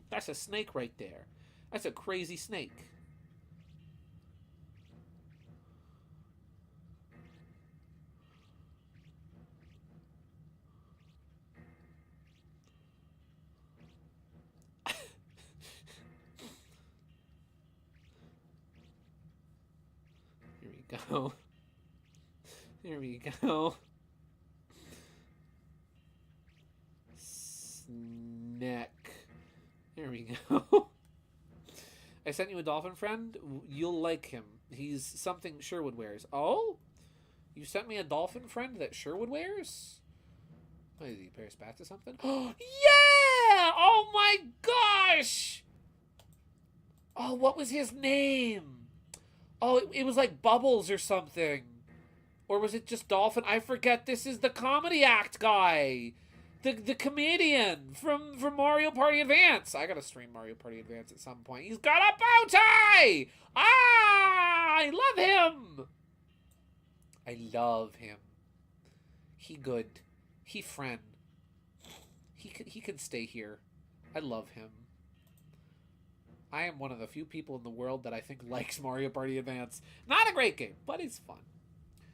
[SPEAKER 2] That's a snake right there. That's a crazy snake. Here we go. Here we go. Snack. There we go. I sent you a dolphin friend. You'll like him. He's something Sherwood wears. Oh? You sent me a dolphin friend that Sherwood wears? What, is he a pair of spats or something? Oh, yeah! Oh my gosh! Oh, what was his name? Oh, it was like Bubbles or something. Or was it just Dolphin? I forget. This is the comedy act guy. The comedian from Mario Party Advance. I gotta stream Mario Party Advance at some point. He's got a bow tie! Ah! I love him! I love him. He good. He friend. He could stay here. I love him. I am one of the few people in the world that I think likes Mario Party Advance. Not a great game, but it's fun.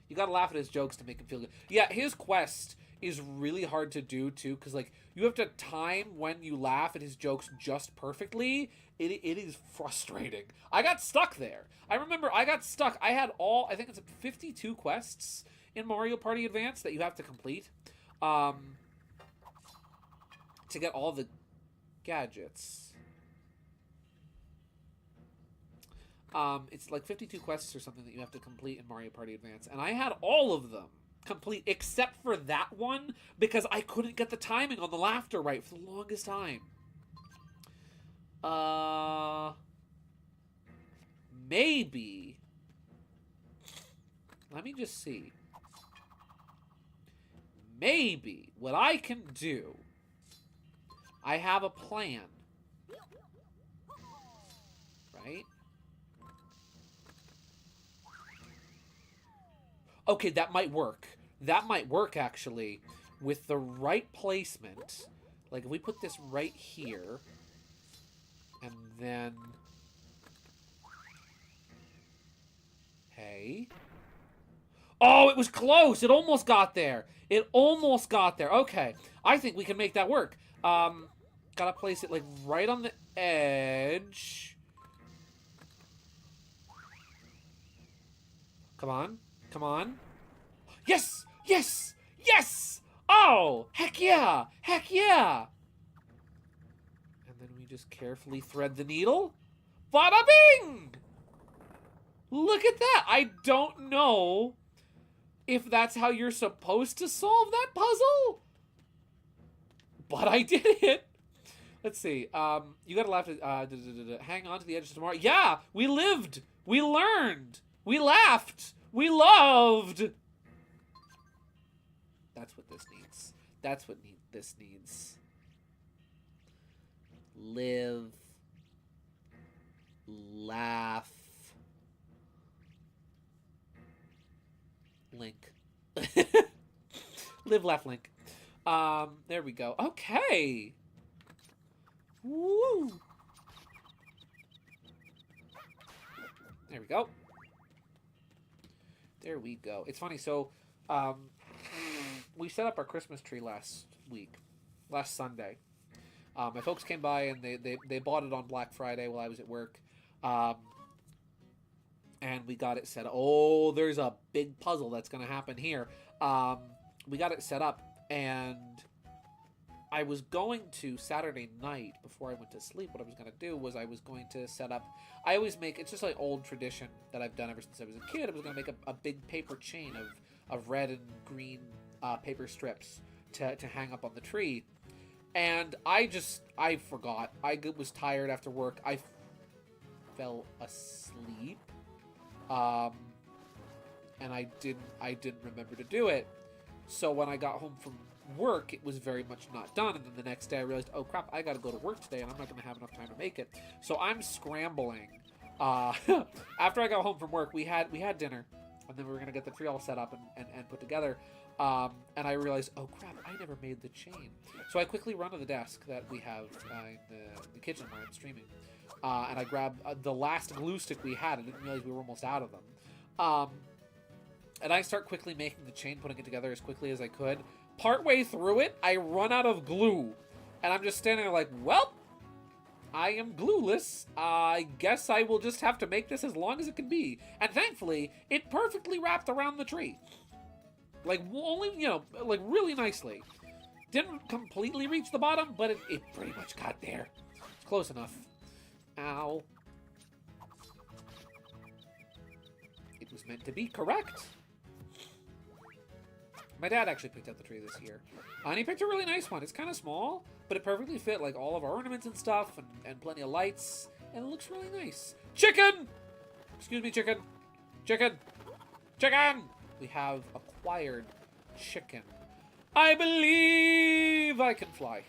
[SPEAKER 2] You gotta laugh at his jokes to make him feel good. Yeah, his quest is really hard to do too, because like you have to time when you laugh at his jokes just perfectly. It is frustrating. I got stuck there. I remember I got stuck. I had I think it's 52 quests in Mario Party Advance that you have to complete to get all the gadgets. It's like 52 quests or something that you have to complete in Mario Party Advance, and I had all of them complete except for that one because I couldn't get the timing on the laughter right for the longest time. Maybe. Let me just see. Maybe what I can do. I have a plan. Right? Okay, that might work. That might work, actually, with the right placement. Like, if we put this right here, and then... Hey. Oh, it was close! It almost got there! It almost got there. Okay, I think we can make that work. Gotta place it, like, right on the edge. Come on. Come on. Yes! Yes! Yes! Oh! Heck yeah! Heck yeah! And then we just carefully thread the needle. Bada bing! Look at that! I don't know if that's how you're supposed to solve that puzzle, but I did it. Let's see. You gotta laugh at, hang on to the edge of tomorrow. Yeah! We lived! We learned! We laughed! We loved! That's what this needs. That's what this needs. Live. Laugh. Link. Live, laugh, link. There we go. Okay. Woo! There we go. There we go. It's funny, so, we set up our Christmas tree last Sunday. My folks came by and they bought it on Black Friday while I was at work. And we got it set up. Oh, there's a big puzzle that's going to happen here. We got it set up, and I was going to Saturday night before I went to sleep. What I was going to do was I was going to set up. I always make, it's just like old tradition that I've done ever since I was a kid. I was going to make a big paper chain of red and green paper strips to hang up on the tree. And I forgot. I was tired after work. I fell asleep. And I didn't remember to do it. So when I got home from work, it was very much not done. And then the next day I realized, oh crap, I gotta go to work today and I'm not gonna have enough time to make it. So I'm scrambling. After I got home from work, we had dinner, and then we were gonna get the tree all set up and put together. And I realized, oh crap, I never made the chain. So I quickly run to the desk that we have in the kitchen where I'm streaming. And I grabbed the last glue stick we had. I didn't realize we were almost out of them. And I start quickly making the chain, putting it together as quickly as I could. Partway through it, I run out of glue. And I'm just standing there like, well, I am glueless. I guess I will just have to make this as long as it can be. And thankfully, it perfectly wrapped around the tree. Like, only, like really nicely. Didn't completely reach the bottom, but it pretty much got there. It's close enough. Ow. It was meant to be correct. My dad actually picked out the tree this year. And he picked a really nice one. It's kind of small, but it perfectly fit like all of our ornaments and stuff and plenty of lights. And it looks really nice. Chicken! Excuse me, chicken. Chicken! Chicken! We have acquired chicken. I believe I can fly.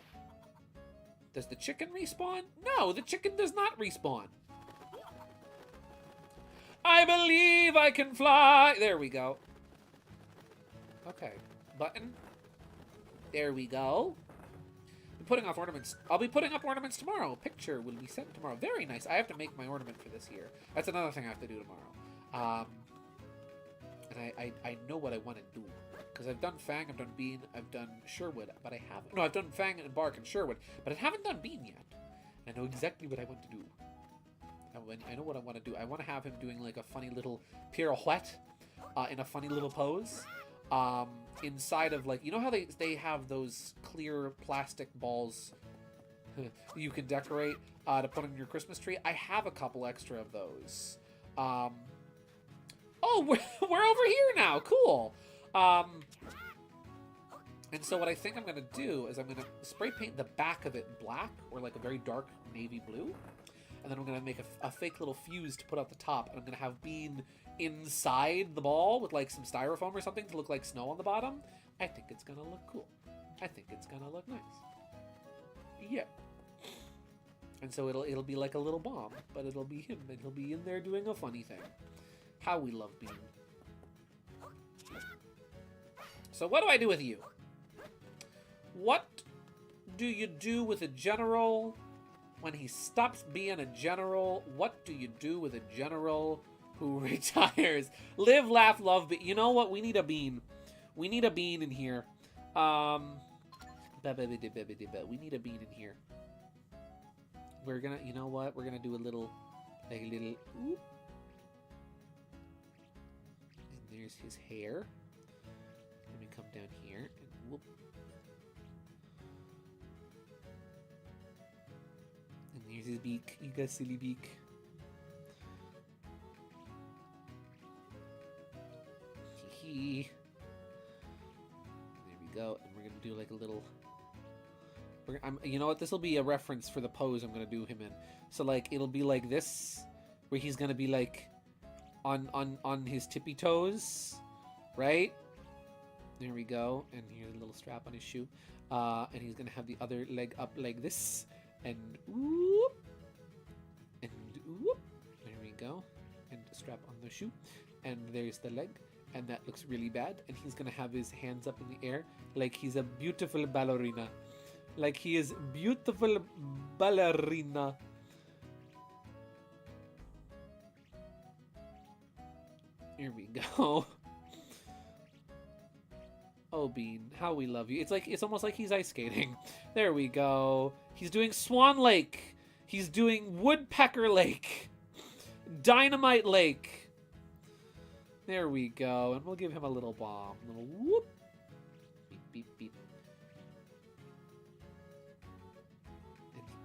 [SPEAKER 2] Does the chicken respawn? No, the chicken does not respawn. I believe I can fly. There we go. Okay. Button. There we go. I'm putting off ornaments. I'll be putting up ornaments tomorrow. Picture will be sent tomorrow. Very nice. I have to make my ornament for this year. That's another thing I have to do tomorrow. And I know what I want to do. Because I've done Fang, I've done Bean, I've done Sherwood, but I haven't... No, I've done Fang and Bark and Sherwood, but I haven't done Bean yet. I know exactly what I want to do. I know what I want to do. I want to have him doing like a funny little pirouette in a funny little pose. Inside of like... You know how they have those clear plastic balls you can decorate to put on your Christmas tree? I have a couple extra of those. Oh, we're over here now. Cool. And so what I think I'm going to do is I'm going to spray paint the back of it black or like a very dark navy blue. And then I'm going to make a fake little fuse to put out the top. And I'm going to have Bean inside the ball with like some styrofoam or something to look like snow on the bottom. I think it's going to look cool. I think it's going to look nice. Yeah. And so it'll be like a little bomb, but it'll be him and he'll be in there doing a funny thing. How we love Bean. So what do I do with you? What do you do with a general when he stops being a general? What do you do with a general who retires? Live, laugh, love. But you know what? We need a Bean. We need a Bean in here. We need a Bean in here. We're gonna, you know what? We're gonna do a little, whoop. And there's his hair. Let me come down here and whoop. And there's his beak. You got silly beak. Hee. There we go. And we're gonna do like a little. You know what? This will be a reference for the pose I'm gonna do him in. So like it'll be like this, where he's gonna be like on his tippy toes, right? There we go. And here's a little strap on his shoe. And he's gonna have the other leg up like this, and whoop, and whoop. There we go. And a strap on the shoe, and there's the leg. And that looks really bad. And he's gonna have his hands up in the air like he's a beautiful ballerina. Like he is beautiful ballerina. Here we go. Oh, Bean, how we love you. It's almost like he's ice skating. There we go. He's doing Swan Lake. He's doing Woodpecker Lake. Dynamite Lake. There we go. And we'll give him a little bomb. A little whoop. Beep, beep, beep.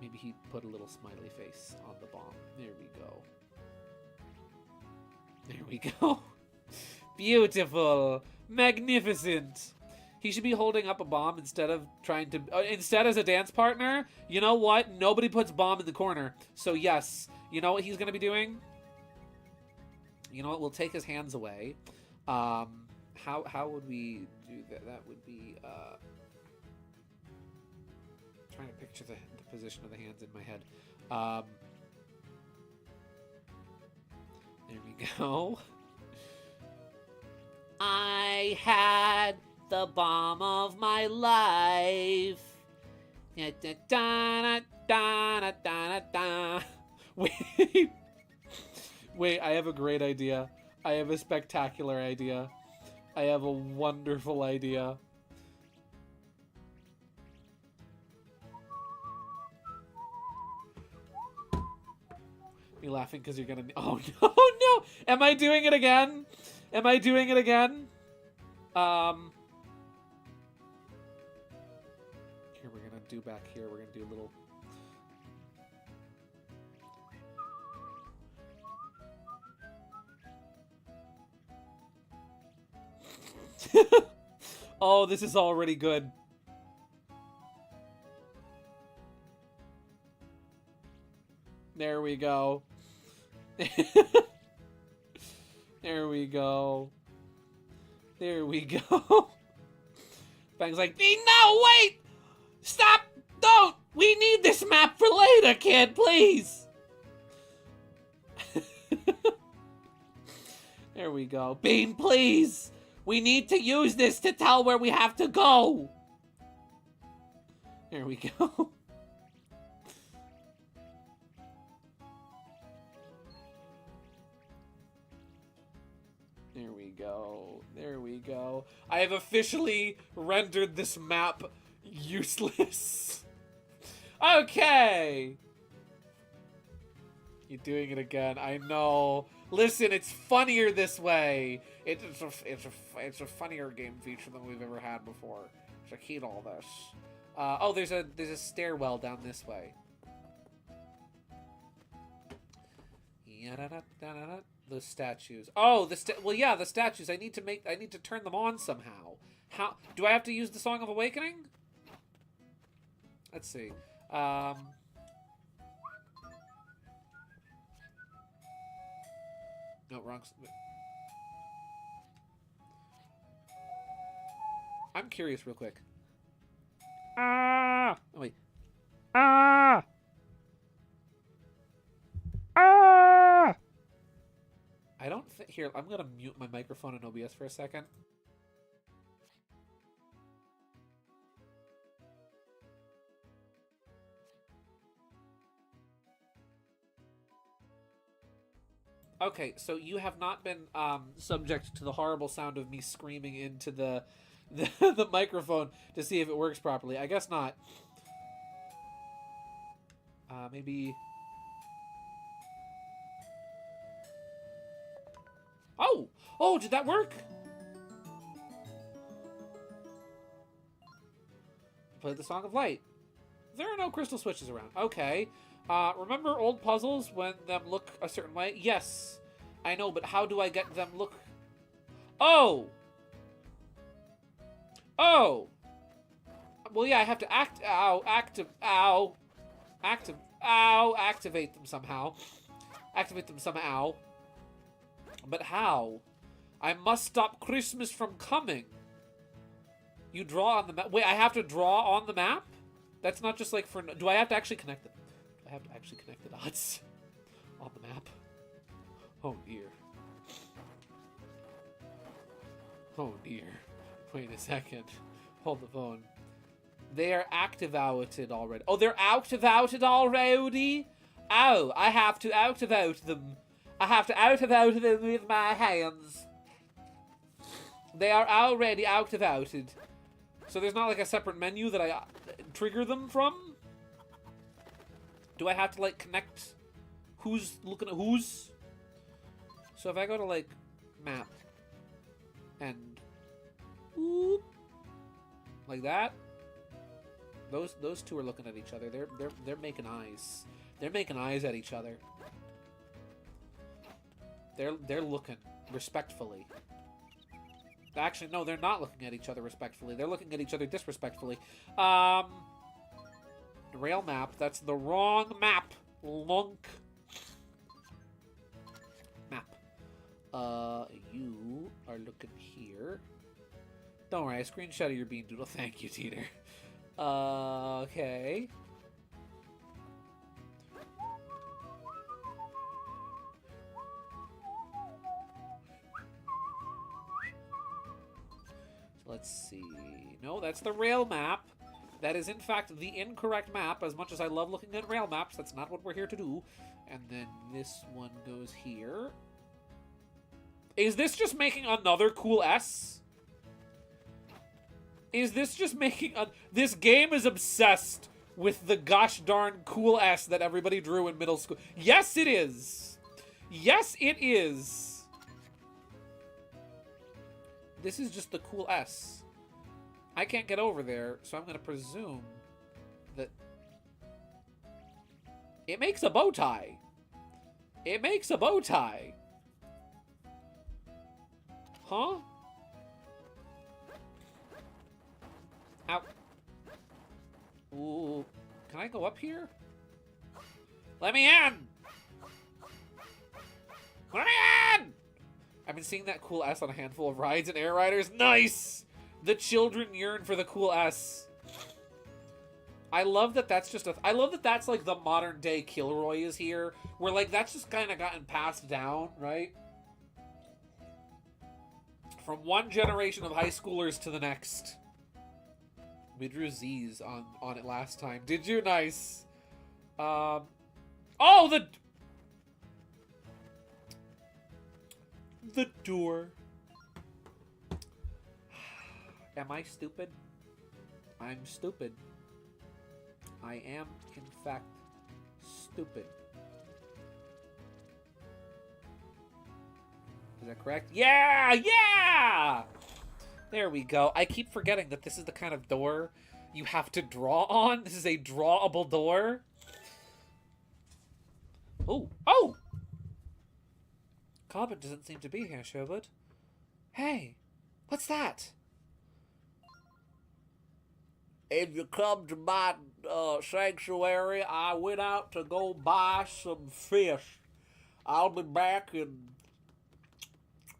[SPEAKER 2] Maybe he put a little smiley face on the bomb. There we go. There we go. Beautiful. Magnificent. He should be holding up a bomb instead of trying to... instead as a dance partner. You know what? Nobody puts bomb in the corner. So yes. You know what he's going to be doing? You know what? We'll take his hands away. How would we do that? That would be... trying to picture the position of the hands in my head. There we go. I had the bomb of my life. Wait. Wait, I have a great idea. I have a spectacular idea. I have a wonderful idea. You laughing because you're gonna... Oh, no, no! Am I doing it again? Am I doing it again? Here, we're gonna do back here. We're gonna do a little... Oh, this is already good. There we go. There we go. There we go. Bang's like, no, wait! Stop! Don't! We need this map for later, kid, please! There we go. Bean, please! We need to use this to tell where we have to go! There we go. There we go. There we go. I have officially rendered this map useless. Okay. You're doing it again. I know. Listen, it's funnier this way. It's a funnier game feature than we've ever had before. There's a key to all this. Oh, there's a stairwell down this way. Those statues. Oh, well, yeah, the statues. I need to turn them on somehow. How do I have to use the Song of Awakening? Let's see. No, wrong. I'm curious, real quick. Ah! Oh wait. Ah! Ah! I don't think... Here, I'm gonna mute my microphone in OBS for a second. Okay, so you have not been subject to the horrible sound of me screaming into the microphone to see if it works properly. I guess not. Maybe... Oh! Oh, did that work? Play the Song of Light. There are no crystal switches around. Okay. Remember old puzzles when them look a certain way? Yes. I know, but how do I get them look... Oh! Oh! Well, yeah, I have to activate them somehow. Activate them somehow. But how? I must stop Christmas from coming. You draw on the map. Wait, I have to draw on the map? That's not just like for... Do I have to actually connect them? I have to actually connect the dots on the map. Oh dear. Oh dear. Wait a second. Hold the phone. They are activated already. Oh, they're activated already? Oh, I have to activate them. I have to activate them with my hands. They are already activated. So there's not like a separate menu that I trigger them from? Do I have to like connect who's looking at who's? So if I go to like map and whoop, like that, Those two are looking at each other. They're making eyes. They're making eyes at each other. They're looking respectfully. Actually, no, they're not looking at each other respectfully. They're looking at each other disrespectfully. Rail map. That's the wrong map. Lunk. Map. You are looking here. Don't worry, I screenshotted your bean doodle. Thank you, Teeter. Okay. Let's see. No, that's the rail map. That is, in fact, the incorrect map. As much as I love looking at rail maps, that's not what we're here to do. And then this one goes here. Is this just making another cool S? Is this just making a... This game is obsessed with the gosh darn cool S that everybody drew in middle school. Yes, it is. Yes, it is. This is just the cool S. I can't get over there, so I'm going to presume that... It makes a bow tie. It makes a bow tie. Huh? Ow. Ooh. Can I go up here? Let me in! Let me in! I've been seeing that cool S on a handful of rides and air riders. Nice! The children yearn for the cool S. I love that that's just a... I love that that's like the modern day Kilroy is here. Where like that's just kind of gotten passed down, right? From one generation of high schoolers to the next. We drew Z's on it last time. Did you? Nice. Oh, the door. Am I stupid? I'm stupid. I am, in fact, stupid. Is that correct? Yeah! Yeah! There we go. I keep forgetting that this is the kind of door you have to draw on. This is a drawable door. Oh! Oh! Carbon doesn't seem to be here, Sherwood. Hey! What's that?
[SPEAKER 5] If you come to my sanctuary, I went out to go buy some fish. I'll be back in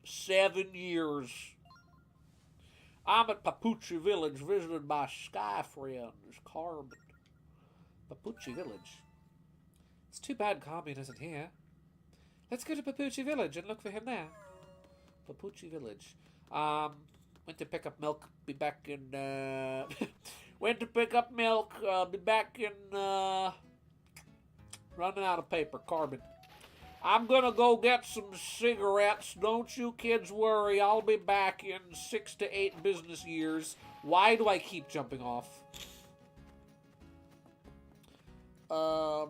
[SPEAKER 5] 7 years. I'm at Papuchi Village visiting my sky friends, Carbon.
[SPEAKER 2] Papuchi Village. It's too bad Carbon isn't here. Let's go to Papuchi Village and look for him there. Papuchi Village. Went to pick up milk. Be back in, went to pick up milk. Be back in, running out of paper. Carbon. I'm gonna go get some cigarettes. Don't you kids worry. I'll be back in 6 to 8 business years. Why do I keep jumping off?
[SPEAKER 5] I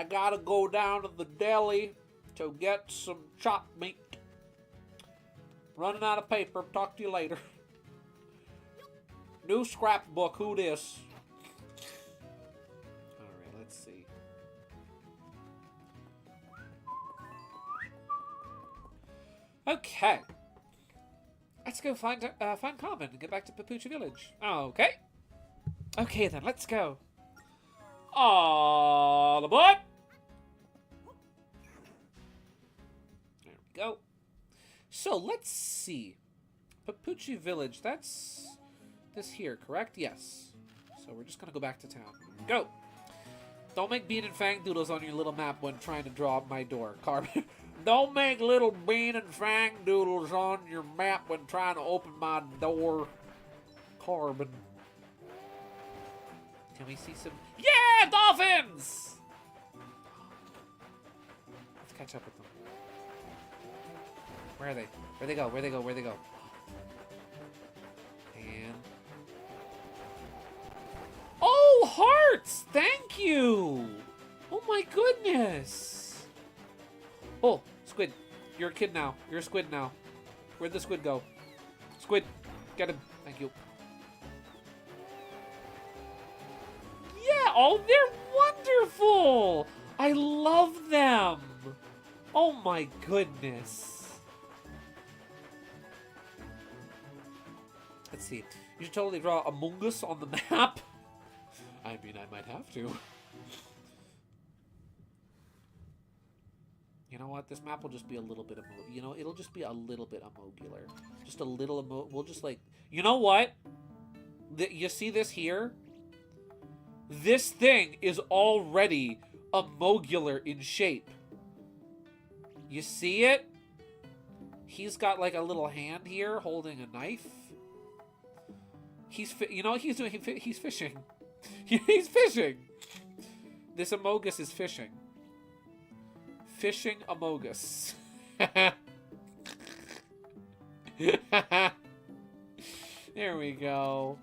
[SPEAKER 5] gotta go down to the deli to get some chopped meat. Running out of paper. Talk to you later. New scrapbook. Who this?
[SPEAKER 2] Alright, let's see. Okay. Let's go find Carbon and get back to Papuchi Village. Okay. Okay then, let's go. All aboard! There we go. So, let's see. Papuchi Village, that's this here, correct? Yes. So we're just gonna go back to town. Go! Don't make bean and fang doodles on your little map when trying to draw my door, Carbon.
[SPEAKER 5] Don't make little bean and fang doodles on your map when trying to open my door, Carbon.
[SPEAKER 2] Can we see some... Yeah! Dolphins! Let's catch up with them. Where are they? Where'd they go? Where'd they go? Where'd they go? And... Oh, hearts! Thank you! Oh my goodness! Oh, squid. You're a kid now. You're a squid now. Where'd the squid go? Squid, get him. Thank you. Oh, they're wonderful! I love them! Oh my goodness. Let's see. You should totally draw Among Us on the map. I mean, I might have to. You know what? This map will just be a little bit you know, it'll just be a little bit amogular. Just a little we'll just like... You know what? You see this here? This thing is already amogular in shape. You see it? He's got like a little hand here holding a knife. You know what he's doing? He's fishing. He's fishing. This Amogus is fishing. Fishing Amogus. There we go.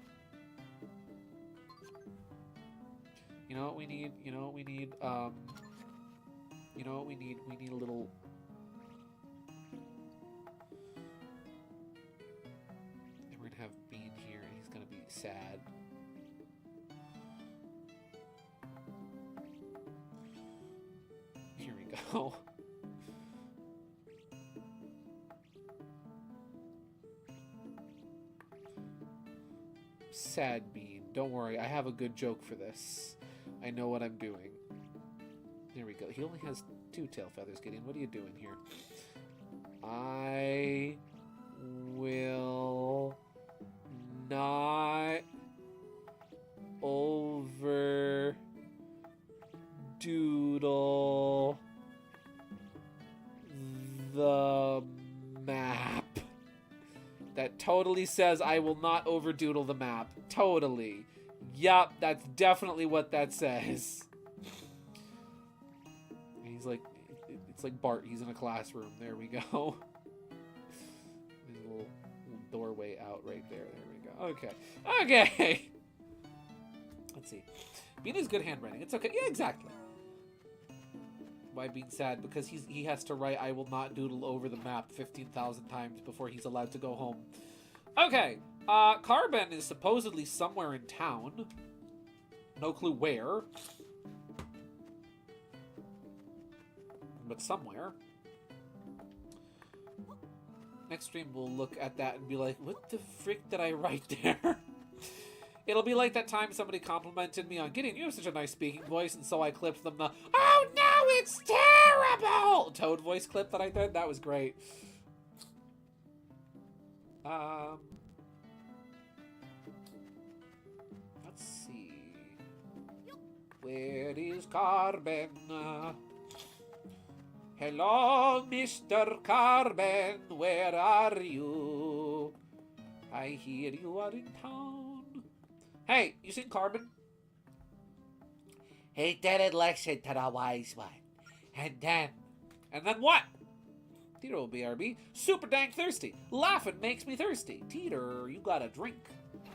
[SPEAKER 2] You know what we need? You know what we need? You know what we need? We need a little... And we're gonna have Bean here, and he's gonna be sad. Here we go. Sad Bean. Don't worry, I have a good joke for this. I know what I'm doing. There we go. He only has 2 tail feathers, Gideon. What are you doing here? I will not overdoodle the map. That totally says I will not overdoodle the map. Totally. Yup, that's definitely what that says. He's like, it's like Bart. He's in a classroom. There we go. There's a little doorway out right there. There we go. Okay. Okay. Let's see. Bean is good handwriting. It's okay. Yeah, exactly. Why Bean sad? Because he has to write I will not doodle over the map 15,000 times before he's allowed to go home. Okay. Carbon is supposedly somewhere in town. No clue where. But somewhere. Next stream we'll look at that and be like, what the frick did I write there? It'll be like that time somebody complimented me on Gideon, you have such a nice speaking voice, and so I clipped them the, oh no, it's terrible! Toad voice clip that I did. That was great. Let's see. Where is Carbon? Hello, Mr. Carbon, where are you? I hear you are in town. Hey, you seen Carbon? He didn't listen to the wise one. And then what? Teeter will BRB. Super dang thirsty. Laughing makes me thirsty. Teeter, you gotta drink.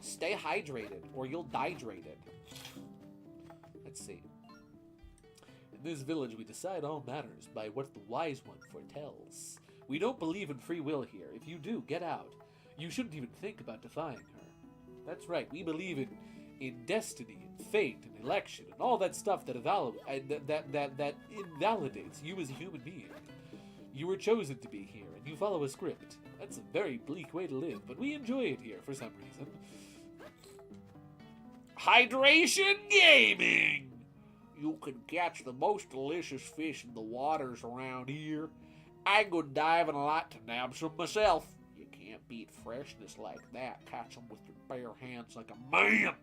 [SPEAKER 2] Stay hydrated, or you'll dehydrated. Let's see. In this village, we decide all matters by what the wise one foretells. We don't believe in free will here. If you do, get out. You shouldn't even think about defying her. That's right. We believe in destiny and fate and election and all that stuff that that invalidates you as a human being. You were chosen to be here, and you follow a script. That's a very bleak way to live, but we enjoy it here for some reason. Hydration gaming! You can catch the most delicious fish in the waters around here. I go diving a lot to nab some myself. You can't beat freshness like that. Catch them with your bare hands like a man.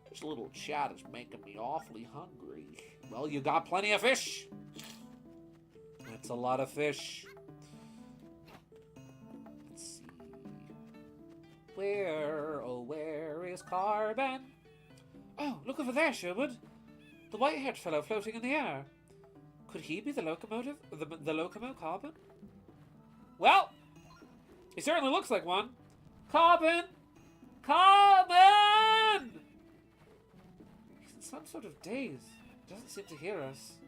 [SPEAKER 2] This little chat is making me awfully hungry. Well, you got plenty of fish. That's a lot of fish. Let's see. Where, oh, where is Carbon? Oh, look over there, Sherwood. The white-haired fellow floating in the air. Could he be the locomotive? The locomo Carbon? Well, he certainly looks like one. Carbon! Carbon! He's in some sort of daze. Doesn't seem to hear us.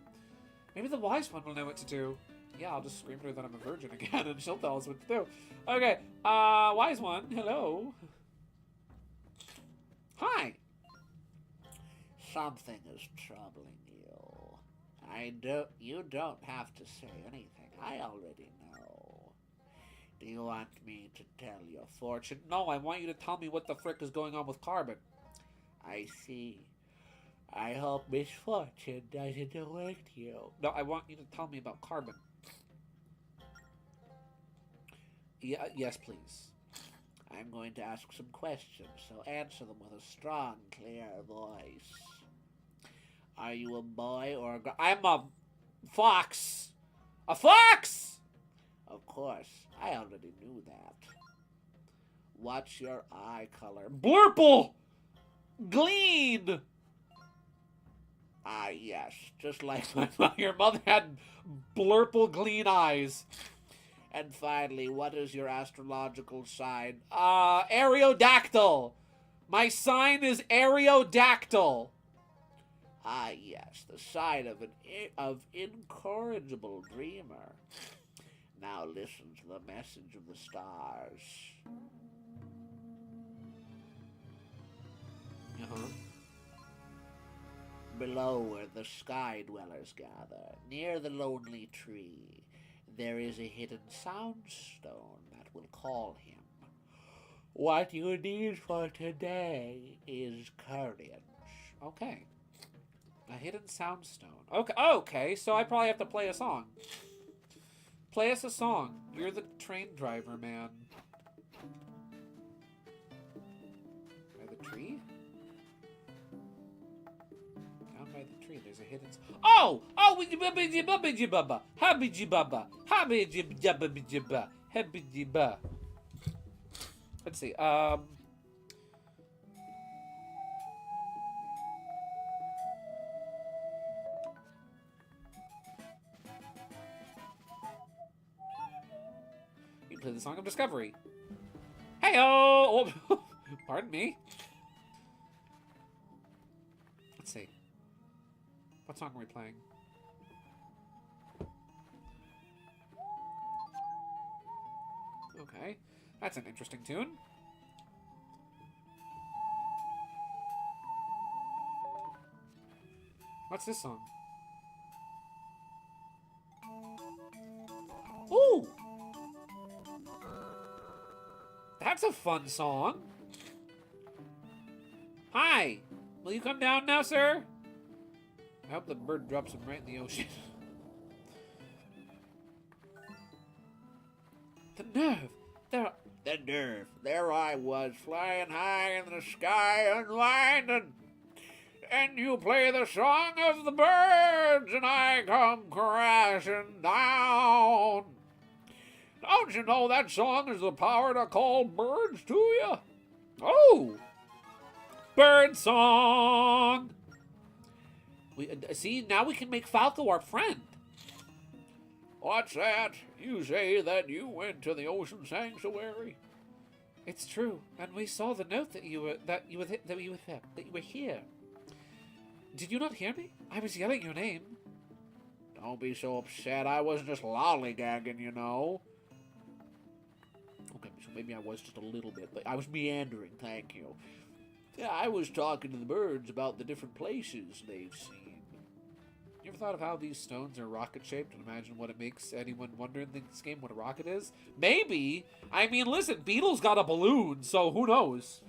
[SPEAKER 2] Maybe the wise one will know what to do. Yeah, I'll just scream to her that I'm a virgin again, and she'll tell us what to do. Okay, wise one, hello. Hi.
[SPEAKER 5] something is troubling you. You don't have to say anything. I already know. Do you want me to tell your fortune?
[SPEAKER 2] No, I want you to tell me what the frick is going on with Carbon.
[SPEAKER 5] I see. I hope misfortune doesn't await you.
[SPEAKER 2] No, I want you to tell me about Carbon. Yeah, yes, please.
[SPEAKER 5] I'm going to ask some questions, so answer them with a strong, clear voice. Are you a boy or a girl?
[SPEAKER 2] I'm a fox. A fox!
[SPEAKER 5] Of course, I already knew that. What's your eye color?
[SPEAKER 2] Blurple! Glean!
[SPEAKER 5] Ah, yes, just like
[SPEAKER 2] Your mother had blurple glean eyes.
[SPEAKER 5] And finally, what is your astrological sign?
[SPEAKER 2] Aerodactyl. My sign is Aerodactyl.
[SPEAKER 5] Ah, yes, the sign of incorrigible dreamer. Now listen to the message of the stars.
[SPEAKER 2] Uh-huh.
[SPEAKER 5] Below where the sky dwellers gather, near the lonely tree, there is a hidden soundstone that will call him. What you need for today is courage.
[SPEAKER 2] Okay. A hidden soundstone. Okay, so I probably have to play a song. Play us a song. You're the train driver, man. By the tree? Down by the tree, there's a hidden... Oh! Oh! Habijibaba! Habijibaba! Habijibaba! Habijibaba! Let's see, you play the Song of Discovery. Hey-oh! Oh, pardon me. Let's see. What song are we playing? Okay. That's an interesting tune. What's this song? Ooh! That's a fun song. Hi! Will you come down now, sir? I hope the bird drops him right in the ocean. The nerve!
[SPEAKER 5] The nerve. There I was, flying high in the sky, unwinding. And you play the song of the birds, and I come crashing down. Don't you know that song has the power to call birds to you?
[SPEAKER 2] Oh! Bird song! We see, now we can make Falco our friend.
[SPEAKER 5] What's that? You say that you went to the ocean sanctuary?
[SPEAKER 2] It's true, and we saw the note that you were here. Did you not hear me? I was yelling your name.
[SPEAKER 5] Don't be so upset. I wasn't just lollygagging, you know.
[SPEAKER 2] Okay, so maybe I was just a little bit, but
[SPEAKER 5] I was meandering, thank you. Yeah, I was talking to the birds about the different places they've seen.
[SPEAKER 2] You ever thought of how these stones are rocket-shaped and imagine what it makes anyone wonder in this game what a rocket is? Maybe! I mean, listen, Beetle's got a balloon, so who knows?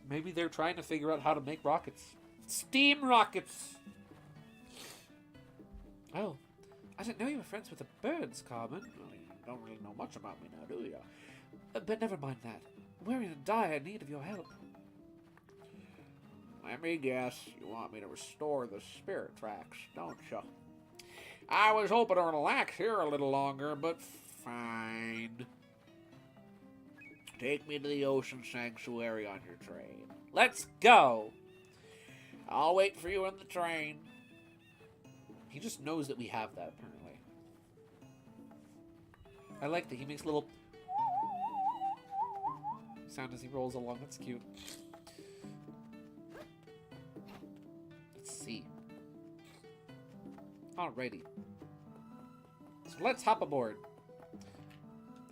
[SPEAKER 2] Maybe they're trying to figure out how to make rockets. Steam rockets! Oh, I didn't know you were friends with the birds, Carmen.
[SPEAKER 5] Well, you don't really know much about me now, do you?
[SPEAKER 2] But never mind that. We're in dire need of your help.
[SPEAKER 5] Let me guess, you want me to restore the spirit tracks, don't you? I was hoping to relax here a little longer, but fine. Take me to the ocean sanctuary on your train.
[SPEAKER 2] Let's go!
[SPEAKER 5] I'll wait for you in the train.
[SPEAKER 2] He just knows that we have that, apparently. I like that he makes a little sound as he rolls along. That's cute. Let's see. Alrighty. So let's hop aboard.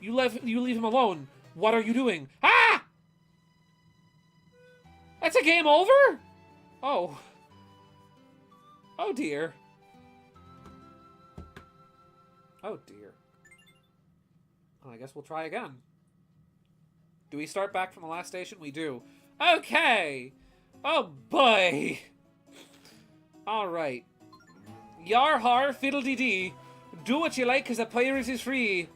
[SPEAKER 2] You leave him alone. What are you doing? Ah! That's a game over? Oh. Oh dear. Oh dear. Well, I guess we'll try again. Do we start back from the last station? We do. Okay! Oh boy! Alright. Yar har fiddle-dee dee. Do what you like, cause a pirate is free.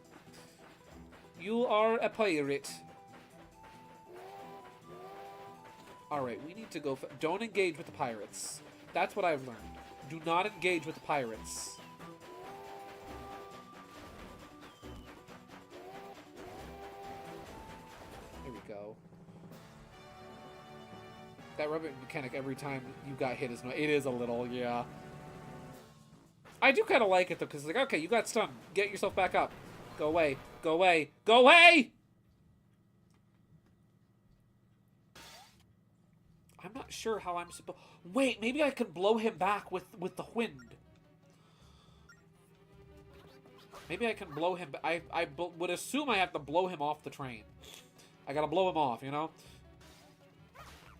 [SPEAKER 2] You are a pirate. Alright, we need to go... Don't engage with the pirates. That's what I've learned. Do not engage with the pirates. There we go. That rubbing mechanic every time you got hit is... It is a little, yeah. I do kind of like it, though, because it's like, okay, you got stunned. Get yourself back up. Go away. Go away. Go away! I'm not sure how I'm supposed... Wait, maybe I can blow him back with the wind. Maybe I can blow him... I would assume I have to blow him off the train. I gotta blow him off, you know?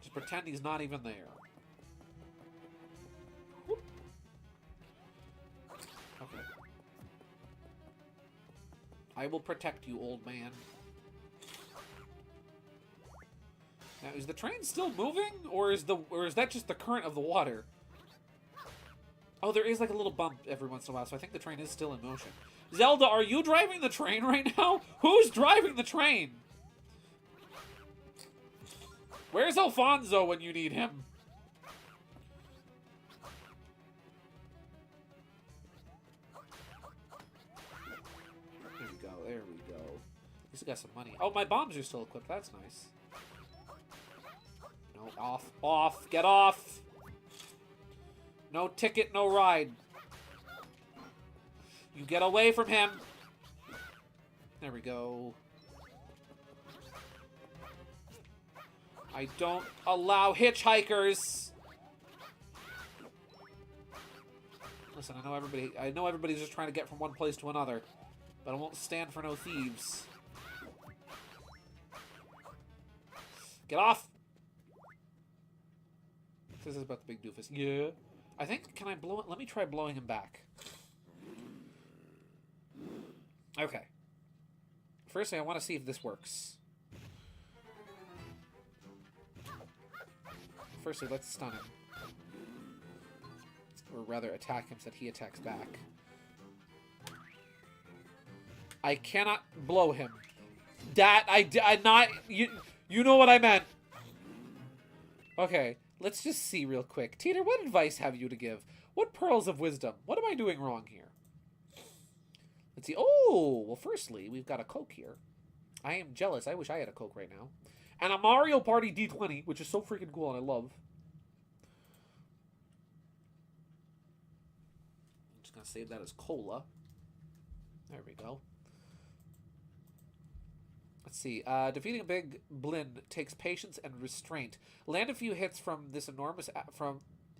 [SPEAKER 2] Just pretend he's not even there. Whoop. Okay. I will protect you, old man. Now, is the train still moving, or is that just the current of the water? Oh, there is like a little bump every once in a while, so I think the train is still in motion. Zelda, are you driving the train right now? Who's driving the train? Where's Alfonso when you need him? There we go, there we go. At least I got some money. Oh, my bombs are still equipped, that's nice. No, off, get off! No ticket, no ride. You get away from him! There we go. I don't allow hitchhikers! Listen, I know everybody's just trying to get from one place to another, but I won't stand for no thieves. Get off! This is about the big doofus. Yeah. I think, can I blow it? Let me try blowing him back. Okay. Firstly, I want to see if this works. Firstly, let's stun him. Or rather, attack him so that he attacks back. I cannot blow him. That, I not, you know what I meant. Okay. Let's just see real quick. Teeter, what advice have you to give? What pearls of wisdom? What am I doing wrong here? Let's see. Oh, well, firstly, we've got a Coke here. I am jealous. I wish I had a Coke right now. And a Mario Party D20, which is so freaking cool and I love. I'm just going to save that as cola. There we go. Let's see. Defeating a big Blinn takes patience and restraint. Land a few hits from this enormous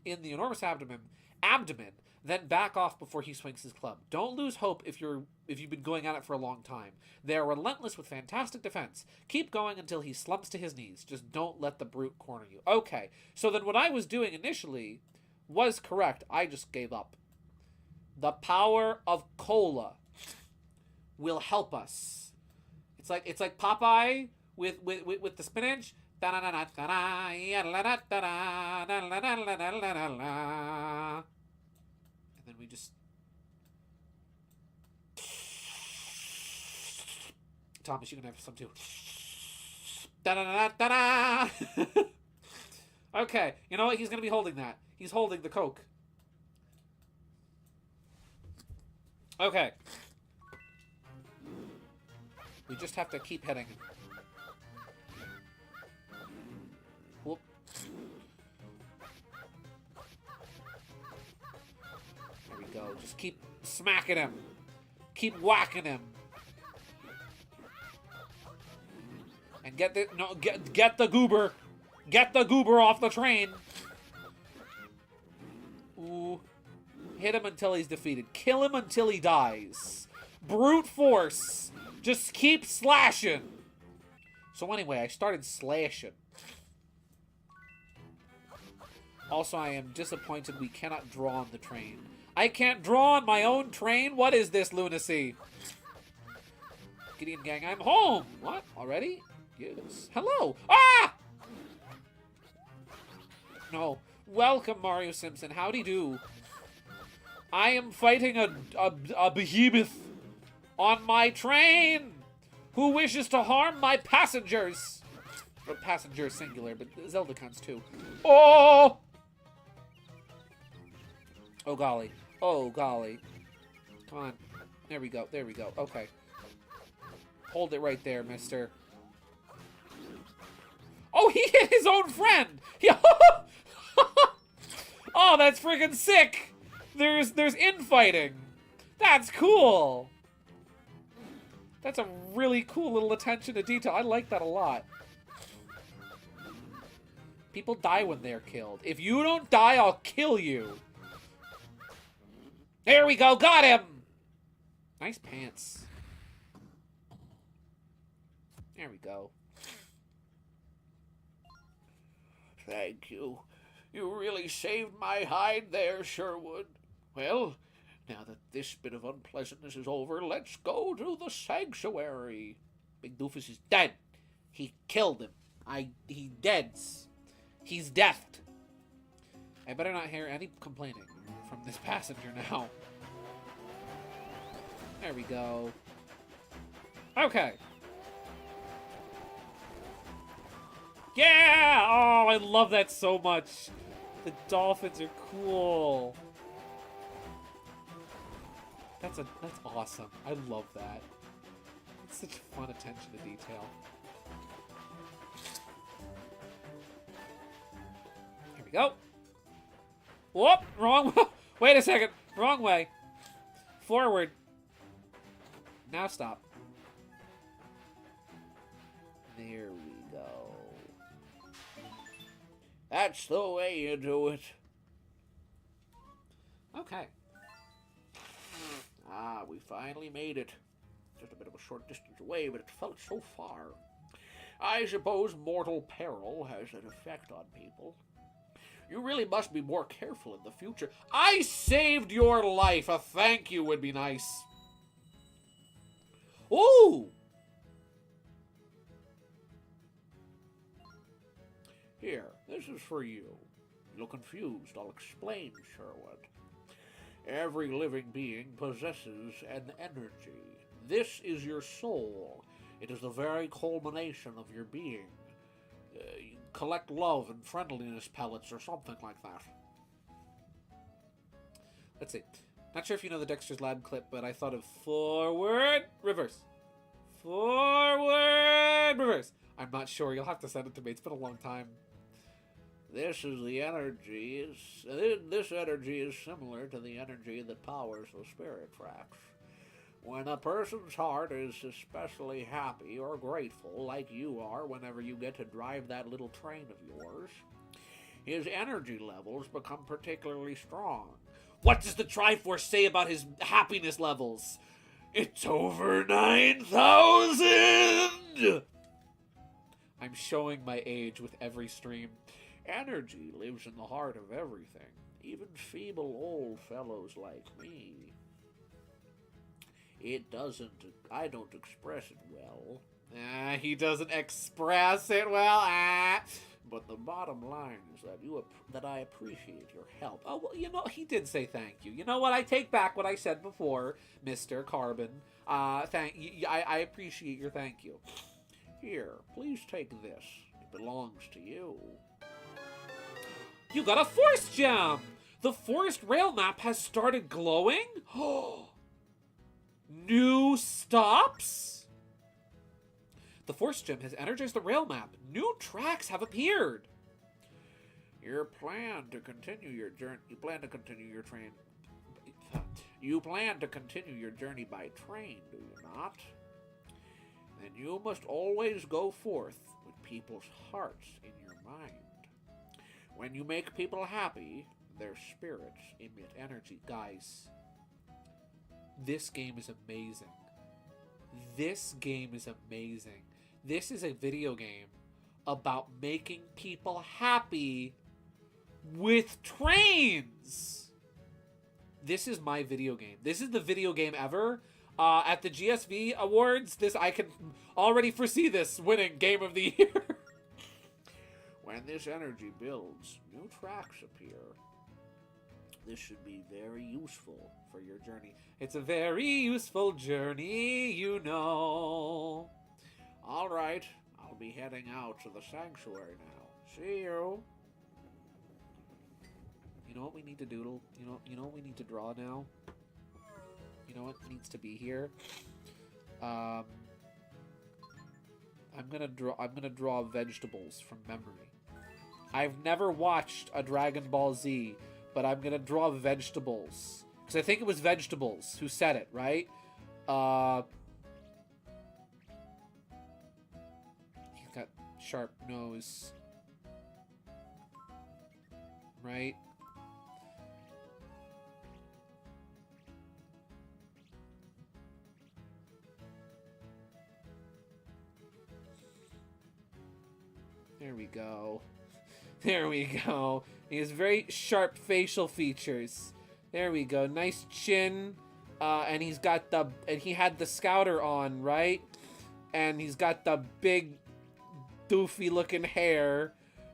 [SPEAKER 2] in the enormous abdomen, then back off before he swings his club. Don't lose hope if you've been going at it for a long time. They are relentless with fantastic defense. Keep going until he slumps to his knees. Just don't let the brute corner you. Okay. So then what I was doing initially was correct. I just gave up. The power of cola will help us. It's like Popeye with the spinach. And then we just Thomas, you can have some too. Okay, you know what? He's gonna be holding that. He's holding the Coke. Okay. We just have to keep hitting him. Whoop. There we go. Just keep smacking him. Keep whacking him. And get the goober. Get the goober off the train. Ooh. Hit him until he's defeated. Kill him until he dies. Brute force. Just keep slashing. So anyway, I started slashing. Also, I am disappointed we cannot draw on the train. I can't draw on my own train? What is this lunacy? Gideon gang, I'm home. What? Already? Yes. Hello. Ah! No. Welcome, Mario Simpson. Howdy do. I am fighting a behemoth on my train who wishes to harm my passengers. Or passenger singular, but Zelda counts too. Oh! Oh, golly. Oh, golly. Come on. There we go. There we go. Okay. Hold it right there, mister. Oh, he hit his own friend! Oh, that's freaking sick! There's infighting. That's cool. That's a really cool little attention to detail. I like that a lot. People die when they're killed. If you don't die, I'll kill you. There we go. Got him. Nice pants. There we go.
[SPEAKER 4] Thank you. You really saved my hide there, Sherwood. Well, now that this bit of unpleasantness is over, let's go to the sanctuary.
[SPEAKER 2] Big Doofus is dead. He killed him. He deads. He's deathed. I better not hear any complaining from this passenger now. There we go. Okay. Yeah! Oh, I love that so much. The dolphins are cool. That's awesome. I love that. It's such fun attention to detail. Here we go. Whoop! Wrong. Wait a second. Wrong way. Forward. Now stop. There we go.
[SPEAKER 4] That's the way you do it.
[SPEAKER 2] Okay.
[SPEAKER 4] Ah, we finally made it. Just a bit of a short distance away, but it felt so far. I suppose mortal peril has an effect on people. You really must be more careful in the future.
[SPEAKER 2] I saved your life. A thank you would be nice. Ooh!
[SPEAKER 4] Here, this is for you. You're confused. I'll explain, Sherwood. Every living being possesses an energy. This is your soul. It is the very culmination of your being. You collect love and friendliness pellets or something like that.
[SPEAKER 2] Let's see. Not sure if you know the Dexter's Lab clip, but I thought of forward, reverse. Forward, reverse. I'm not sure. You'll have to send it to me. It's been a long time.
[SPEAKER 4] This is the energy. This energy is similar to the energy that powers the spirit tracks. When a person's heart is especially happy or grateful, like you are whenever you get to drive that little train of yours, his energy levels become particularly strong.
[SPEAKER 2] What does the Triforce say about his happiness levels?
[SPEAKER 4] It's over 9,000!
[SPEAKER 2] I'm showing my age with every stream.
[SPEAKER 4] Energy lives in the heart of everything, even feeble old fellows like me. It doesn't, I don't express it well.
[SPEAKER 2] He doesn't express it well.
[SPEAKER 4] But the bottom line is that I appreciate your help.
[SPEAKER 2] Oh, well, you know, he did say thank you. You know what? I take back what I said before, Mr. Carbon. I appreciate your thank you.
[SPEAKER 4] Here, please take this. It belongs to you.
[SPEAKER 2] You got a force gem! The forest rail map has started glowing? New stops? The force gem has energized the rail map. New tracks have appeared.
[SPEAKER 4] You plan to continue your journey by train, do you not? Then you must always go forth with people's hearts in your mind. When you make people happy, their spirits emit energy.
[SPEAKER 2] Guys, this game is amazing. This game is amazing. This is a video game about making people happy with trains. This is my video game. This is the video game ever. At the GSV Awards, I can already foresee this winning Game of the Year.
[SPEAKER 4] When this energy builds, new tracks appear. This should be very useful for your journey.
[SPEAKER 2] It's a very useful journey, you know.
[SPEAKER 4] All right, I'll be heading out to the sanctuary now. See you.
[SPEAKER 2] You know what we need to doodle? You know what we need to draw now? You know what needs to be here? I'm gonna draw vegetables from memory. I've never watched a Dragon Ball Z, but I'm gonna draw vegetables. Because I think it was Vegetables who said it, right? He's got sharp nose. Right? There we go. There we go. He has very sharp facial features. There we go. Nice chin. And he's got he had the scouter on, right? And he's got the big, doofy looking hair.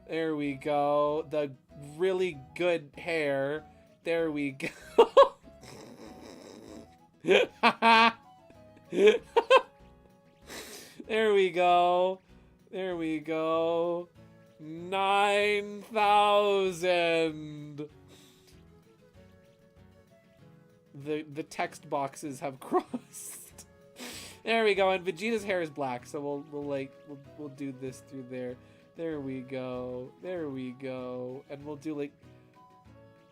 [SPEAKER 2] There we go. The really good hair. There we go. There we go. There we go. 9,000. The text boxes have crossed. There we go. And Vegeta's hair is black, so we'll do this through there. There we go. There we go. And we'll do like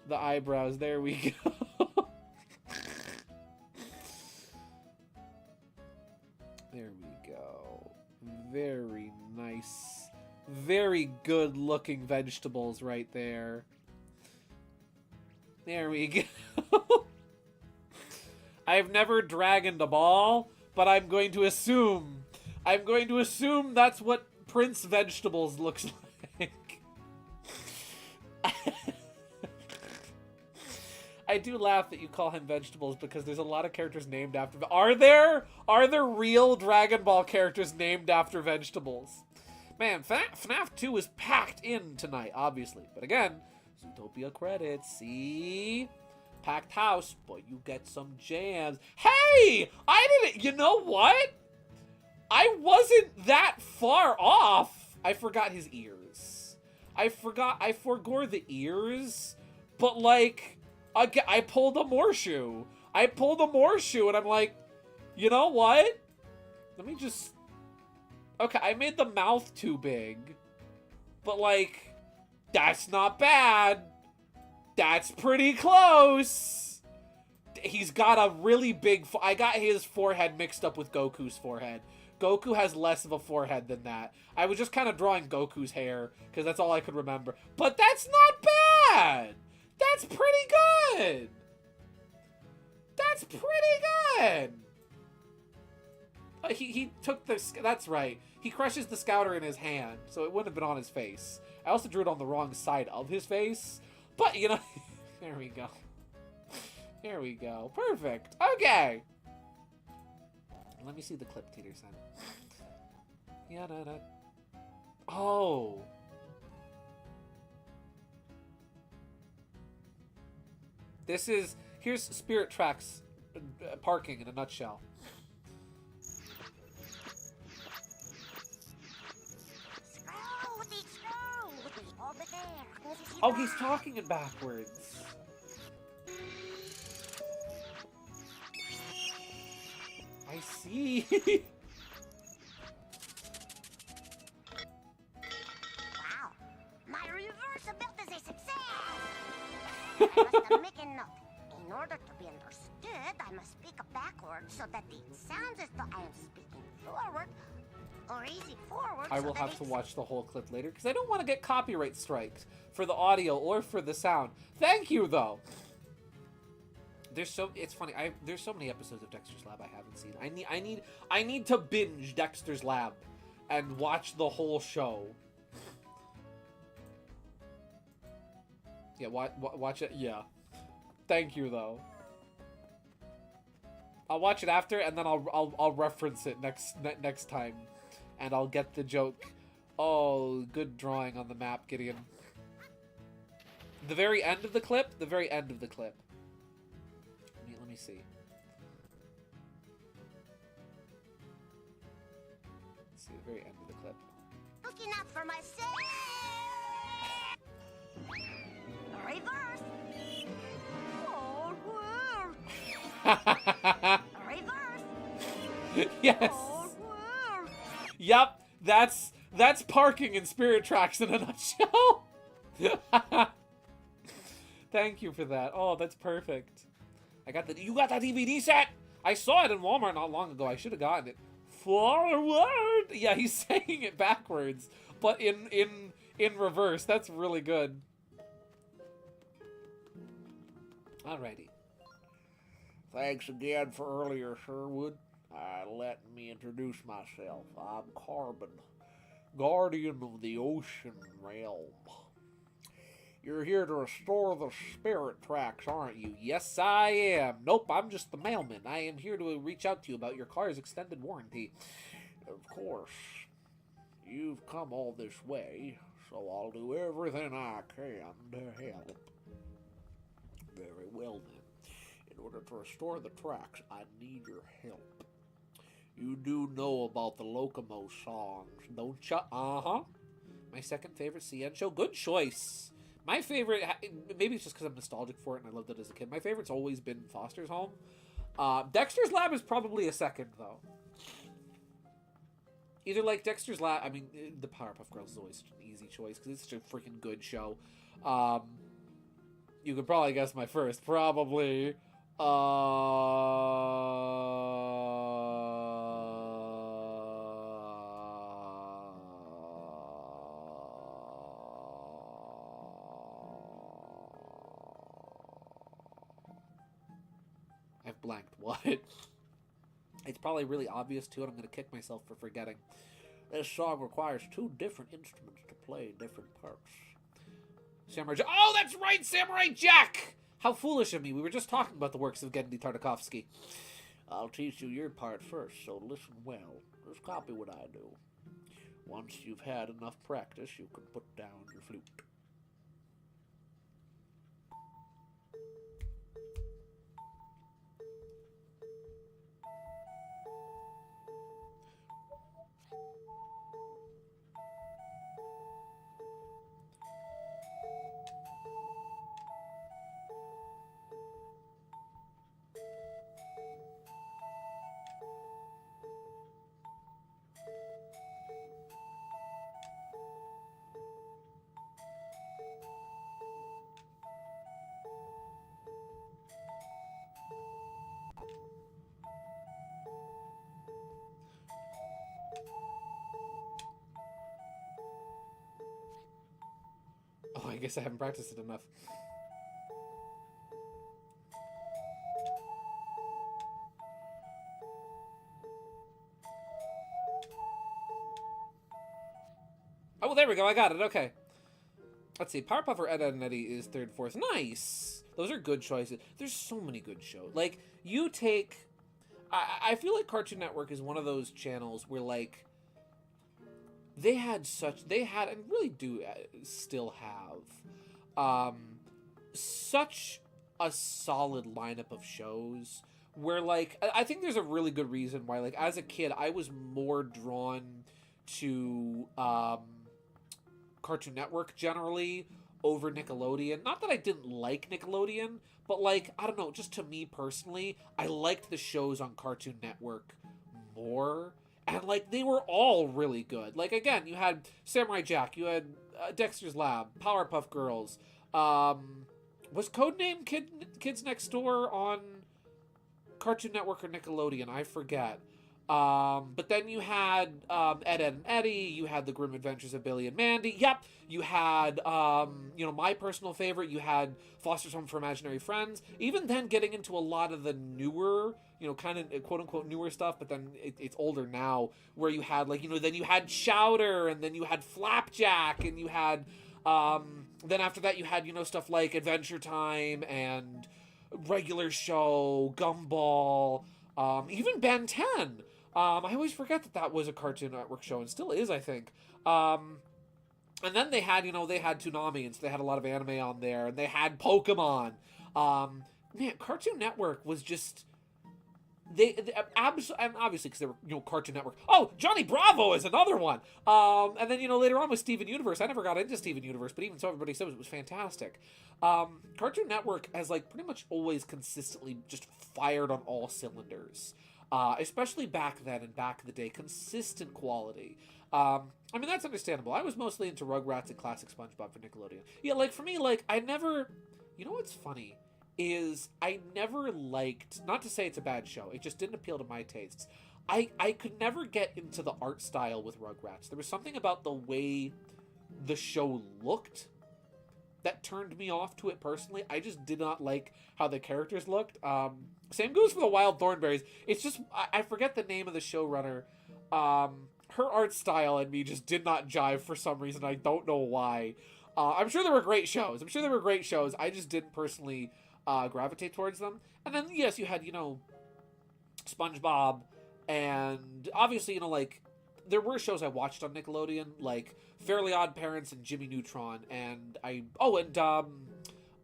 [SPEAKER 2] the eyebrows. There we go. There we go. Very nice. Very good looking vegetables right there. There we go. I've never dragoned a ball, but I'm going to assume that's what Prince Vegetables looks like. I do laugh that you call him Vegetables because there's a lot of characters named after... Are there real Dragon Ball characters named after vegetables? Man, FNAF 2 is packed in tonight, obviously. But again, Zootopia credits, see? Packed house, but you get some jams. Hey! You know what? I wasn't that far off. I forgot his ears. I forgot the ears, but like, I pulled a Morshu. And I'm like, you know what? Let me just... Okay, I made the mouth too big. But like, that's not bad. That's pretty close. He's got a really big... I got his forehead mixed up with Goku's forehead. Goku has less of a forehead than that. I was just kind of drawing Goku's hair, because that's all I could remember. But that's not bad! That's pretty good! That's pretty good! He took the... That's right. He crushes the scouter in his hand, so it wouldn't have been on his face. I also drew it on the wrong side of his face. But, you know... There we go. There we go. Perfect. Okay. Let me see the clip Teeter sent. Yeah, da, da. Oh. Here's Spirit Tracks parking in a nutshell. Oh, he's talking it backwards. I see.
[SPEAKER 6] Wow, my reverse build is a success. I must make a note. In order to be understood, I must speak backwards so that it sounds as though I am speaking forward, or easy forward.
[SPEAKER 2] I will have to watch the whole clip later because I don't want to get copyright strikes for the audio or for the sound. Thank you, though. It's funny. There's so many episodes of Dexter's Lab I haven't seen. I need to binge Dexter's Lab and watch the whole show. Yeah, watch it. Yeah. Thank you though. I'll watch it after, and then I'll reference it next time, and I'll get the joke. Oh, good drawing on the map, Gideon. The very end of the clip. The very end of the clip. Let me see. Let's see the very end of the clip.
[SPEAKER 6] Looking out for myself. Reverse. Oh, wow. Reverse.
[SPEAKER 2] Yes.
[SPEAKER 6] Oh, wow.
[SPEAKER 2] Yep. That's parking in Spirit Tracks in a nutshell. Thank you for that. Oh, that's perfect. You got that DVD set? I saw it in Walmart not long ago. I should have gotten it. Forward. Yeah, he's saying it backwards, but in reverse. That's really good. Alrighty.
[SPEAKER 5] Thanks again for earlier, Sherwood. Let me introduce myself. I'm Carbon, guardian of the ocean realm. You're here to restore the spirit tracks, aren't you?
[SPEAKER 2] Yes, I am. Nope, I'm just the mailman. I am here to reach out to you about your car's extended warranty.
[SPEAKER 5] Of course. You've come all this way, so I'll do everything I can to help. Very well, then. In order to restore the tracks, I need your help. You do know about the Locomo songs, don't you?
[SPEAKER 2] Uh-huh. My second favorite CN show. Good choice. My favorite, maybe it's just because I'm nostalgic for it and I loved it as a kid. My favorite's always been Foster's Home. Dexter's Lab is probably a second, though. Either like Dexter's Lab, I mean, the Powerpuff Girls is always such an easy choice because it's such a freaking good show. You could probably guess my first. Probably. I've blanked. What? It's probably really obvious too, and I'm going to kick myself for forgetting.
[SPEAKER 5] This song requires 2 different instruments to play different parts.
[SPEAKER 2] Samurai Jack. Oh, that's right, Samurai Jack! How foolish of me. We were just talking about the works of Genndy Tartakovsky.
[SPEAKER 5] I'll teach you your part first, so listen well. Just copy what I do. Once you've had enough practice, you can put down your flute.
[SPEAKER 2] Oh, I guess I haven't practiced it enough. Oh, well, there we go. I got it. Okay. Let's see. Powerpuff or Ed, Ed and Eddie is third, fourth. Nice. Those are good choices. There's so many good shows. Like, you take... I feel like Cartoon Network is one of those channels where, like, they had, and really do still have, such a solid lineup of shows where, like, I think there's a really good reason why, like, as a kid, I was more drawn to, Cartoon Network generally over Nickelodeon. Not that I didn't like Nickelodeon, but, like, I don't know, just to me personally, I liked the shows on Cartoon Network more. And, like, they were all really good. Like, again, you had Samurai Jack, you had Dexter's Lab, Powerpuff Girls. Was Codename Kids Next Door on Cartoon Network or Nickelodeon? I forget. But then you had Ed, Ed and Eddie. You had the Grim Adventures of Billy and Mandy. Yep. You had my personal favorite. You had Foster's Home for Imaginary Friends. Even then, getting into a lot of the newer, kind of quote unquote newer stuff. But then it's older now, where you had then you had Chowder, and then you had Flapjack, and you had then after that you had stuff like Adventure Time and Regular Show, Gumball, even Ben 10. I always forget that was a Cartoon Network show, and still is, I think. And then they had Toonami, and so they had a lot of anime on there, and they had Pokemon. Man, Cartoon Network was just and obviously because they were Cartoon Network. Oh, Johnny Bravo is another one. And then later on with Steven Universe. I never got into Steven Universe, but even so, everybody said it was fantastic. Cartoon Network has pretty much always consistently just fired on all cylinders. Especially back then and back in the day, consistent quality. I mean, that's understandable. I was mostly into Rugrats and classic SpongeBob for Nickelodeon. Yeah, for me, I never... what's funny is I never liked... Not to say it's a bad show. It just didn't appeal to my tastes. I could never get into the art style with Rugrats. There was something about the way the show looked that turned me off to it personally. I just did not like how the characters looked. Same goes for the Wild Thornberrys. It's just, I forget the name of the showrunner. Her art style and me just did not jive for some reason. I don't know why. I'm sure there were great shows. I just didn't personally gravitate towards them. And then, yes, you had, SpongeBob. And obviously, there were shows I watched on Nickelodeon, like Fairly Odd Parents and Jimmy Neutron. And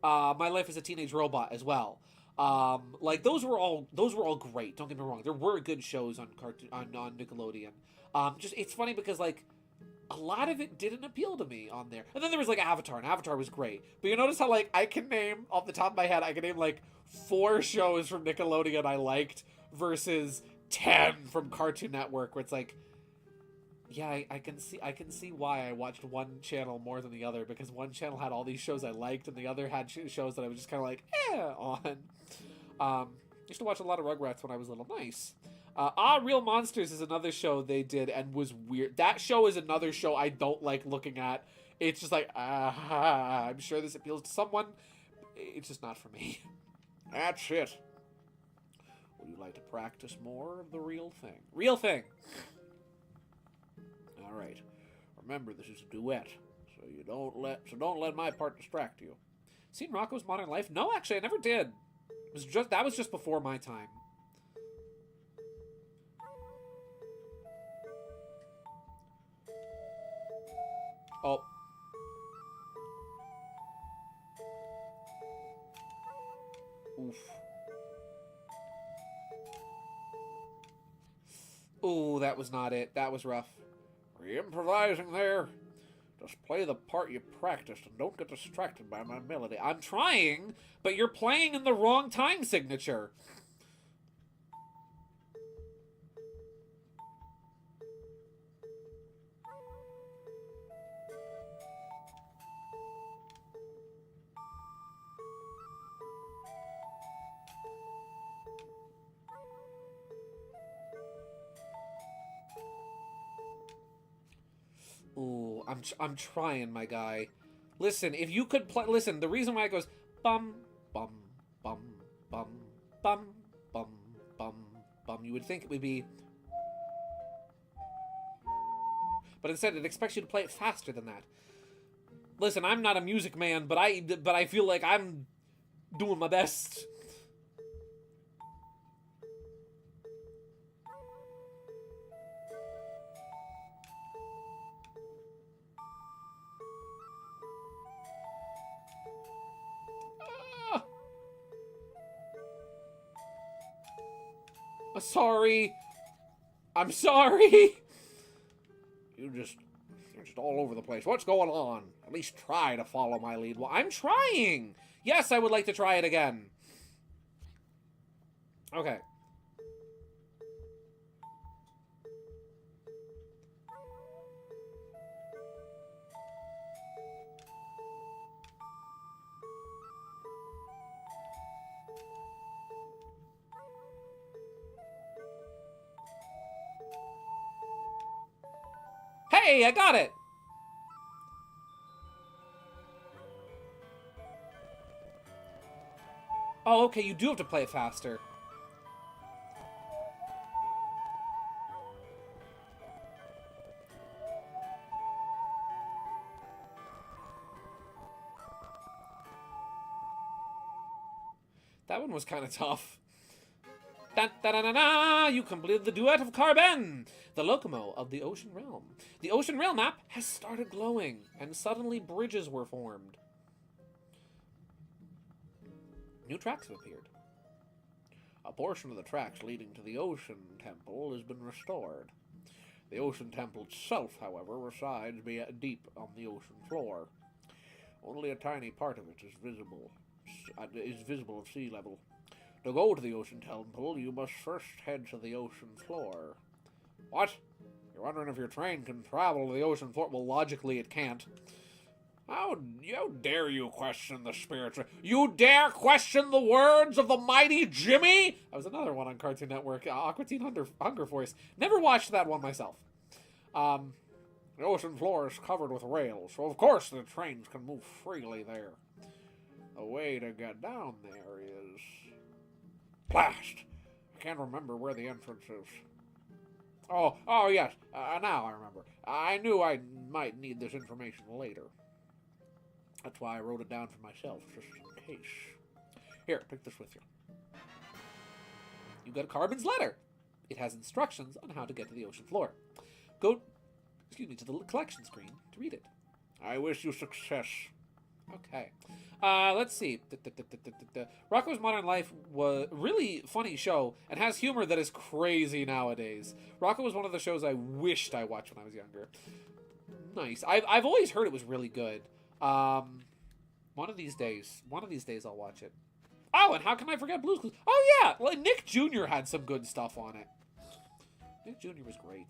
[SPEAKER 2] My Life as a Teenage Robot as well. Those were all great. Don't get me wrong. There were good shows on Nickelodeon. It's funny because a lot of it didn't appeal to me on there. And then there was Avatar, and Avatar was great. But you notice how I can name off the top of my head, I can name 4 shows from Nickelodeon I liked versus 10 from Cartoon Network, where it's yeah, I can see why I watched one channel more than the other, because one channel had all these shows I liked, and the other had shows that I was just kind of on. Used to watch a lot of Rugrats when I was little. Nice. Real Monsters is another show they did and was weird. That show is another show I don't like looking at. It's just I'm sure this appeals to someone. It's just not for me.
[SPEAKER 4] That's it. Would you like to practice more of the real thing?
[SPEAKER 2] Real thing.
[SPEAKER 4] All right. Remember, this is a duet, so don't let my part distract you.
[SPEAKER 2] Seen Rocko's Modern Life? No, actually, I never did. That was just before my time. Oh. Oof. Ooh, that was not it. That was rough.
[SPEAKER 4] Are you improvising there? Just play the part you practiced and don't get distracted by my melody.
[SPEAKER 2] I'm trying, but you're playing in the wrong time signature. Ooh, I'm trying, my guy. Listen, if you could play... Listen, the reason why it goes... Bum, bum, bum, bum, bum, bum, bum, bum, you would think it would be... But instead, it expects you to play it faster than that. Listen, I'm not a music man, but I feel like I'm doing my best. Sorry. I'm sorry.
[SPEAKER 4] You're just all over the place. What's going on? At least try to follow my lead.
[SPEAKER 2] Well, I'm trying. Yes, I would like to try it again. Okay. Hey, I got it! Oh, okay, you do have to play it faster. That one was kind of tough. Da, da, da, da, da. You completed the duet of Carbon, the Locomo of the Ocean Realm. The Ocean Realm map has started glowing, and suddenly bridges were formed. New tracks have appeared.
[SPEAKER 4] A portion of the tracks leading to the Ocean Temple has been restored. The Ocean Temple itself, however, resides deep on the ocean floor. Only a tiny part of it is visible at sea level. To go to the Ocean Temple, you must first head to the ocean floor. What? You're wondering if your train can travel to the ocean floor? Well, logically, it can't. How dare you question the spirits? You dare question the words of the mighty Jimmy? That was another one on Cartoon Network. Aqua Teen Hunger Force. Never watched that one myself. The ocean floor is covered with rails, so of course the trains can move freely there. The way to get down there is... Blast! I can't remember where the entrance is. Oh yes, now I remember. I knew I might need this information later. That's why I wrote it down for myself, just in case. Here, take this with you.
[SPEAKER 2] You got Carbon's letter. It has instructions on how to get to the ocean floor. Go, to the collection screen to read it.
[SPEAKER 4] I wish you success.
[SPEAKER 2] Okay. Let's see. Rocko's Modern Life was a really funny show and has humor that is crazy nowadays. Rocko was one of the shows I wished I watched when I was younger. Nice. I've always heard it was really good. One of these days I'll watch it. Oh, and how can I forget Blue's Clues? Oh yeah, well, Nick Jr. had some good stuff on it. Nick Jr. was great.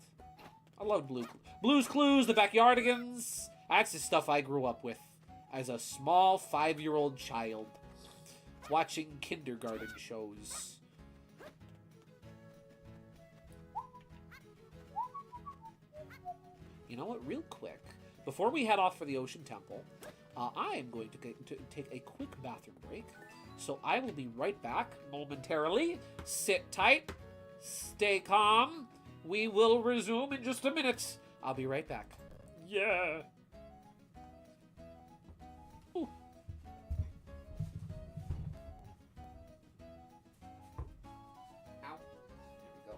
[SPEAKER 2] I loved Blue's Clues, the Backyardigans. That's the stuff I grew up with as a small 5-year-old child, watching kindergarten shows. You know what? Real quick, before we head off for the Ocean Temple, I am going to take a quick bathroom break. So I will be right back momentarily. Sit tight. Stay calm. We will resume in just a minute. I'll be right back. Yeah. Ooh. Ow. There we go.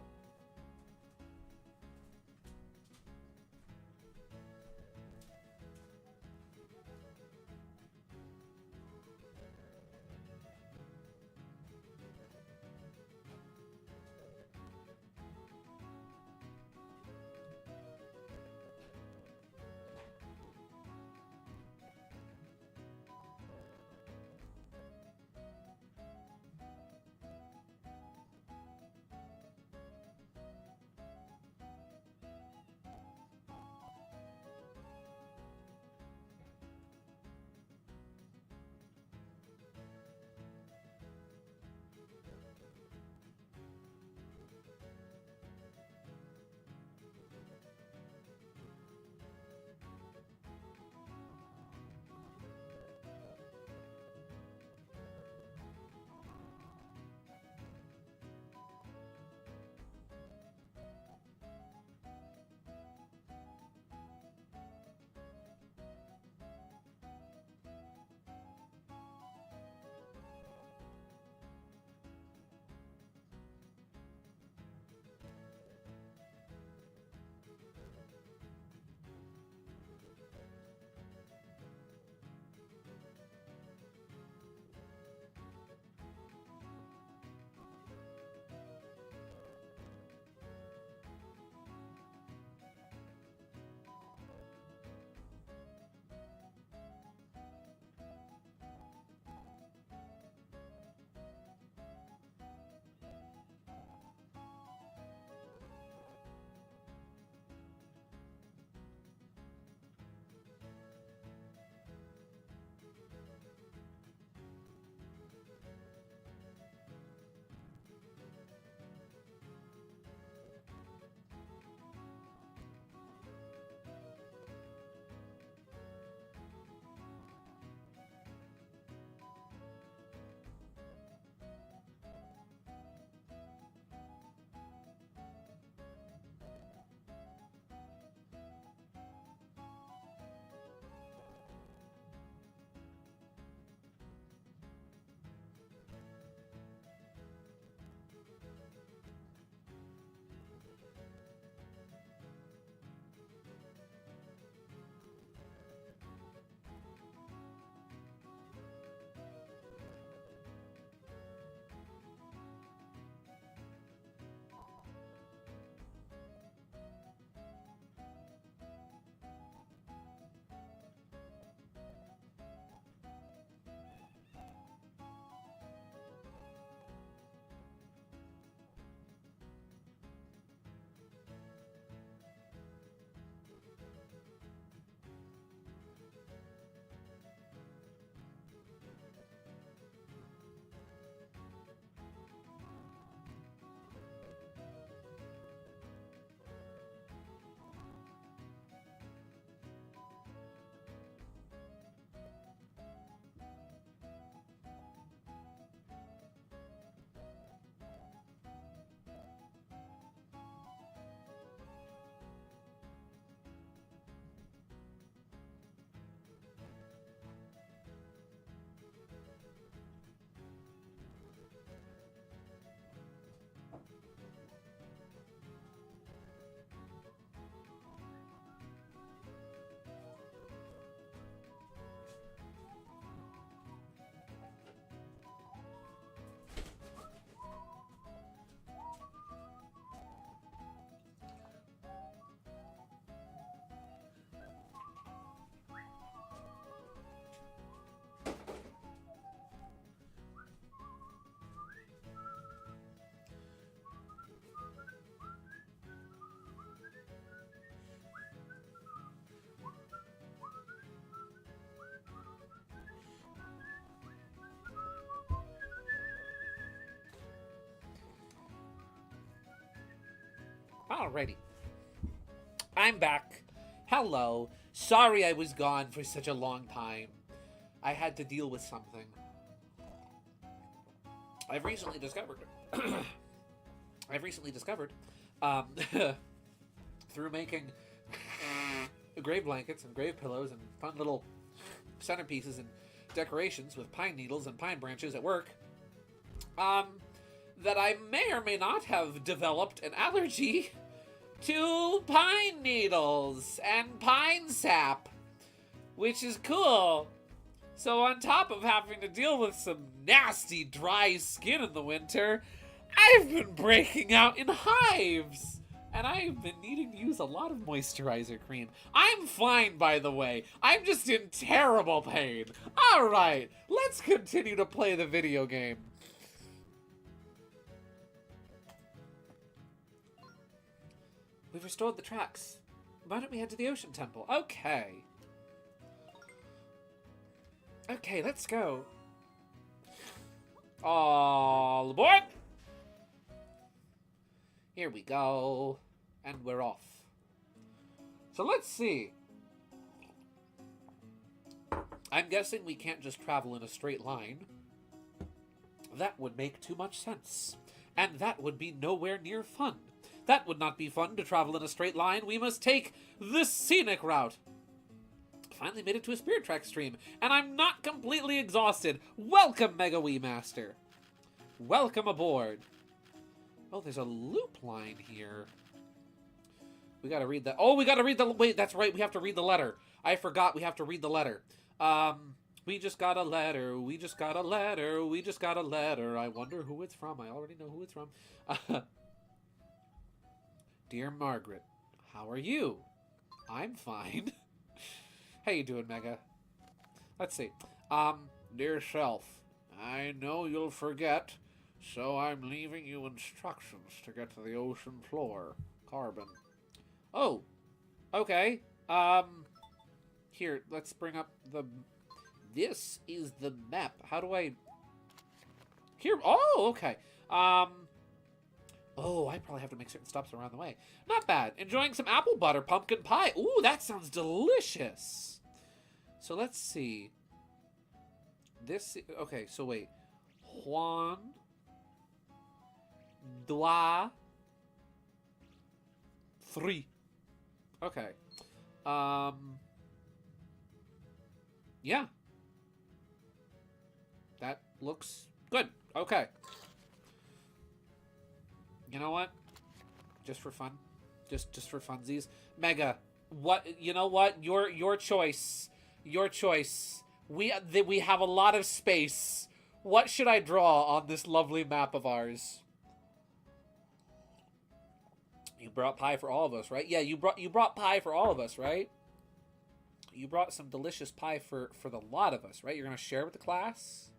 [SPEAKER 2] Alrighty. I'm back. Hello. Sorry I was gone for such a long time. I had to deal with something. I've recently discovered through making grave blankets and grave pillows and fun little centerpieces and decorations with pine needles and pine branches at work, that I may or may not have developed an allergy to pine needles and pine sap, which is cool. So on top of having to deal with some nasty dry skin in the winter, I've been breaking out in hives. And I've been needing to use a lot of moisturizer cream. I'm fine, by the way. I'm just in terrible pain. Alright, let's continue to play the video game. We've restored the tracks. Why don't we head to the Ocean Temple? Okay. Okay, let's go. All aboard! Here we go. And we're off. So let's see. I'm guessing we can't just travel in a straight line. That would make too much sense. And that would be nowhere near fun. That would not be fun to travel in a straight line. We must take the scenic route. Finally made it to a Spirit Track stream, and I'm not completely exhausted. Welcome, Mega Wii Master. Welcome aboard. Oh, there's a loop line here. We gotta read that. Oh, we gotta read the... Wait, that's right. We have to read the letter. I forgot we have to read the letter. We just got a letter. We just got a letter. We just got a letter. I wonder who it's from. I already know who it's from. Dear Margaret, how are you? I'm fine. How you doing, Mega? Let's see.
[SPEAKER 4] Dear self, I know you'll forget, so I'm leaving you instructions to get to the ocean floor. Carbon.
[SPEAKER 2] Oh, okay. Here, let's bring up the... This is the map. How do I... Here, oh, okay. Oh, I probably have to make certain stops around the way. Not bad. Enjoying some apple butter pumpkin pie. Ooh, that sounds delicious. So let's see. This, okay, so wait. Juan. Два. Three. Okay. Yeah. That looks good. Okay. You know what? Just for fun. Just for funsies. Mega, what, you know what? Your choice. Your choice. We have a lot of space. What should I draw on this lovely map of ours? You brought pie for all of us, right? Yeah, you brought pie for all of us, right? You brought some delicious pie for the lot of us, right? You're gonna share with the class.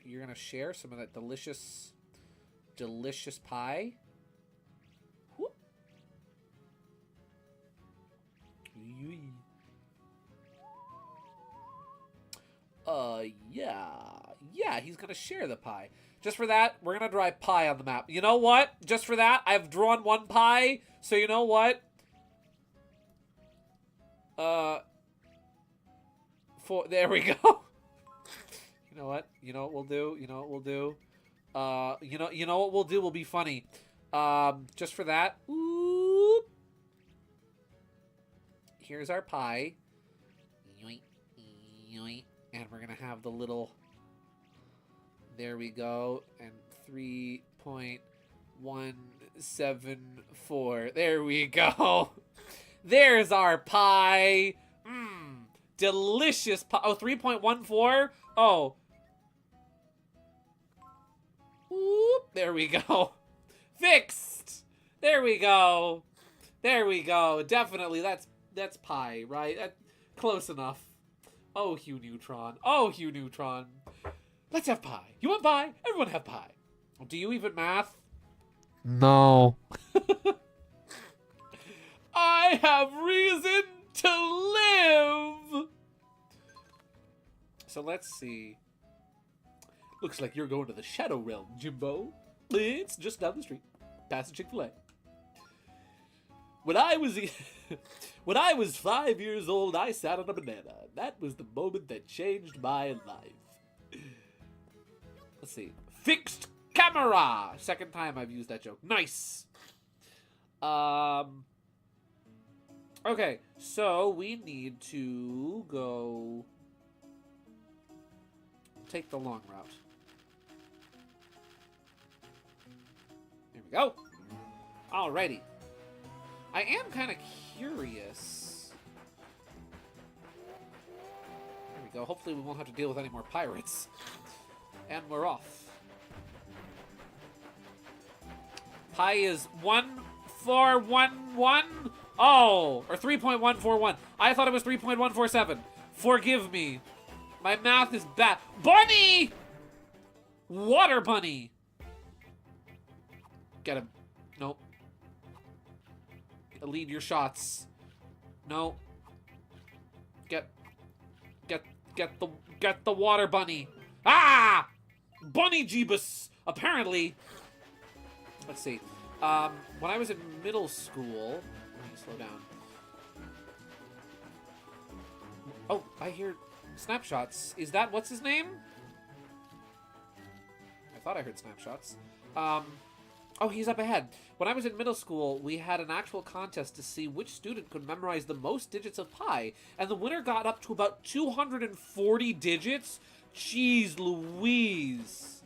[SPEAKER 2] You're gonna share some of that delicious pie. Whoop. Yeah, he's gonna share the pie. Just for that, we're gonna draw pie on the map. You know what? Just for that, I've drawn one pie, so you know what? There we go. You know what? You know what we'll do? You know what we'll do? You know what we'll do will be funny. Just for that. Whoop. Here's our pie. Yoink, yoink. And we're gonna have the little... There we go. And 3.174. There we go. There's our pie. Mmm. Delicious pie. Oh, 3.14? Oh. Whoop. There we go. Fixed. There we go. There we go. Definitely. That's pie, right? Close enough. Oh, Hugh Neutron. Oh, Hugh Neutron. Let's have pie. You want pie? Everyone have pie. Do you even math?
[SPEAKER 3] No.
[SPEAKER 2] I have reason to live. So let's see. Looks like you're going to the Shadow Realm, Jimbo. It's just down the street. Past the Chick-fil-A.
[SPEAKER 3] When I was when I was 5 years old, I sat on a banana. That was the moment that changed my life. Let's see. Fixed camera. Second time I've used that joke. Nice. Okay, so we need to go take the long route. There we go. Alrighty. I am kind of curious. There we go. Hopefully we won't have to deal with any more pirates. And we're off. Pi is 1411. Oh, or 3.141. I thought it was 3.147. Forgive me. My math is bad. Bunny! Water bunny. Get him. Nope. Lead your shots. No. Get the water bunny. Ah! Bunny Jeebus. Apparently. Let's see. When I was in middle school, let me slow down. Oh, I hear snapshots. Is that what's his name? I thought I heard snapshots. Oh, he's up ahead. When I was in middle school, we had an actual contest to see which student could memorize the most digits of pi, and the winner got up to about 240 digits? Jeez Louise.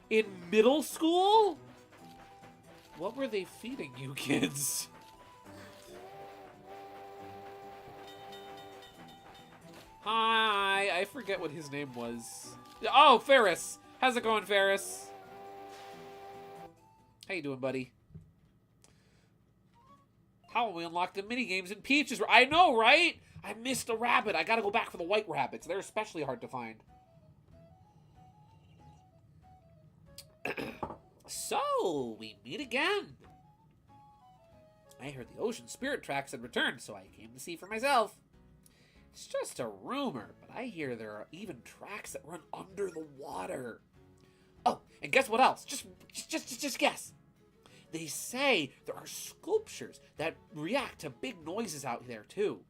[SPEAKER 3] In middle school? What were they feeding you kids? Hi, I forget what his name was. Oh, Ferris. How's it going, Ferris? How you doing, buddy? How will we unlock the minigames in Peaches? I know, right? I missed a rabbit. I gotta go back for the white rabbits. They're especially hard to find. So, we meet again. I heard the ocean spirit tracks had returned, so I came to see for myself. It's just a rumor, but I hear there are even tracks that run under the water. Oh, and guess what else? Just guess. They say there are sculptures that react to big noises out there, too.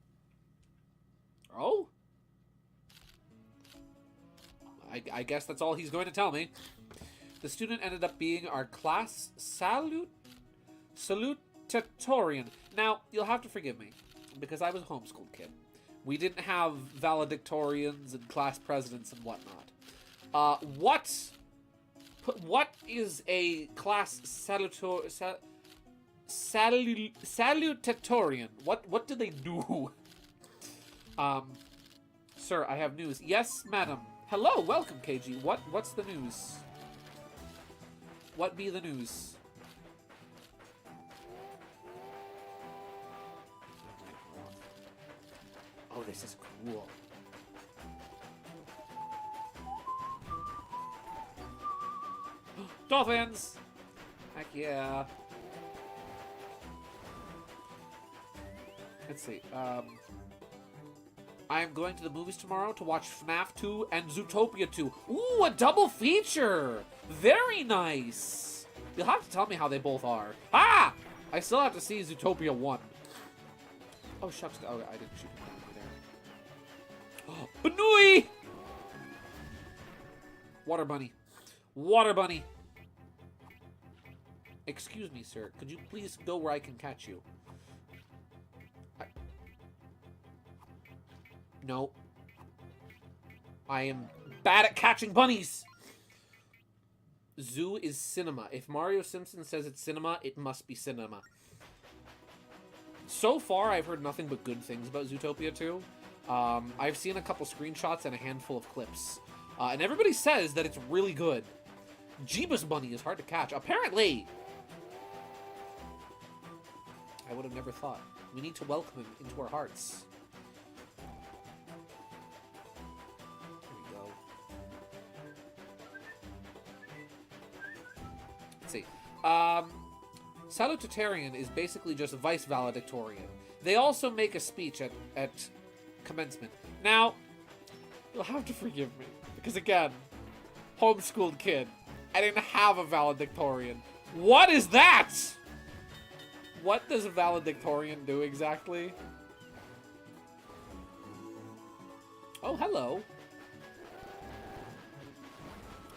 [SPEAKER 3] Oh? I guess that's all he's going to tell me. The student ended up being our class salutatorian. Now, you'll have to forgive me, because I was a homeschooled kid. We didn't have valedictorians and class presidents and whatnot. What is a class salutatorian? What do they do? Sir, I have news. Yes, madam. Hello, welcome, KG. What's the news? What be the news? Oh, this is cool. Dolphins! Heck yeah. Let's see. I am going to the movies tomorrow to watch FNAF 2 and Zootopia 2. Ooh, a double feature! Very nice! You'll have to tell me how they both are. Ah! I still have to see Zootopia 1. Oh, shucks. Oh, I didn't shoot him down there. Banui! Water bunny. Water bunny. Excuse me, sir. Could you please go where I can catch you? No. I am bad at catching bunnies! Zoo is cinema. If Mario Simpson says it's cinema, it must be cinema. So far, I've heard nothing but good things about Zootopia 2. I've seen a couple screenshots and a handful of clips. And everybody says that it's really good. Jeebus Bunny is hard to catch. Apparently! I would have never thought. We need to welcome him into our hearts. There we go. Let's see. Salutatorian is basically just vice valedictorian. They also make a speech at commencement. Now, you'll have to forgive me, because again, homeschooled kid. I didn't have a valedictorian. What is that?
[SPEAKER 2] What does a valedictorian do exactly? Oh, hello.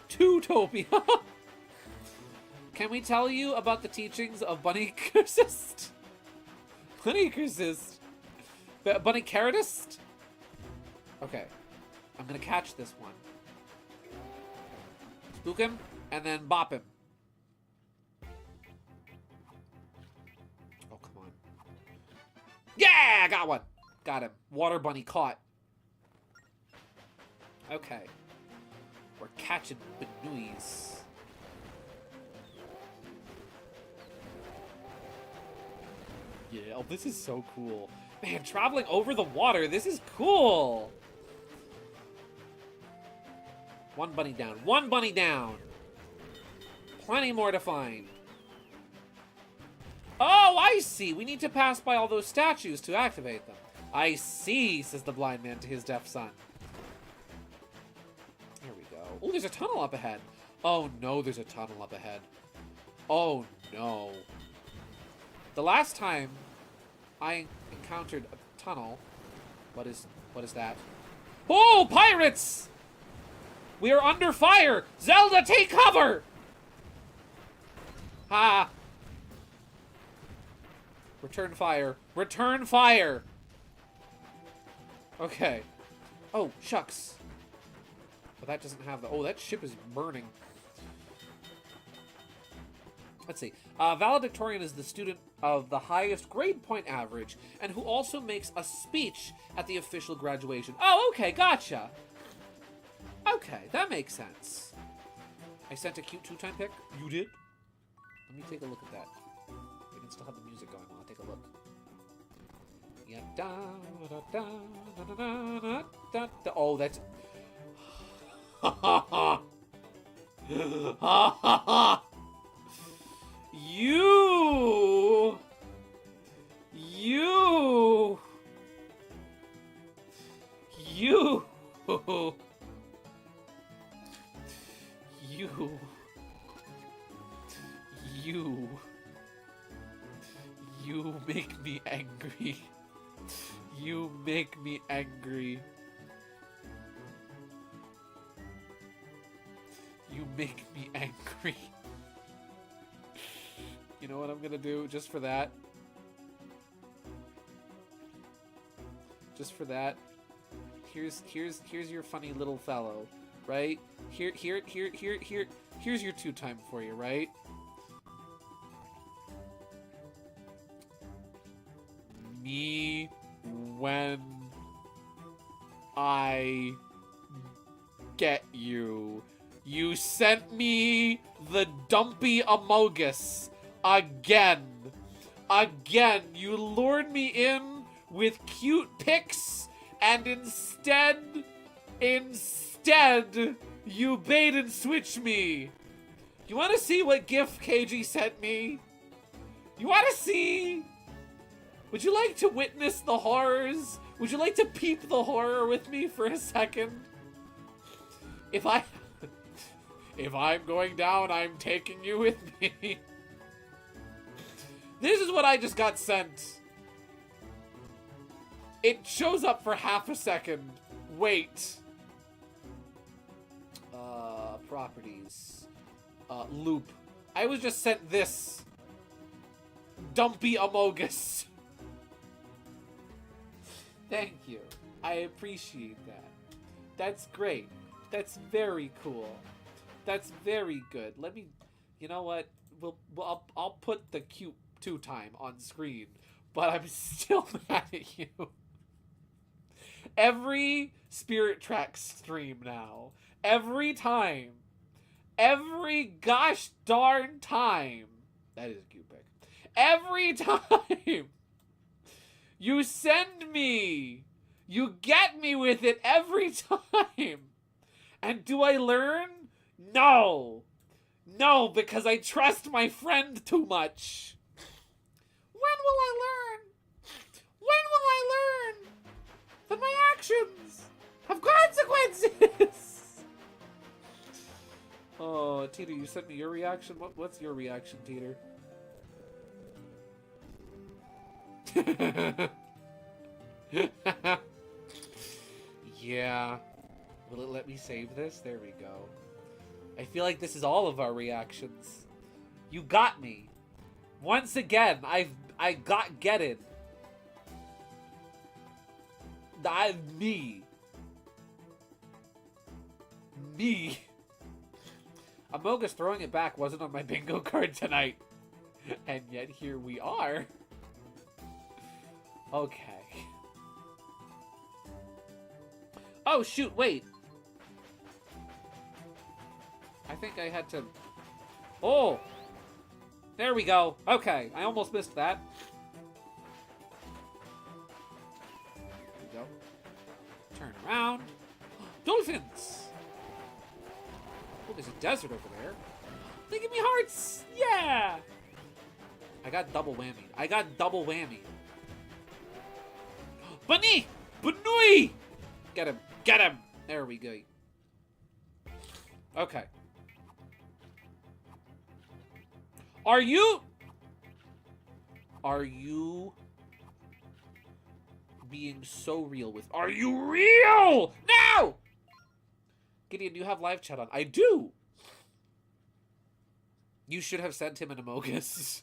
[SPEAKER 2] Tutopia. Can we tell you about the teachings of Bunny Cursist? Bunny Cursist. Bunny Caratist? Okay. I'm gonna catch this one. Spook him, and then bop him. Oh, come on. Yeah! Got one! Got him. Water bunny caught. Okay. We're catching Benoys. Yeah, oh, this is so cool. Man, traveling over the water, this is cool! One bunny down. One bunny down! Plenty more to find. Oh, I see! We need to pass by all those statues to activate them. I see, says the blind man to his deaf son. There we go. Oh, there's a tunnel up ahead. Oh no, there's a tunnel up ahead. Oh no. The last time I encountered a tunnel... What is that? Oh, pirates! We are under fire! Zelda, take cover! Ha! Return fire. Return fire! Okay. Oh, shucks. But that doesn't have the... Oh, that ship is burning. Let's see. Valedictorian is the student of the highest grade point average and who also makes a speech at the official graduation. Oh, okay, gotcha. Okay, that makes sense. I sent a cute 2-time pic. You did? Let me take a look at that. We can still have the music going while I take a look. Yeah, da, da, da, da, da, da, da, da. Oh, that's... Ha ha ha! Ha ha ha! You! You! You! You! You! You make me angry. You make me angry. You make me angry. You know what I'm gonna do just for that? Just for that. Here's your funny little fellow, right? Here's your 2-time for you, right? Me when I get you. You sent me the dumpy amogus. Again. Again. You lured me in with cute pics, and instead, you bait and switch me. You want to see what GIF KG sent me? You want to see? Would you like to witness the horrors? Would you like to peep the horror with me for a second? If I'm going down, I'm taking you with me. This is what I just got sent. It shows up for half a second. Wait. Properties. Loop. I was just sent this. Dumpy amogus. Thank you. I appreciate that. That's great. That's very cool. That's very good. Let me... You know what? I'll put the cute 2-time on screen, but I'm still mad at you. Every Spirit Tracks stream now, every time, every gosh darn time, that is a cute pic, every time you send me, you get me with it every time. And do I learn? No. No, because I trust my friend too much. When will I learn? When will I learn that my actions have consequences? Oh, Teeter, you sent me your reaction? What's your reaction, Teeter? Yeah. Will it let me save this? There we go. I feel like this is all of our reactions. You got me. Once again, I got getted. Me. Amogus throwing it back wasn't on my bingo card tonight. And yet here we are. Okay. Oh shoot, wait. I think I had to... Oh! There we go. Okay, I almost missed that. There we go. Turn around. Dolphins! Oh, there's a desert over there. They give me hearts! Yeah! I got double whammy. I got double whammy. Bunny! Bunui! Get him. Get him! There we go. Okay. Are you being so real with... Are you real? No! Gideon, do you have live chat on? I do! You should have sent him an Amogus.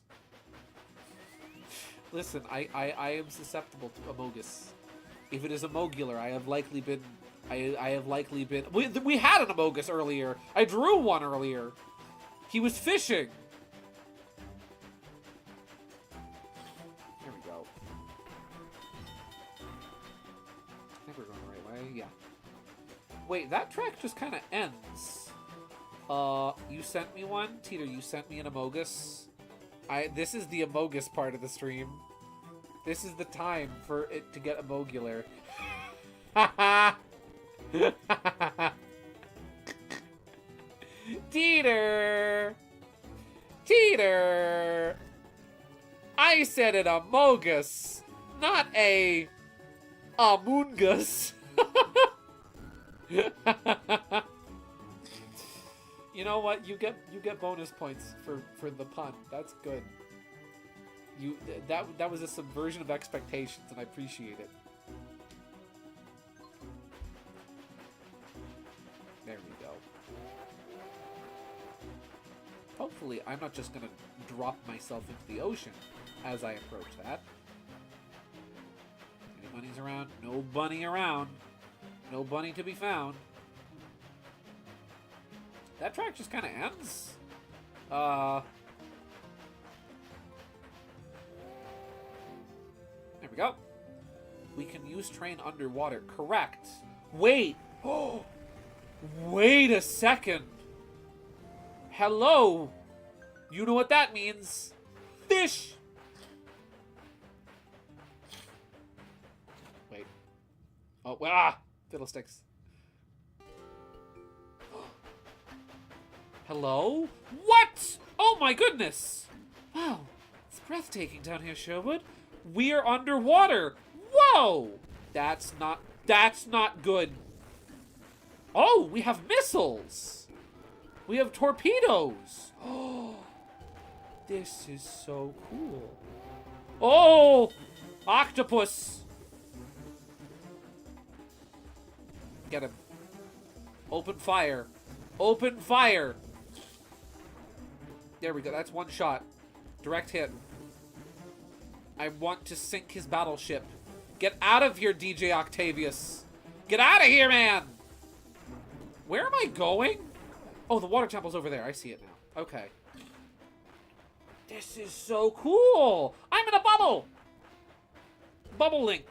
[SPEAKER 2] Listen, I am susceptible to Amogus. If it is Amogular, I have likely been... I have likely been... We had an Amogus earlier. I drew one earlier. He was fishing. There we go. I think we're going the right way. Yeah. Wait, that track just kind of ends. You sent me one? Teeter, you sent me an Amogus? This is the Amogus part of the stream. This is the time for it to get Amogular. Teeter! Teeter! I said an Amogus, not a Amoongus. You know what? You get bonus points for the pun. That's good. That was a subversion of expectations, and I appreciate it. There we go. Hopefully, I'm not just gonna drop myself into the ocean as I approach that. Any bunnies around? No bunny around. No bunny to be found. That track just kind of ends. There we go. We can use train underwater. Correct. Wait. Oh. Wait a second. Hello. You know what that means. Fish. Wait. Oh, fiddlesticks. Hello? What? Oh my goodness! Wow, it's breathtaking down here, Sherwood. We are underwater. Whoa! That's not good. Oh, we have missiles. We have torpedoes. Oh, this is so cool. Oh, octopus. Get him. Open fire. Open fire. There we go. That's one shot. Direct hit. I want to sink his battleship. Get out of here, DJ Octavius. Get out of here, man. Where am I going? Oh, the water temple's over there. I see it now. Okay. This is so cool. I'm in a bubble. Bubble link.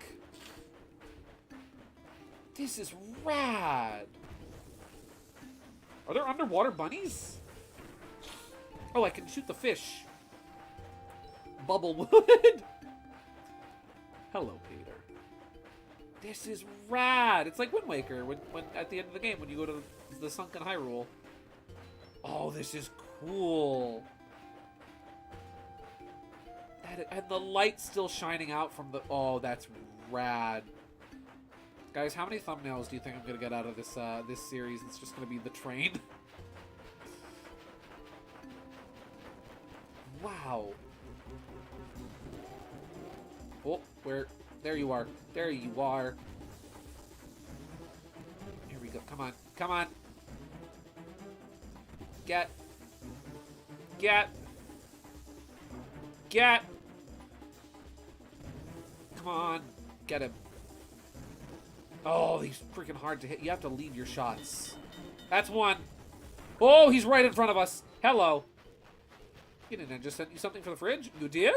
[SPEAKER 2] This is rad. Are there underwater bunnies? Oh, I can shoot the fish. Bubblewood. Hello, Peter. This is rad. It's like Wind Waker when at the end of the game when you go to the sunken Hyrule. Oh, this is cool. And the light's still shining out from the... Oh, that's rad. Guys, how many thumbnails do you think I'm going to get out of this this series? It's just going to be the train. Wow. Oh, where? There you are. There you are. Here we go. Come on. Come on. Get. Get. Get. Come on. Get him. Oh, he's freaking hard to hit. You have to lead your shots. That's one. Oh, he's right in front of us. Hello. You didn't I just sent you something for the fridge? You did?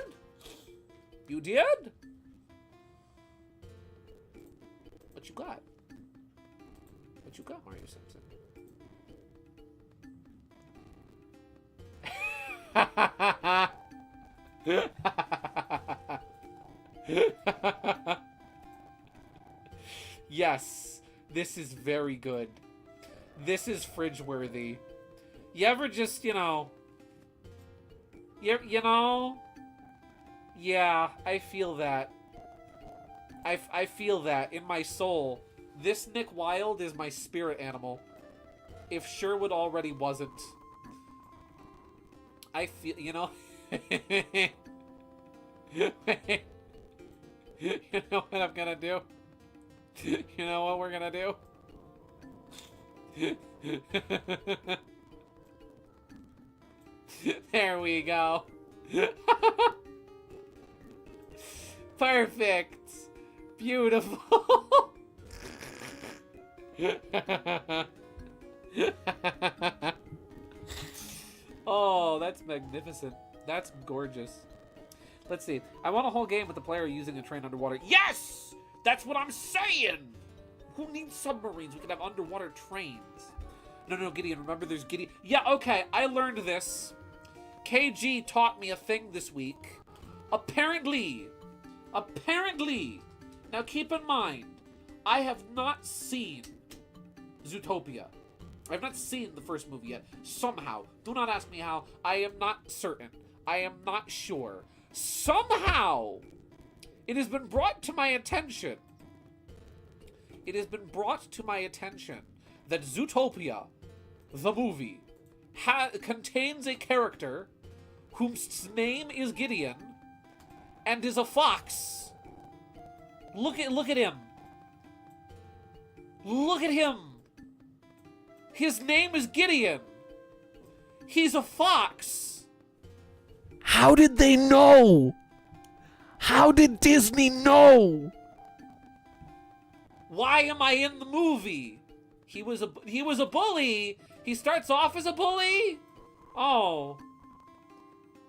[SPEAKER 2] You did? What you got? What you got, Mario Simpson? Yes, this is very good. This is fridge worthy. You ever just, you know, yeah, I feel that. I feel that in my soul. This Nick Wilde is my spirit animal. If Sherwood already wasn't. I feel, you know. You know what I'm gonna do? You know what we're gonna do? There we go. Perfect. Beautiful. Oh, that's magnificent. That's gorgeous. Let's see. I want a whole game with the player using a train underwater. Yes! That's what I'm saying! Who needs submarines? We can have underwater trains. No, Gideon. Remember, there's Gideon. Yeah, okay. I learned this. KG taught me a thing this week. Apparently. Now, keep in mind, I have not seen Zootopia. I've not seen the first movie yet. Somehow. Do not ask me how. I am not certain. I am not sure. Somehow, it has been brought to my attention. It has been brought to my attention that Zootopia, the movie, contains a character whose name is Gideon and is a fox. Look at him. Look at him. His name is Gideon. He's a fox.
[SPEAKER 3] How did they know? How did Disney know?
[SPEAKER 2] Why am I in the movie? He was a bully. He starts off as a bully. Oh.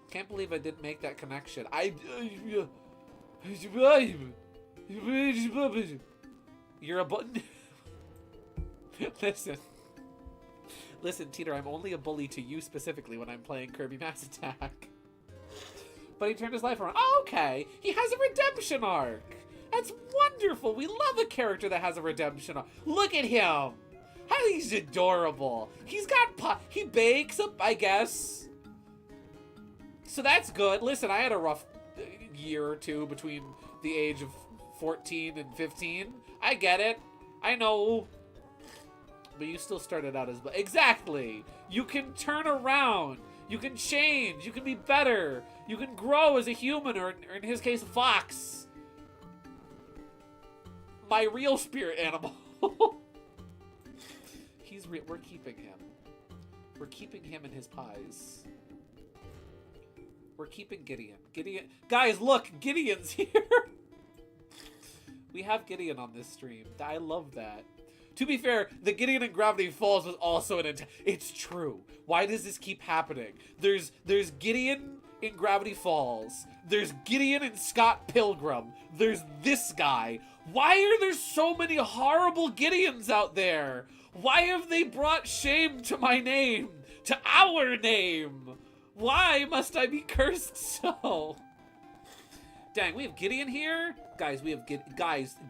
[SPEAKER 2] Can't believe I didn't make that connection. You're a bully. Listen, Teeter, I'm only a bully to you specifically when I'm playing Kirby Mass Attack. But he turned his life around. Oh, okay, he has a redemption arc. That's wonderful. We love a character that has a redemption arc. Look at him. How he's adorable. He's got he bakes up, I guess. So that's good. Listen, I had a rough year or two between the age of 14 and 15. I get it. I know. But you still started out as... Exactly. You can turn around. You can change. You can be better. You can grow as a human, or in his case, a fox. My real spirit animal. We're keeping him. We're keeping him in his pies. We're keeping Gideon. Guys, look! Gideon's here! We have Gideon on this stream. I love that. To be fair, the Gideon in Gravity Falls was also it's true. Why does this keep happening? There's Gideon in Gravity Falls. There's Gideon in Scott Pilgrim. There's this guy. Why are there so many horrible Gideons out there? Why have they brought shame to my name? To our name? Why must I be cursed so? Dang, we have Gideon here? Guys,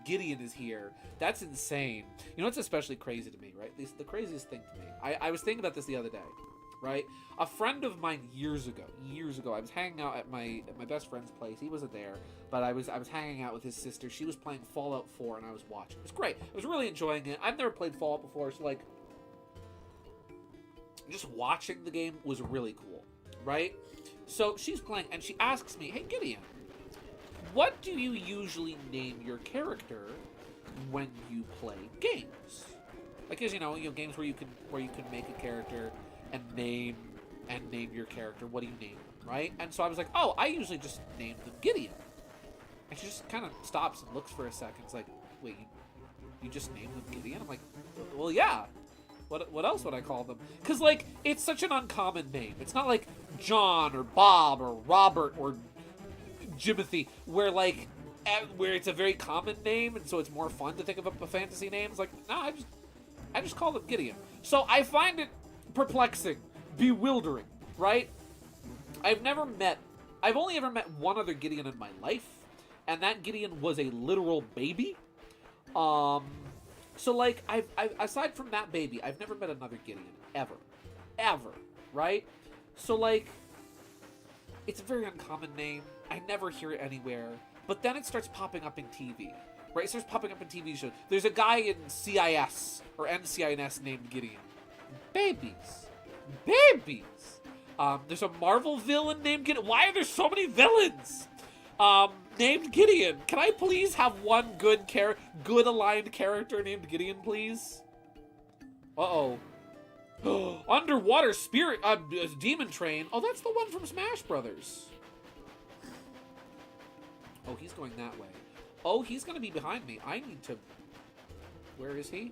[SPEAKER 2] Gideon is here. That's insane. You know what's especially crazy to me, right? The craziest thing to me. I was thinking about this the other day, right? A friend of mine years ago, I was hanging out at my best friend's place. He wasn't there, but I was hanging out with his sister. She was playing Fallout 4 and I was watching. It was great. I was really enjoying it. I've never played Fallout before, so like just watching the game was really cool, right? So she's playing and she asks me, "Hey Gideon, what do you usually name your character when you play games? Like, as you know, games where you can make a character and name your character. What do you name them, right? And so I was like, oh, I usually just name them Gideon. And she just kind of stops and looks for a second. It's like, wait, you just named them Gideon? I'm like, well, yeah. What else would I call them? Because, like, it's such an uncommon name. It's not like John or Bob or Robert or Jimothy, where it's a very common name, and so it's more fun to think of a fantasy name. It's like, no, I just call them Gideon. So I find it perplexing, bewildering, right? I've only ever met one other Gideon in my life, and that Gideon was a literal baby. So, like, I've aside from that baby, I've never met another Gideon. Ever. Right? So, like, it's a very uncommon name. I never hear it anywhere. But then it starts popping up in TV. Right? It starts popping up in TV shows. There's a guy in CIS, or NCIS, named Gideon. Babies. There's a Marvel villain named Gideon. Why are there so many villains? Named Gideon. Can I please have one good aligned character named Gideon, please? Uh-oh. Underwater spirit, demon train. Oh, that's the one from Smash Brothers. Oh, he's going that way. Oh, he's gonna be behind me. I need to... Where is he?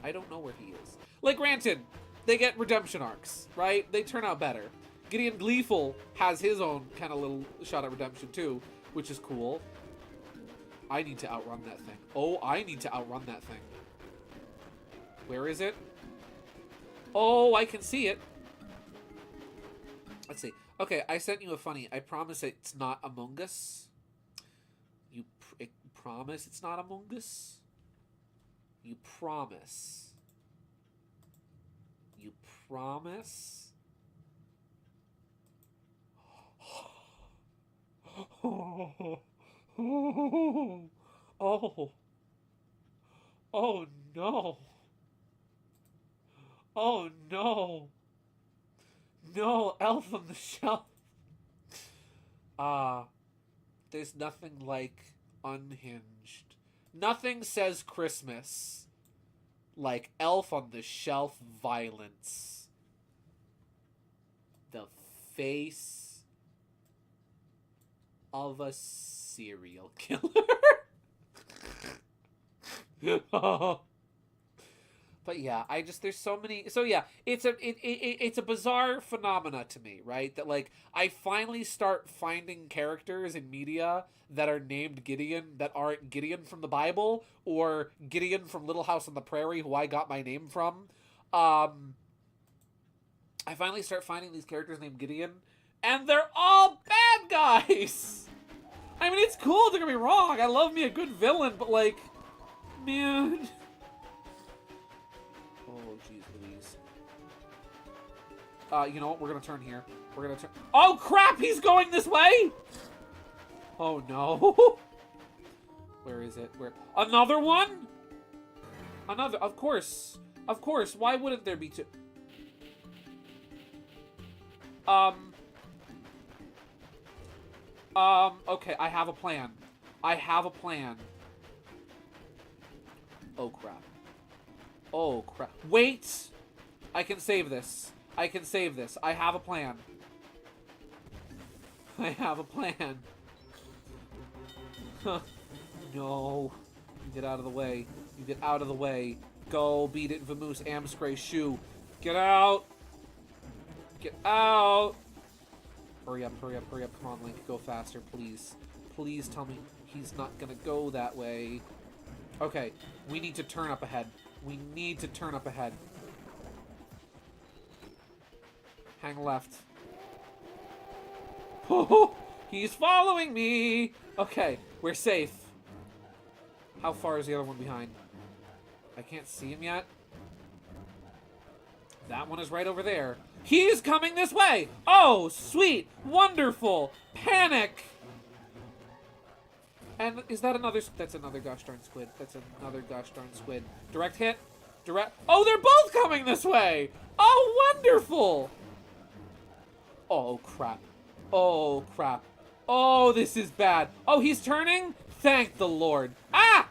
[SPEAKER 2] I don't know where he is. Like, granted, they get redemption arcs, right? They turn out better. Gideon Gleeful has his own kind of little shot at redemption too, which is cool. I need to outrun that thing. Oh, I need to outrun that thing. Where is it? Oh, I can see it. Let's see. Okay, I sent you a funny. I promise it's not Among Us. You promise it's not Among Us? You promise. You promise? Oh. Oh no. Oh no. No, Elf on the Shelf. There's nothing like Unhinged. Nothing says Christmas like Elf on the Shelf violence. The face of a serial killer. Oh. But yeah, there's so many. So yeah, it's a bizarre phenomena to me, right? That, like, I finally start finding characters in media that are named Gideon that aren't Gideon from the Bible or Gideon from Little House on the Prairie, who I got my name from. I finally start finding these characters named Gideon, and they're all bad guys. I mean, it's cool, don't get me wrong. I love me a good villain, but, like, man. Oh, jeez Louise. You know what? We're gonna turn here. We're gonna turn. Oh, crap! He's going this way! Oh, no. Where is it? Where? Another one? Another. Of course. Of course. Why wouldn't there be two? Okay, I have a plan. I have a plan. Oh, crap. Oh, crap. Wait! I can save this. I can save this. I have a plan. I have a plan. No. You get out of the way. You get out of the way. Go beat it, Vamoose Amscray Shoe. Get out! Get out! Hurry up, hurry up, hurry up. Come on, Link. Go faster, please. Please tell me he's not gonna go that way. Okay, we need to turn up ahead. We need to turn up ahead. Hang left. Oh, he's following me! Okay, we're safe. How far is the other one behind? I can't see him yet. That one is right over there. He's coming this way! Oh, sweet! Wonderful! Panic! And is that another... That's another gosh darn squid. That's another gosh darn squid. Direct hit? Direct... Oh, they're both coming this way! Oh, wonderful! Oh, crap. Oh, crap. Oh, this is bad. Oh, he's turning? Thank the Lord. Ah!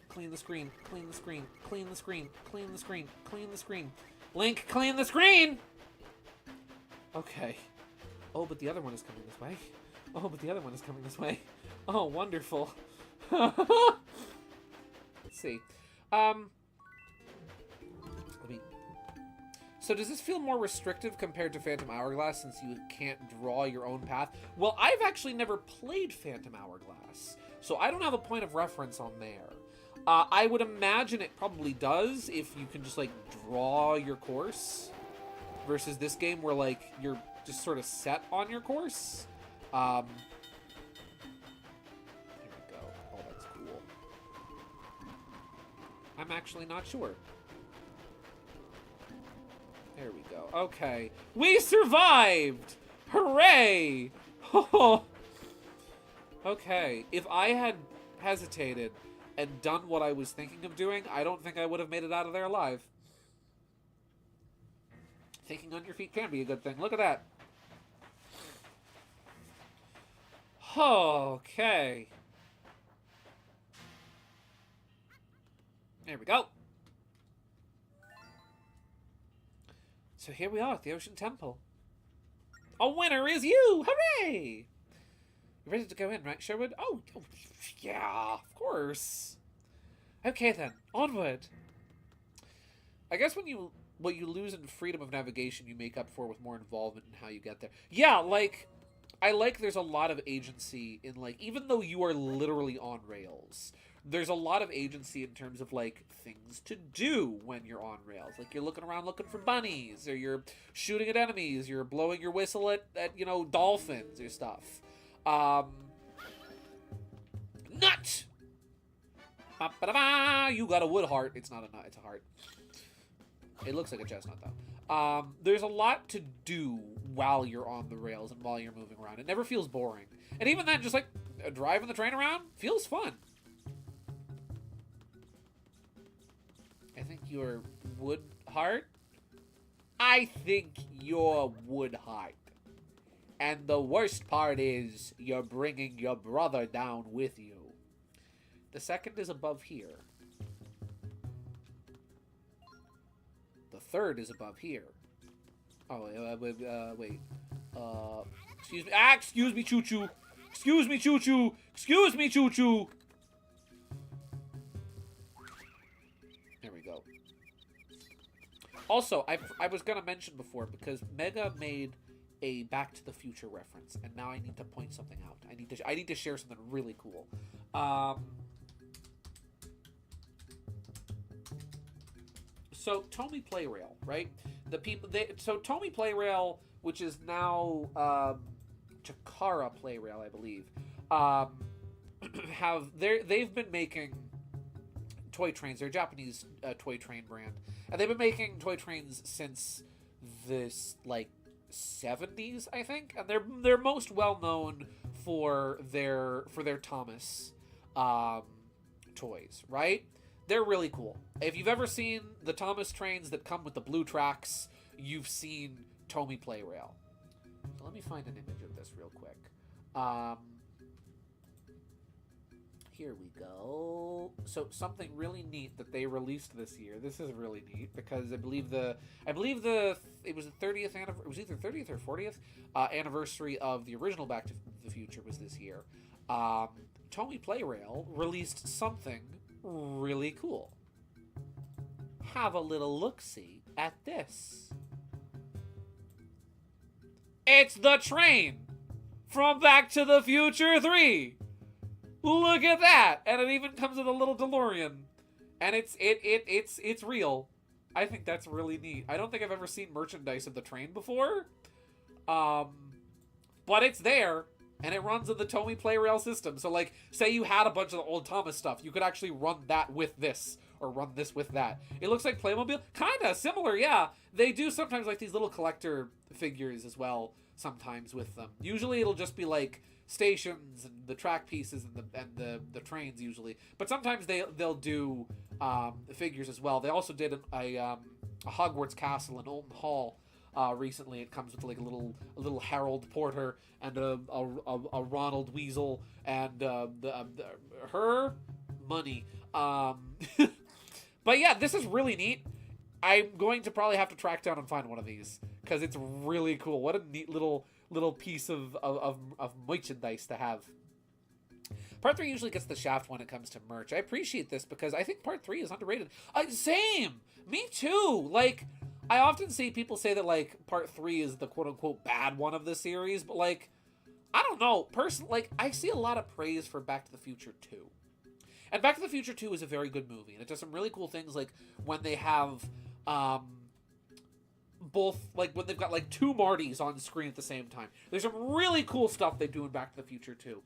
[SPEAKER 2] Clean the screen, clean the screen, clean the screen, clean the screen, clean the screen. Link, clean the screen! Okay. Oh, but the other one is coming this way. Oh, but the other one is coming this way. Oh, wonderful. Let's see. Let me... So does this feel more restrictive compared to Phantom Hourglass since you can't draw your own path? Well, I've actually never played Phantom Hourglass, so I don't have a point of reference on there. I would imagine it probably does if you can just, like, draw your course versus this game where, like, you're just sort of set on your course. Here we go. Oh, that's cool. I'm actually not sure. There we go. Okay. We survived! Hooray! Okay. If I had hesitated and done what I was thinking of doing, I don't think I would have made it out of there alive. Thinking on your feet can be a good thing. Look at that. Okay. There we go. So here we are at the Ocean Temple. A winner is you! Hooray! You're ready to go in, right, Sherwood? Oh, yeah, of course. Okay then, onward. I guess what you lose in freedom of navigation, you make up for with more involvement in how you get there. Yeah, like, I like there's a lot of agency in, like, even though you are literally on rails, there's a lot of agency in terms of, like, things to do when you're on rails. Like, you're looking around looking for bunnies, or you're shooting at enemies, you're blowing your whistle at you know, dolphins or stuff. Nut! Ba-ba-da-ba! You got a wood heart. It's not a nut, it's a heart. It looks like a chestnut, though. There's a lot to do while you're on the rails and while you're moving around. It never feels boring. And even then, just, like, driving the train around feels fun. I think you're wood heart? I think you're wood heart. And the worst part is, you're bringing your brother down with you. The second is above here. The third is above here. Oh, wait. Excuse me. Ah, excuse me, choo-choo. Excuse me, choo-choo. Excuse me, choo-choo. There we go. Also, I was going to mention before, because Mega made a Back to the Future reference, and now I need to point something out. I need to share something really cool. So Tomy Playrail, right? So Tomy Playrail, which is now Chikara Playrail, I believe, they've been making toy trains. They're a Japanese toy train brand, and they've been making toy trains since this, like, 70s, I think, and they're most well known for their Thomas toys, right? They're really cool. If you've ever seen the Thomas trains that come with the blue tracks, you've seen Tomy Playrail. So let me find an image of this real quick. Here we go. So something really neat that they released this year. This is really neat because I believe it was the 30th anniversary. It was either 30th or 40th anniversary of the original Back to the Future was this year. Tomy Playrail released something really cool. Have a little look-see at this. It's the train from Back to the Future 3. Look at that! And it even comes with a little DeLorean. And it's real. I think that's really neat. I don't think I've ever seen merchandise of the train before. But it's there. And it runs on the Tomy Playrail system. So, like, say you had a bunch of the old Thomas stuff, you could actually run that with this. Or run this with that. It looks like Playmobil. Kinda similar, yeah. They do sometimes, like, these little collector figures as well, sometimes with them. Usually it'll just be, like, stations and the track pieces and the trains, usually. But sometimes they'll do figures as well. They also did a Hogwarts Castle in Olden Hall recently. It comes with like a little Harold Porter and a Ronald Weasel and her money. But yeah, this is really neat. I'm going to probably have to track down and find one of these because it's really cool. What a neat little piece of merchandise to have. Part 3 usually gets the shaft when it comes to merch. I appreciate this because I think Part 3 is underrated. Same! Me too! Like, I often see people say that, like, Part 3 is the quote-unquote bad one of the series, but, like, I don't know. Personally, like, I see a lot of praise for Back to the Future 2. And Back to the Future 2 is a very good movie, and it does some really cool things, like, when they have, both, like, when they've got, like, 2 Martys on screen at the same time. There's some really cool stuff they do in Back to the Future 2.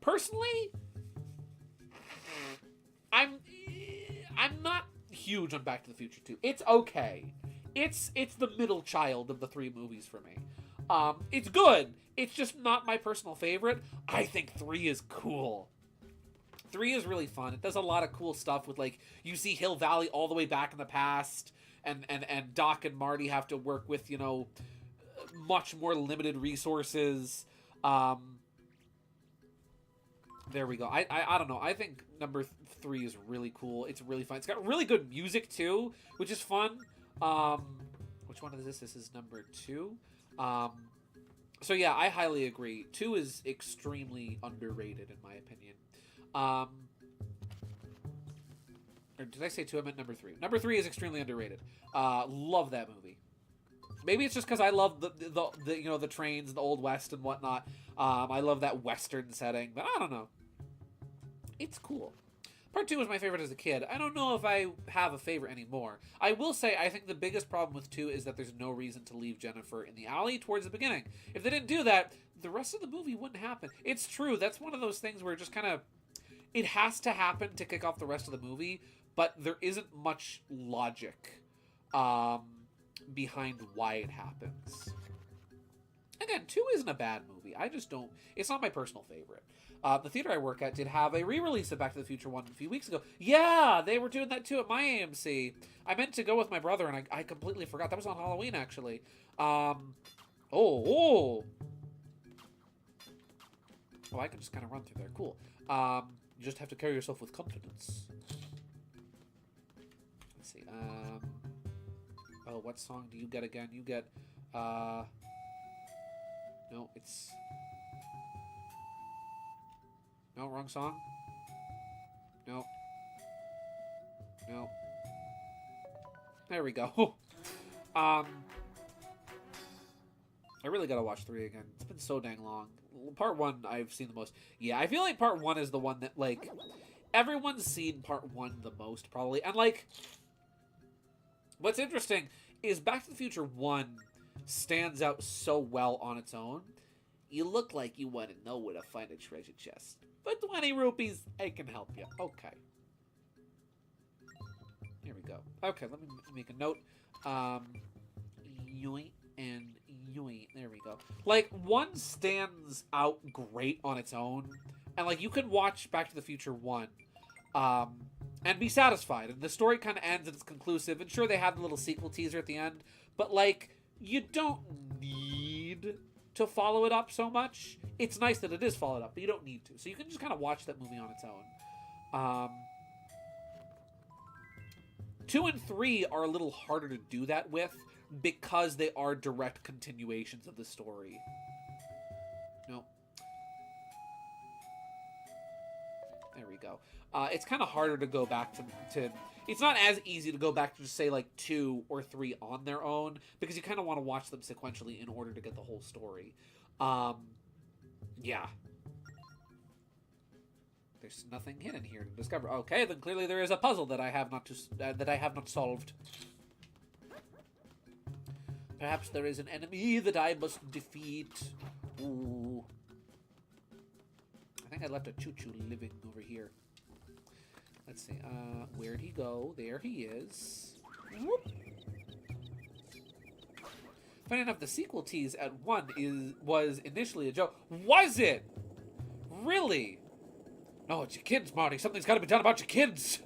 [SPEAKER 2] Personally, I'm not huge on Back to the Future 2. It's okay. It's the middle child of the 3 movies for me. It's good. It's just not my personal favorite. I think 3 is cool. 3 is really fun. It does a lot of cool stuff with, like, you see Hill Valley all the way back in the past, and Doc and Marty have to work with, you know, much more limited resources. There we go. I don't know. I think number 3 is really cool. It's really fun. It's got really good music too, which is fun. Which one is this? This is number 2. So yeah, I highly agree. 2 is extremely underrated in my opinion. Or did I say 2? I meant number 3. Number 3 is extremely underrated. Love that movie. Maybe it's just because I love the you know, the trains, the Old West and whatnot. I love that Western setting, but I don't know. It's cool. Part 2 was my favorite as a kid. I don't know if I have a favorite anymore. I will say I think the biggest problem with 2 is that there's no reason to leave Jennifer in the alley towards the beginning. If they didn't do that, the rest of the movie wouldn't happen. It's true. That's one of those things where it just kind of... It has to happen to kick off the rest of the movie, but there isn't much logic behind why it happens. Again, 2 isn't a bad movie. I just don't... It's not my personal favorite. The theater I work at did have a re-release of Back to the Future 1 a few weeks ago. Yeah, they were doing that too at my AMC. I meant to go with my brother, and I completely forgot. That was on Halloween, actually. Oh, I can just kind of run through there. Cool. You just have to carry yourself with confidence. Let's see. Oh, what song do you get again? You get, no, it's... No, wrong song. No. No. There we go. I really gotta watch 3 again. It's been so dang long. Part 1 I've seen the most. Yeah, I feel like part 1 is the one that, like, everyone's seen part 1 the most, probably. And, like, what's interesting is Back to the Future 1 stands out so well on its own. You look like you want to know where to find a treasure chest. For 20 rupees, I can help you. Okay. Here we go. Okay, let me make a note. Yoink and yoink. There we go. Like, 1 stands out great on its own. And, like, you can watch Back to the Future 1 and be satisfied. And the story kind of ends and it's conclusive. And sure, they have the little sequel teaser at the end. But, like, you don't need to follow it up so much. It's nice that it is followed up, but you don't need to. So you can just kind of watch that movie on its own. 2 and 3 are a little harder to do that with because they are direct continuations of the story. No. There we go. It's kind of harder to go back to... It's not as easy to go back to just say, like, 2 or 3 on their own, because you kind of want to watch them sequentially in order to get the whole story. Yeah. There's nothing hidden here to discover. Okay, then clearly there is a puzzle that I have not solved. Perhaps there is an enemy that I must defeat. Ooh. I think I left a choo-choo living over here. Let's see. Where'd he go? There he is. Whoop. Funny enough, the sequel tease at 1 was initially a joke. Was it? Really? No, it's your kids, Marty. Something's got to be done about your kids.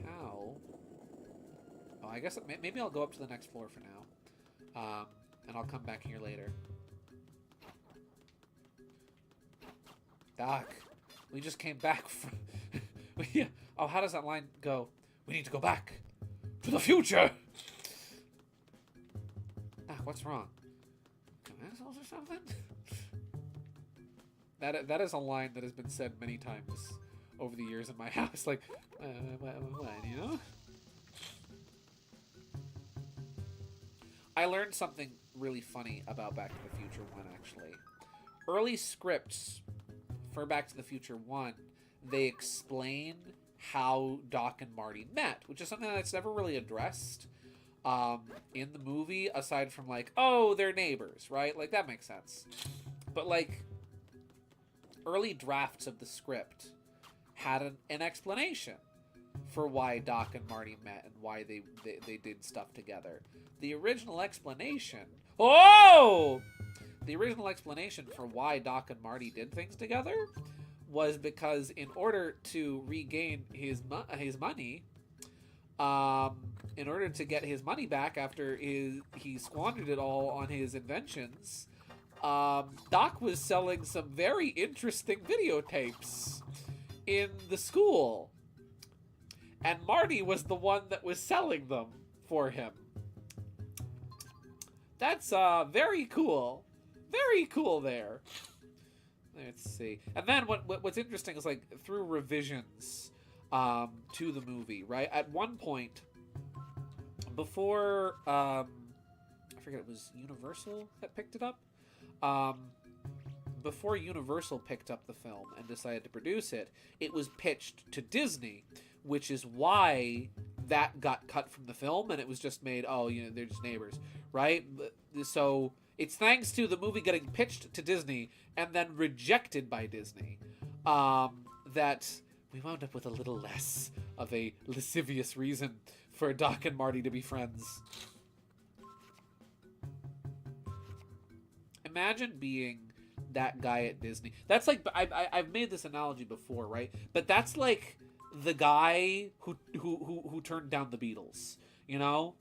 [SPEAKER 2] How? Oh, I guess maybe I'll go up to the next floor for now. And I'll come back here later. Doc, we just came back from... Oh, how does that line go? We need to go back to the future! Doc, what's wrong? Chemicals or something? That is a line that has been said many times over the years in my house. Like, what, you know? I learned something really funny about Back to the Future 1, actually. Early scripts for Back to the Future 1, they explain how Doc and Marty met, which is something that's never really addressed in the movie, aside from like, oh, they're neighbors, right? Like, that makes sense. But like, early drafts of the script had an explanation for why Doc and Marty met and why they did stuff together. The original explanation... Oh! The original explanation for why Doc and Marty did things together was because in order to regain his money, in order to get his money back after he squandered it all on his inventions, Doc was selling some very interesting videotapes in the school. And Marty was the one that was selling them for him. That's very cool. Very cool there. Let's see. And then what's interesting is, like, through revisions to the movie, right? At one point, before, I forget, it was Universal that picked it up? Before Universal picked up the film and decided to produce it, it was pitched to Disney, which is why that got cut from the film and it was just made, oh, you know, they're just neighbors, right? So it's thanks to the movie getting pitched to Disney and then rejected by Disney that we wound up with a little less of a lascivious reason for Doc and Marty to be friends. Imagine being that guy at Disney. That's like, I've made this analogy before, right? But that's like the guy who turned down the Beatles, you know?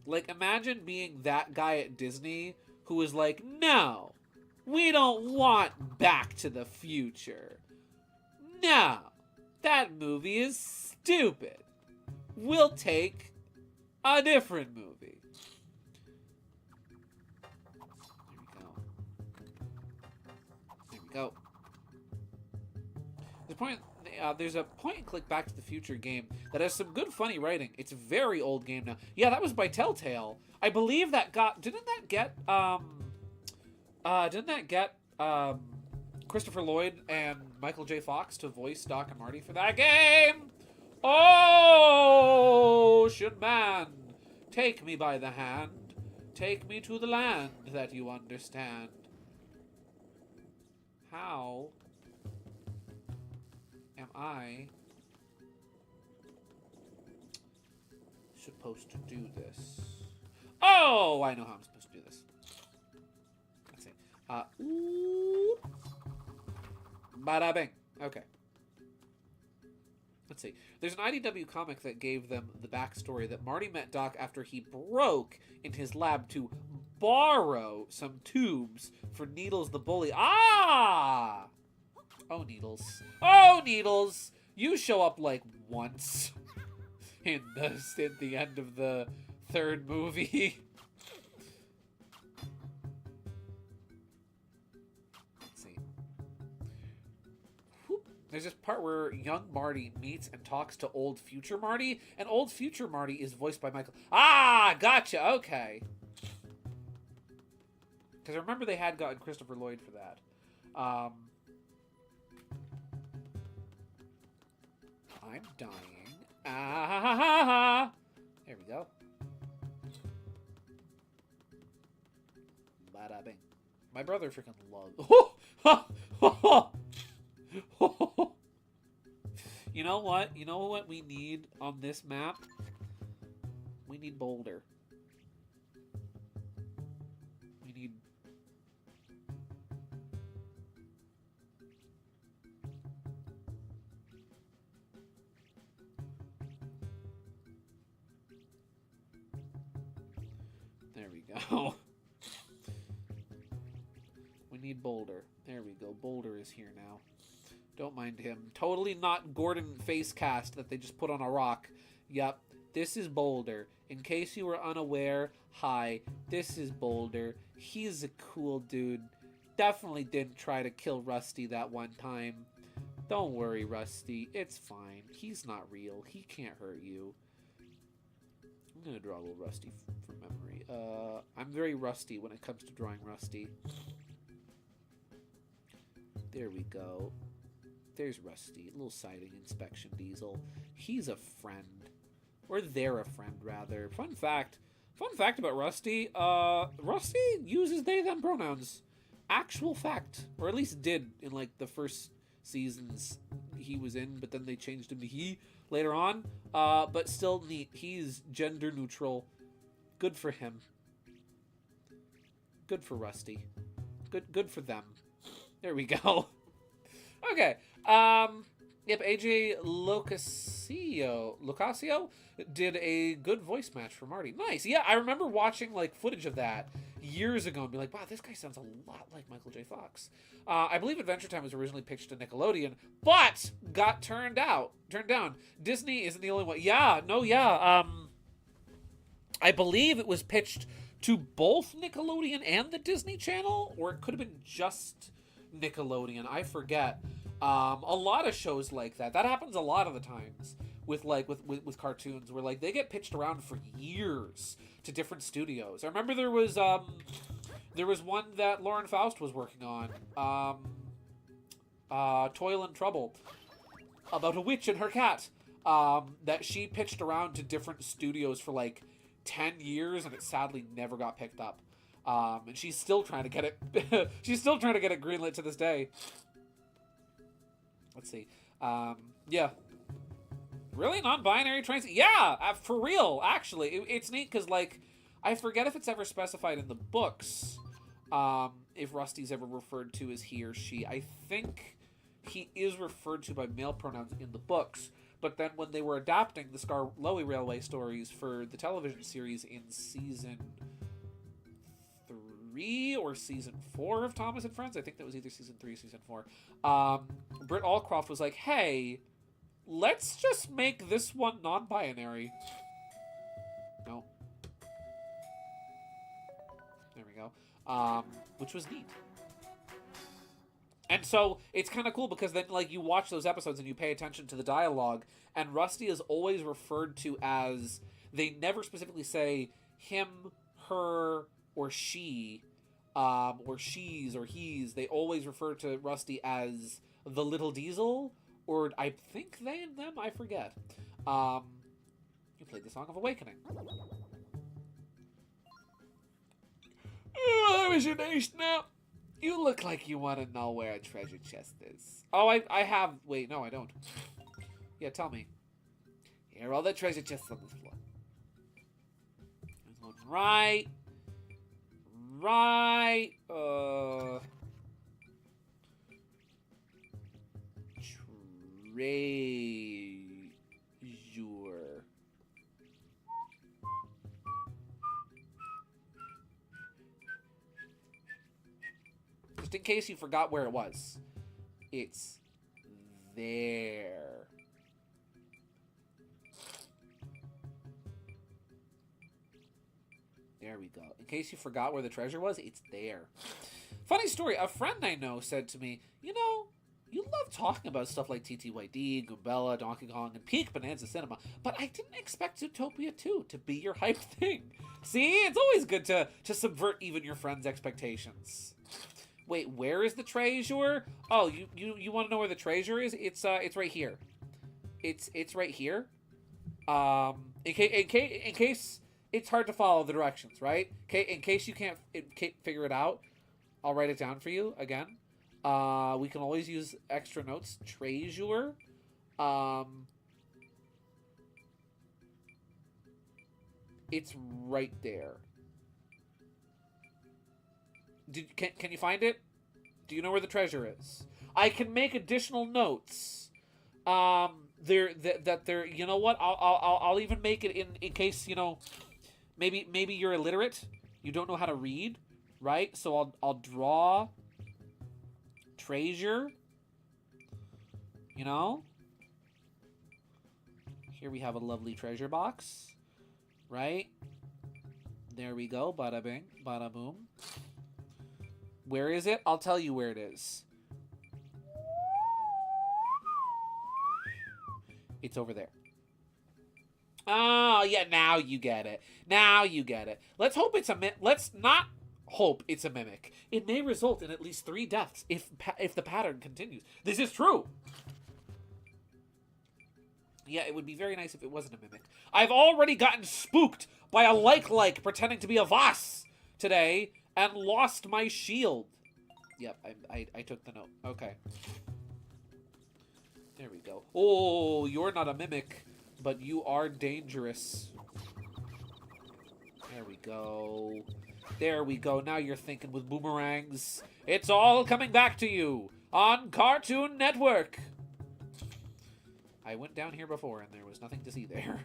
[SPEAKER 2] Like, imagine being that guy at Disney who was like, no, we don't want Back to the Future. No, that movie is stupid. We'll take a different movie. There we go. There's a point-and-click Back to the Future game that has some good, funny writing. It's a very old game now. Yeah, that was by Telltale. I believe that didn't that get Christopher Lloyd and Michael J. Fox to voice Doc and Marty for that game? Ocean Man, take me by the hand. Take me to the land that you understand. How am I supposed to do this? Oh, I know how I'm supposed to do this. Let's see. Bada bing. Okay. Let's see. There's an IDW comic that gave them the backstory that Marty met Doc after he broke in his lab to borrow some tubes for Needles the bully. Ah! Oh, Needles. Oh, Needles! You show up, like, once in the end of the third movie. Let's see. Whoop. There's this part where young Marty meets and talks to old future Marty, and old future Marty is voiced by Michael... Ah! Gotcha! Okay. Because I remember they had gotten Christopher Lloyd for that. I'm dying. Ah! There we go. Bada bing. My brother freaking loves... You know what? You know what we need on this map? We need Boulder. We need... There we go. We need Boulder. There we go. Boulder is here now. Don't mind him. Totally not Gordon face cast that they just put on a rock. Yep. This is Boulder. In case you were unaware, hi. This is Boulder. He's a cool dude. Definitely didn't try to kill Rusty that one time. Don't worry, Rusty. It's fine. He's not real. He can't hurt you. I'm gonna draw a little Rusty from memory. I'm very rusty when it comes to drawing Rusty. There we go. There's Rusty. A little siding inspection diesel. He's a friend. Or they're a friend, rather. Fun fact about Rusty. Rusty uses they, them pronouns. Actual fact. Or at least did in, like, the first seasons he was in, but then they changed him to he later on. But still neat. He's gender neutral. Good for him. Good for Rusty. Good for them. There we go. Okay. Yep, AJ Locasio did a good voice match for Marty. Nice. Yeah, I remember watching like footage of that years ago and be like, wow, this guy sounds a lot like Michael J. Fox. I believe Adventure Time was originally pitched to Nickelodeon, but got turned down. Disney isn't the only one. Yeah, no, yeah. I believe it was pitched to both Nickelodeon and the Disney Channel, or it could have been just Nickelodeon. I forget. A lot of shows like that. That happens a lot of the times with cartoons where like they get pitched around for years to different studios. I remember there was one that Lauren Faust was working on, Toil and Trouble, about a witch and her cat, that she pitched around to different studios for like 10 years, and it sadly never got picked up. And she's still trying to get it. She's still trying to get it greenlit to this day. Let's see. Yeah. Really? Non-binary trans? Yeah, for real, actually. It's neat because, like, I forget if it's ever specified in the books, if Rusty's ever referred to as he or she. I think he is referred to by male pronouns in the books, but then when they were adapting the Skarloey Railway stories for the television series in season 3 or season 4 of Thomas and Friends, I think that was either season 3 or season 4, Britt Allcroft was like, hey, let's just make this one non-binary. No. There we go. Which was neat. And so it's kind of cool because then, like, you watch those episodes and you pay attention to the dialogue, and Rusty is always referred to as, they never specifically say him, her, or she, or she's, or he's. They always refer to Rusty as the Little Diesel, or I think they and them, I forget. You played the Song of Awakening. Oh, that was your nice snap. You look like you want to know where a treasure chest is. Oh, I have... Wait, no, I don't. Yeah, tell me. Here are all the treasure chests on this floor. There's one right... Treasure. Just in case you forgot where it was. It's there. There we go. In case you forgot where the treasure was, it's there. Funny story, a friend I know said to me, you know, you love talking about stuff like TTYD, Goombella, Donkey Kong, and Peak Bonanza Cinema, but I didn't expect Zootopia 2 to be your hype thing. See, it's always good to subvert even your friends' expectations. Wait, where is the treasure? Oh, you want to know where the treasure is? It's right here. It's right here. In case it's hard to follow the directions, right? In case you can't figure it out, I'll write it down for you again. We can always use extra notes. Treasure. It's right there. Can you find it? Do you know where the treasure is? I can make additional notes. You know what? I'll even make it in case, you know, maybe you're illiterate You don't know how to read, right? So I'll draw treasure. You know? Here we have a lovely treasure box, right? There we go. Bada bing, bada boom. Where is it? I'll tell you where it is. It's over there. Oh, yeah, now you get it. Now you get it. Let's hope it's a let's not hope it's a mimic. It may result in at least 3 deaths if the pattern continues. This is true. Yeah, it would be very nice if it wasn't a mimic. I've already gotten spooked by a like pretending to be a Voss today and lost my shield. Yep, I took the note. Okay. There we go. Oh, you're not a mimic, but you are dangerous. There we go. There we go. Now you're thinking with boomerangs. It's all coming back to you on Cartoon Network. I went down here before and there was nothing to see there.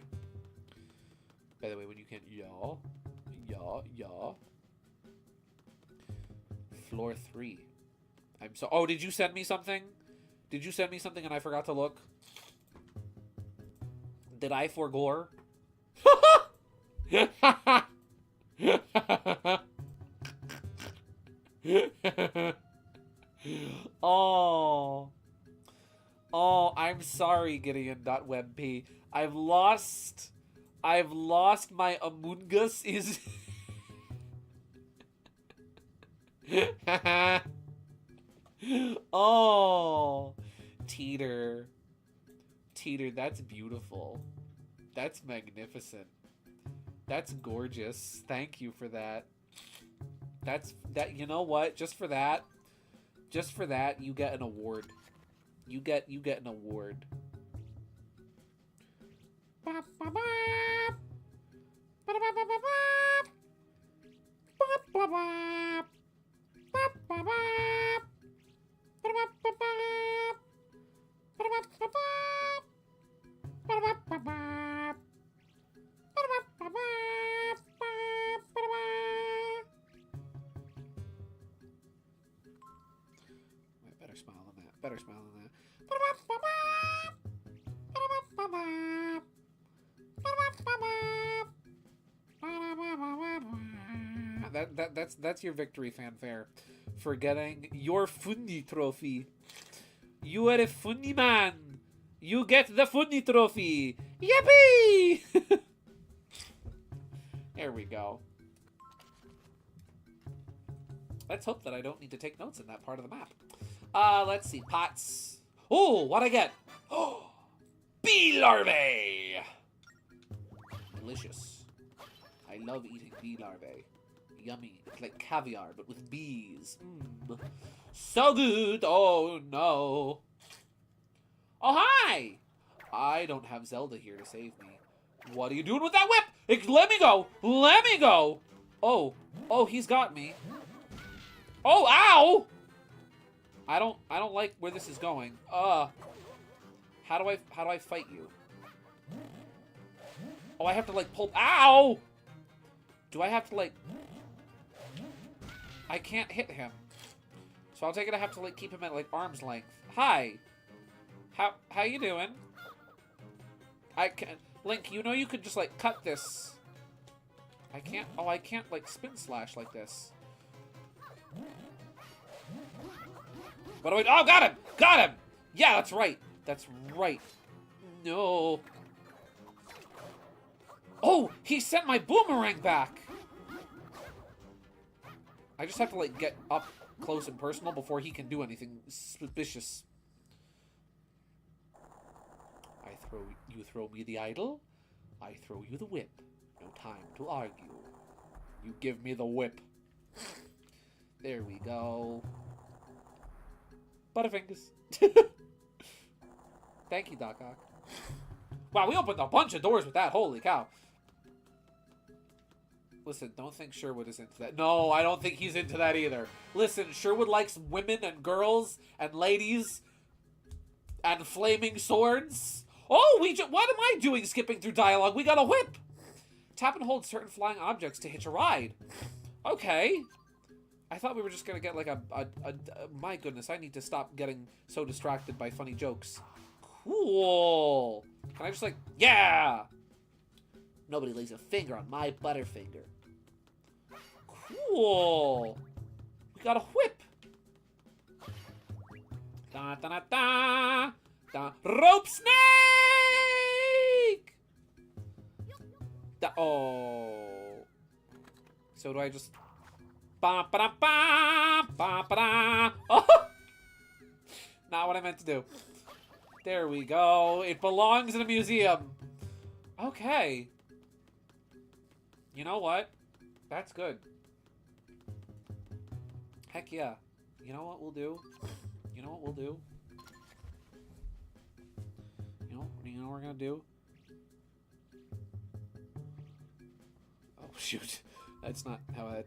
[SPEAKER 2] By the way, when you can't yaw. Floor 3. I'm so. Oh, did you send me something? Did you send me something and I forgot to look? Did I forgore? Oh. Oh, I'm sorry, Gideon.webp. I've lost my Among Us is... Oh, Teeter, that's beautiful. That's magnificent. That's gorgeous. Thank you for that. You know what? Just for that, you get an award. You get an award. Better smile than that. Better smile than that. That's your victory fanfare for getting your funny trophy. You are a funny man. You get the funny trophy. Yippee! There we go. Let's hope that I don't need to take notes in that part of the map. Let's see. Pots. Oh, what'd I get? Oh, bee larvae. Delicious. I love eating bee larvae. Yummy. It's like caviar, but with bees. So good. Oh, no. Oh, hi. I don't have Zelda here to save me. What are you doing with that whip? Let me go. Let me go. Oh. Oh, he's got me. Oh, ow. I don't like where this is going. How do I fight you? Oh, I have to like pull. Ow! Do I have to like? I can't hit him. So I'll take it. I have to like keep him at like arm's length. Hi. How you doing? I can Link. You know you could just like cut this. I can't. Oh, I can't like spin slash like this. What do I... Oh, got him! Got him! Yeah, that's right. That's right. No. Oh, he sent my boomerang back! I just have to, like, get up close and personal before he can do anything suspicious. You throw me the idol, I throw you the whip. No time to argue. You give me the whip. There we go. Butterfingers. Thank you, Doc Ock. Wow, we opened a bunch of doors with that. Holy cow. Listen, don't think Sherwood is into that. No, I don't think he's into that either. Listen, Sherwood likes women and girls and ladies and flaming swords. Oh, what am I doing skipping through dialogue? We got a whip. Tap and hold certain flying objects to hitch a ride. Okay. I thought we were just gonna get like a my goodness, I need to stop getting so distracted by funny jokes. Cool. Can I just like, yeah! Nobody lays a finger on my Butterfinger. Cool. We got a whip. Da da da da. Da. Rope snake! Da oh. So do I just... Ba ba da ba ba ba da. Oh! Not what I meant to do. There we go. It belongs in a museum. Okay. You know what? That's good. Heck yeah. You know what we'll do? You know what we'll do? You know what we're gonna do? Oh shoot. That's not how that...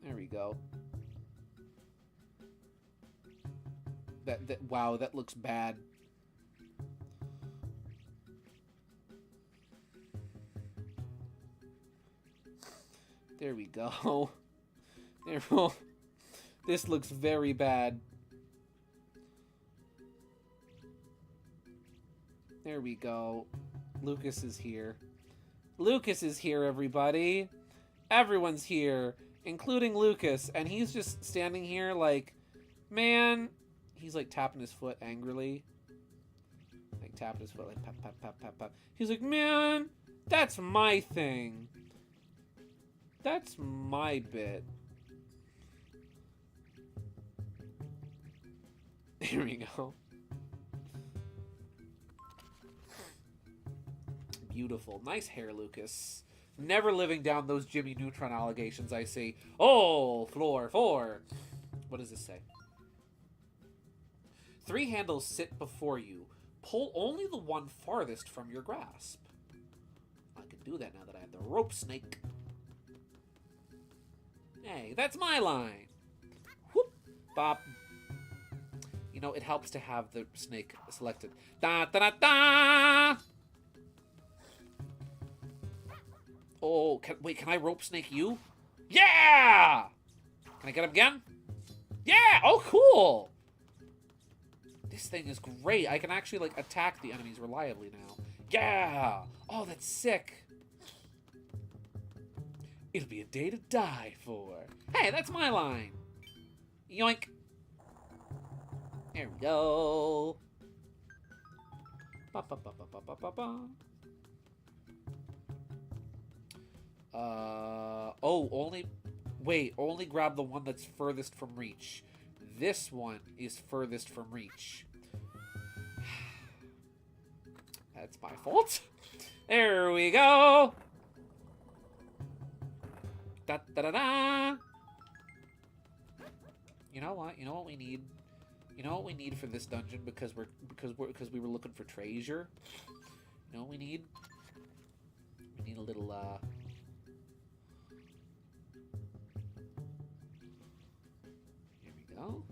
[SPEAKER 2] There we go. Wow, that looks bad. There we go. There. This looks very bad. There we go. Lucas is here. Lucas is here, everybody. Everyone's here, including Lucas, and he's just standing here like, man. He's like tapping his foot angrily. Like tapping his foot like pap, pap, pap, pap, pap. He's like, man, that's my thing. That's my bit. Here we go. Beautiful. Nice hair, Lucas. Never living down those Jimmy Neutron allegations I see. Oh, floor 4. What does this say? 3 handles sit before you. Pull only the one farthest from your grasp. I can do that now that I have the rope snake. Hey, that's my line. Whoop, bop. You know, it helps to have the snake selected. Da da da da. Oh, wait, can I rope snake you? Yeah! Can I get him again? Yeah! Oh, cool! This thing is great. I can actually, like, attack the enemies reliably now. Yeah! Oh, that's sick. It'll be a day to die for. Hey, that's my line. Yoink. There we go. Ba, ba, ba, ba, ba, ba, ba, ba. Only grab the one that's furthest from reach. This one is furthest from reach. That's my fault. There we go. Da da da da. You know what? You know what we need? You know what we need for this dungeon because we were looking for treasure. You know what we need? We need a little Here we go.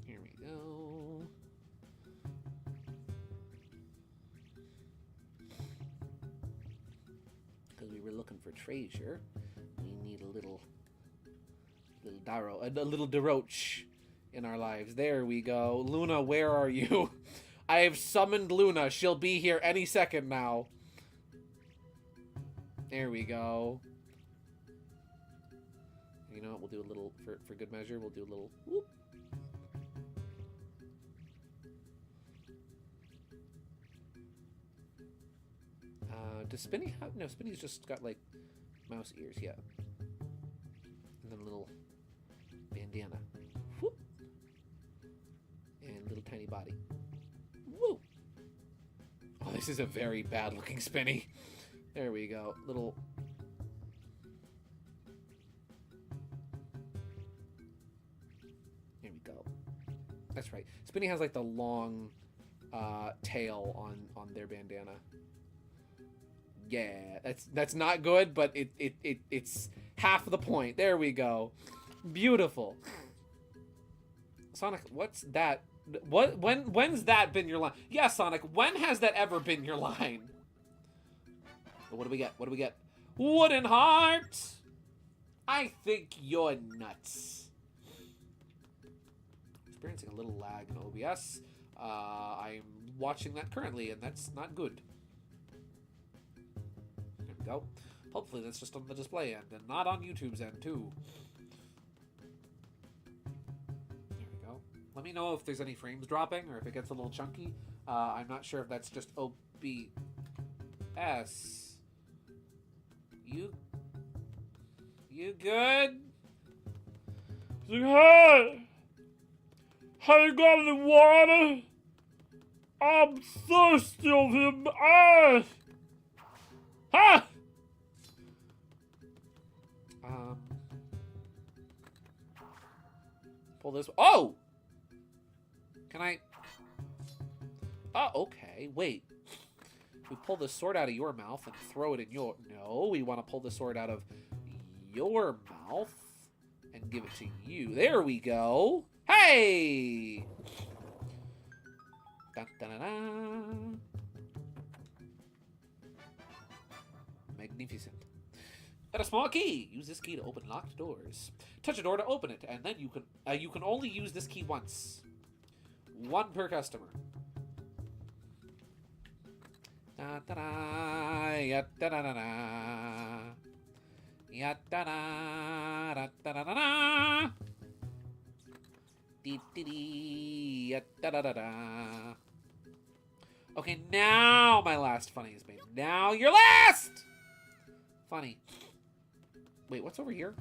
[SPEAKER 2] Here we go. Because we were looking for treasure, we need a little Daroch in our lives. There we go. Luna, where are you? I have summoned Luna. She'll be here any second now. There we go. You know what? We'll do a little, for good measure, we'll do a little whoop. Does Spinny have... No, Spinny's just got, like, mouse ears, yeah. And then a little bandana. Whoop. And little tiny body. Woo! Oh, this is a very bad-looking Spinny. There we go. Little... There we go. That's right. Spinny has, like, the long tail on their bandana. Yeah, that's not good, but it's half the point. There we go. Beautiful. Sonic, what's that? When's that been your line? Yeah, Sonic, when has that ever been your line? What do we get? What do we get? Wooden heart! I think you're nuts. Experiencing a little lag in OBS. I'm watching that currently, and that's not good. There we go. Hopefully that's just on the display end, and not on YouTube's end, too. There we go. Let me know if there's any frames dropping, or if it gets a little chunky. I'm not sure if that's just OBS. You good?
[SPEAKER 3] Hey! You got any water? I'm thirsty of him. Ha!
[SPEAKER 2] Pull this. Oh! Can I? Oh, okay. Wait. We pull the sword out of your mouth and throw it in your... No, we want to pull the sword out of your mouth and give it to you. There we go. Hey! Dun, dun, dun, dun. Magnificent. Got a small key. Use this key to open locked doors. Touch a door to open it, and then you can only use this key once. One per customer. Da da da, ya da da da da, ya da da da da da da, dee dee dee, ya da da da da. Okay, now my last funny is made. Now your last funny. Wait, what's over here?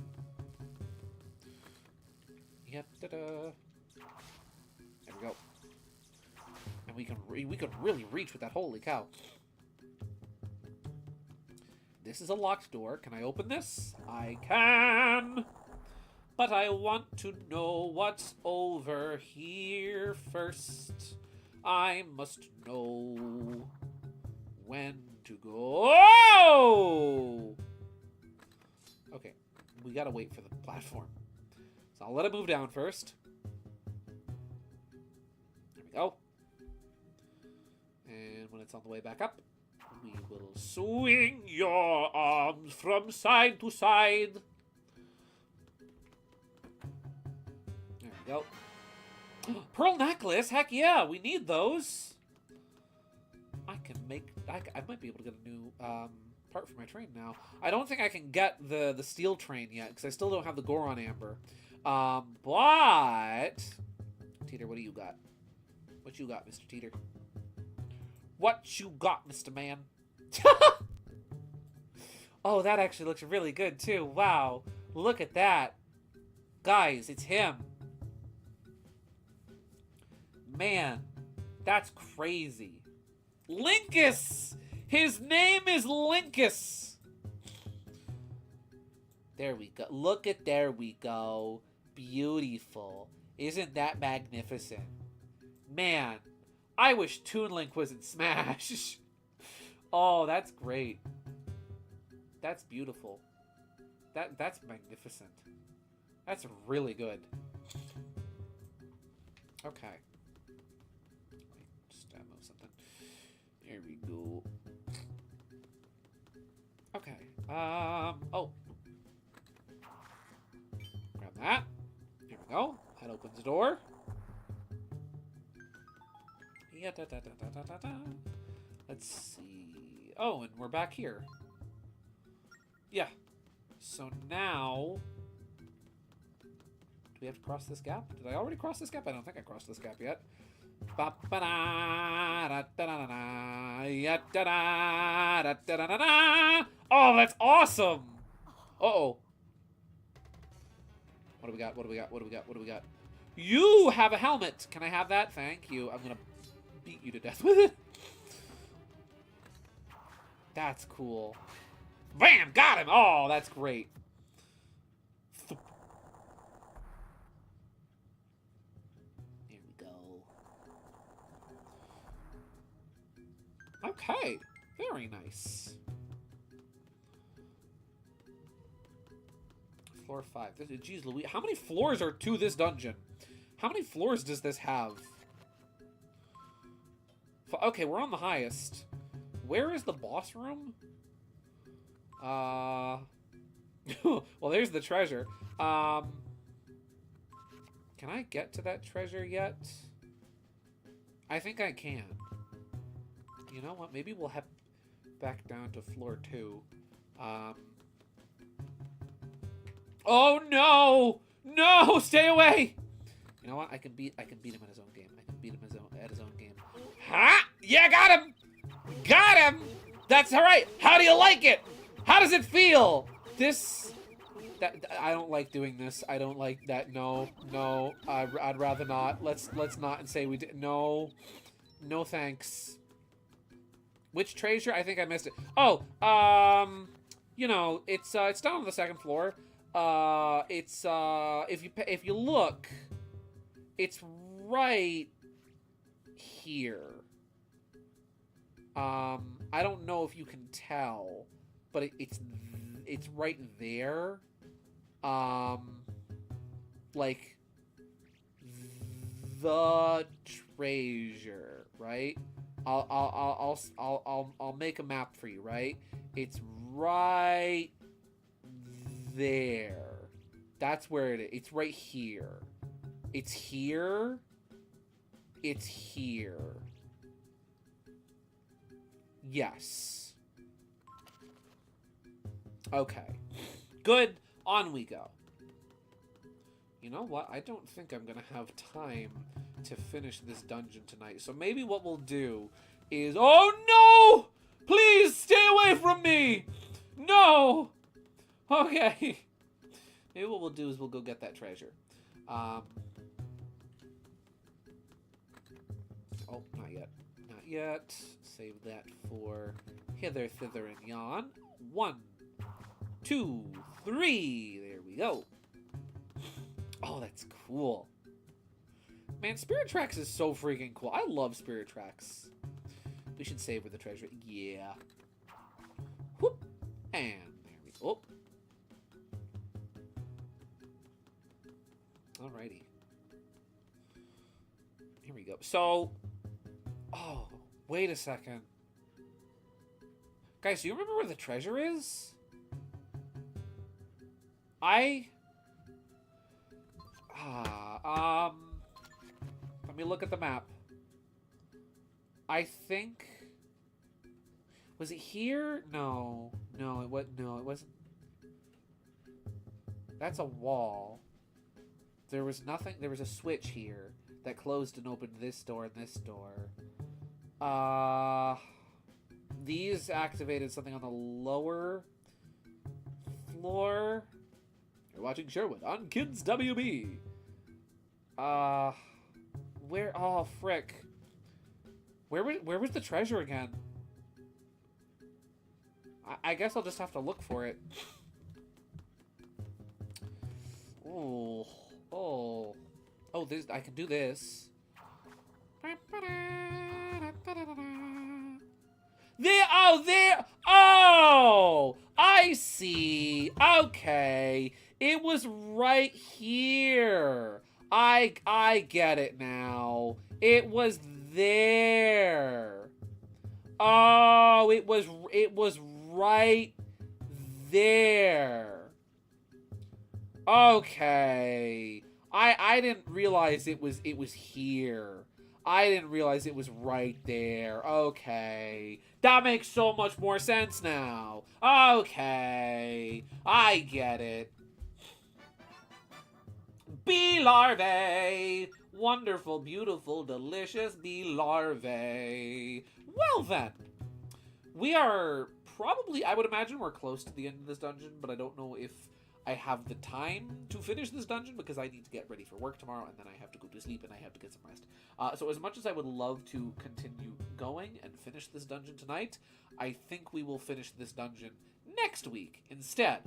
[SPEAKER 2] Ya da da. There we go. And we can really reach with that. Holy cow. This is a locked door. Can I open this? I can. But I want to know what's over here first. I must know when to go. Oh! Okay, we gotta wait for the platform. So I'll let it move down first. There we go. And when it's on the way back up, we will swing your arms from side to side. There we go. Pearl necklace? Heck yeah, we need those. I might be able to get a new part for my train now. I don't think I can get the steel train yet, because I still don't have the Goron Amber. But... Teeter, what do you got? What you got, Mr. Teeter? What you got, Mr. Man? Oh, that actually looks really good, too. Wow. Look at that. Guys, it's him. Man, that's crazy. Linkus! His name is Linkus! There we go. Look at, there we go. Beautiful. Isn't that magnificent? Man, I wish Toon Link was in Smash. Oh, that's great. That's beautiful. That's magnificent. That's really good. Okay. Just move something. There we go. Okay. Oh. Grab that. Here we go. That opens the door. Yeah, da, da, da, da, da, da. Let's see. Oh, and we're back here. Yeah. So now... Do we have to cross this gap? Did I already cross this gap? I don't think I crossed this gap yet. Oh, that's awesome! Uh-oh. What do we got? What do we got? What do we got? What do we got? You have a helmet! Can I have that? Thank you. I'm gonna beat you to death with it. That's cool. Bam! Got him! Oh, that's great. Here we go. Okay. Very nice. Floor 5. Jeez Louise. How many floors are to this dungeon? How many floors does this have? Okay, we're on the highest. Where is the boss room? Well, there's the treasure. Can I get to that treasure yet? I think I can. You know what? Maybe we'll head back down to floor 2. Oh no! No! Stay away! You know what? I can beat him at his own game. I can beat him at his own game. Ha! Yeah, got him! Got him! That's alright! How do you like it? How does it feel? I don't like doing this. I don't like that. No, I'd rather not. Let's not and say we did. No, thanks. Which treasure? I think I missed it. Oh, you know, it's down on the 2nd floor. If you look, it's right here. I don't know if you can tell, but it's right there. Like the treasure, right? I'll make a map for you, right? It's right there. That's where it is. It's right here. It's here. It's here. Yes. Okay. Good. On we go. You know what? I don't think I'm gonna have time to finish this dungeon tonight. So maybe what we'll do is... Oh no! Please stay away from me! No! Okay. Maybe what we'll do is we'll go get that treasure. Oh, not yet. Not yet. Save that for hither, thither, and yon. 1, 2, 3. There we go. Oh, that's cool. Man, Spirit Tracks is so freaking cool. I love Spirit Tracks. We should save with the treasure. Yeah. Whoop. And there we go. Alrighty. Here we go. So, oh, wait a second. Guys, do you remember where the treasure is? Let me look at the map. I think... Was it here? No, it wasn't. That's a wall. There was nothing. There was a switch here that closed and opened this door and this door. These activated something on the lower floor. You're watching Sherwood on Kids WB. Where? Oh, frick. Where was the treasure again? I guess I'll just have to look for it. Oh, this, I can do this. There, oh, I see. Okay. It was right here. I get it now. It was there. Oh, it was right there. Okay. I didn't realize it was here. I didn't realize it was right there. Okay. That makes so much more sense now. Okay. I get it. Bee larvae. Wonderful, beautiful, delicious bee larvae. Well then. We are probably, I would imagine we're close to the end of this dungeon, but I don't know if I have the time to finish this dungeon because I need to get ready for work tomorrow and then I have to go to sleep and I have to get some rest. So as much as I would love to continue going and finish this dungeon tonight, I think we will finish this dungeon next week instead.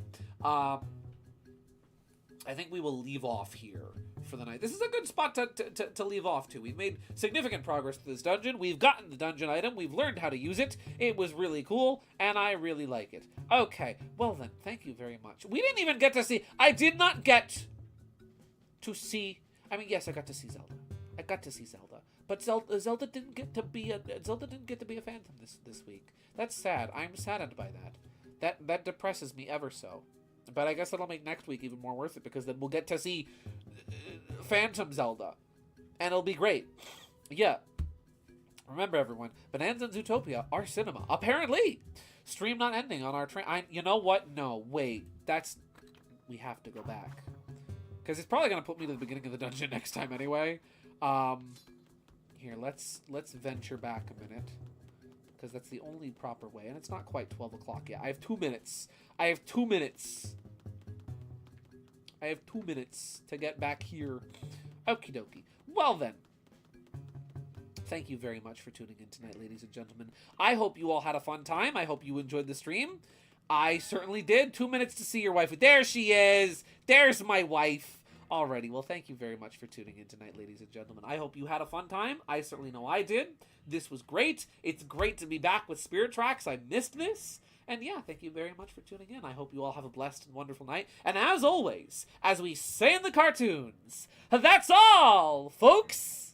[SPEAKER 2] I think we will leave off here for the night. This is a good spot to leave off to. We've made significant progress to this dungeon. We've gotten the dungeon item. We've learned how to use it. It was really cool, and I really like it. Okay, well then, thank you very much. We didn't even get to see... I did not get to see... I mean, yes, I got to see Zelda. But Zelda didn't get to be a Phantom this week. That's sad. I'm saddened by that. That depresses me ever so. But I guess that'll make next week even more worth it, because then we'll get to see Phantom Zelda, and it'll be great. Yeah. Remember, everyone, Bonanza and Zootopia are cinema. Apparently, stream not ending on our train. You know what? No, wait. We have to go back, because it's probably gonna put me to the beginning of the dungeon next time anyway. Here, let's venture back a minute, because that's the only proper way, and it's not quite 12 o'clock yet. I have 2 minutes. I have 2 minutes to get back here. Okie dokie. Well then, thank you very much for tuning in tonight, ladies and gentlemen. I hope you all had a fun time. I hope you enjoyed the stream. I certainly did. 2 minutes to see your wife. There she is. There's my wife. Alrighty, well, thank you very much for tuning in tonight, ladies and gentlemen. I hope you had a fun time. I certainly know I did. This was great. It's great to be back with Spirit Tracks. I missed this. And yeah, thank you very much for tuning in. I hope you all have a blessed and wonderful night. And as always, as we say in the cartoons, that's all, folks!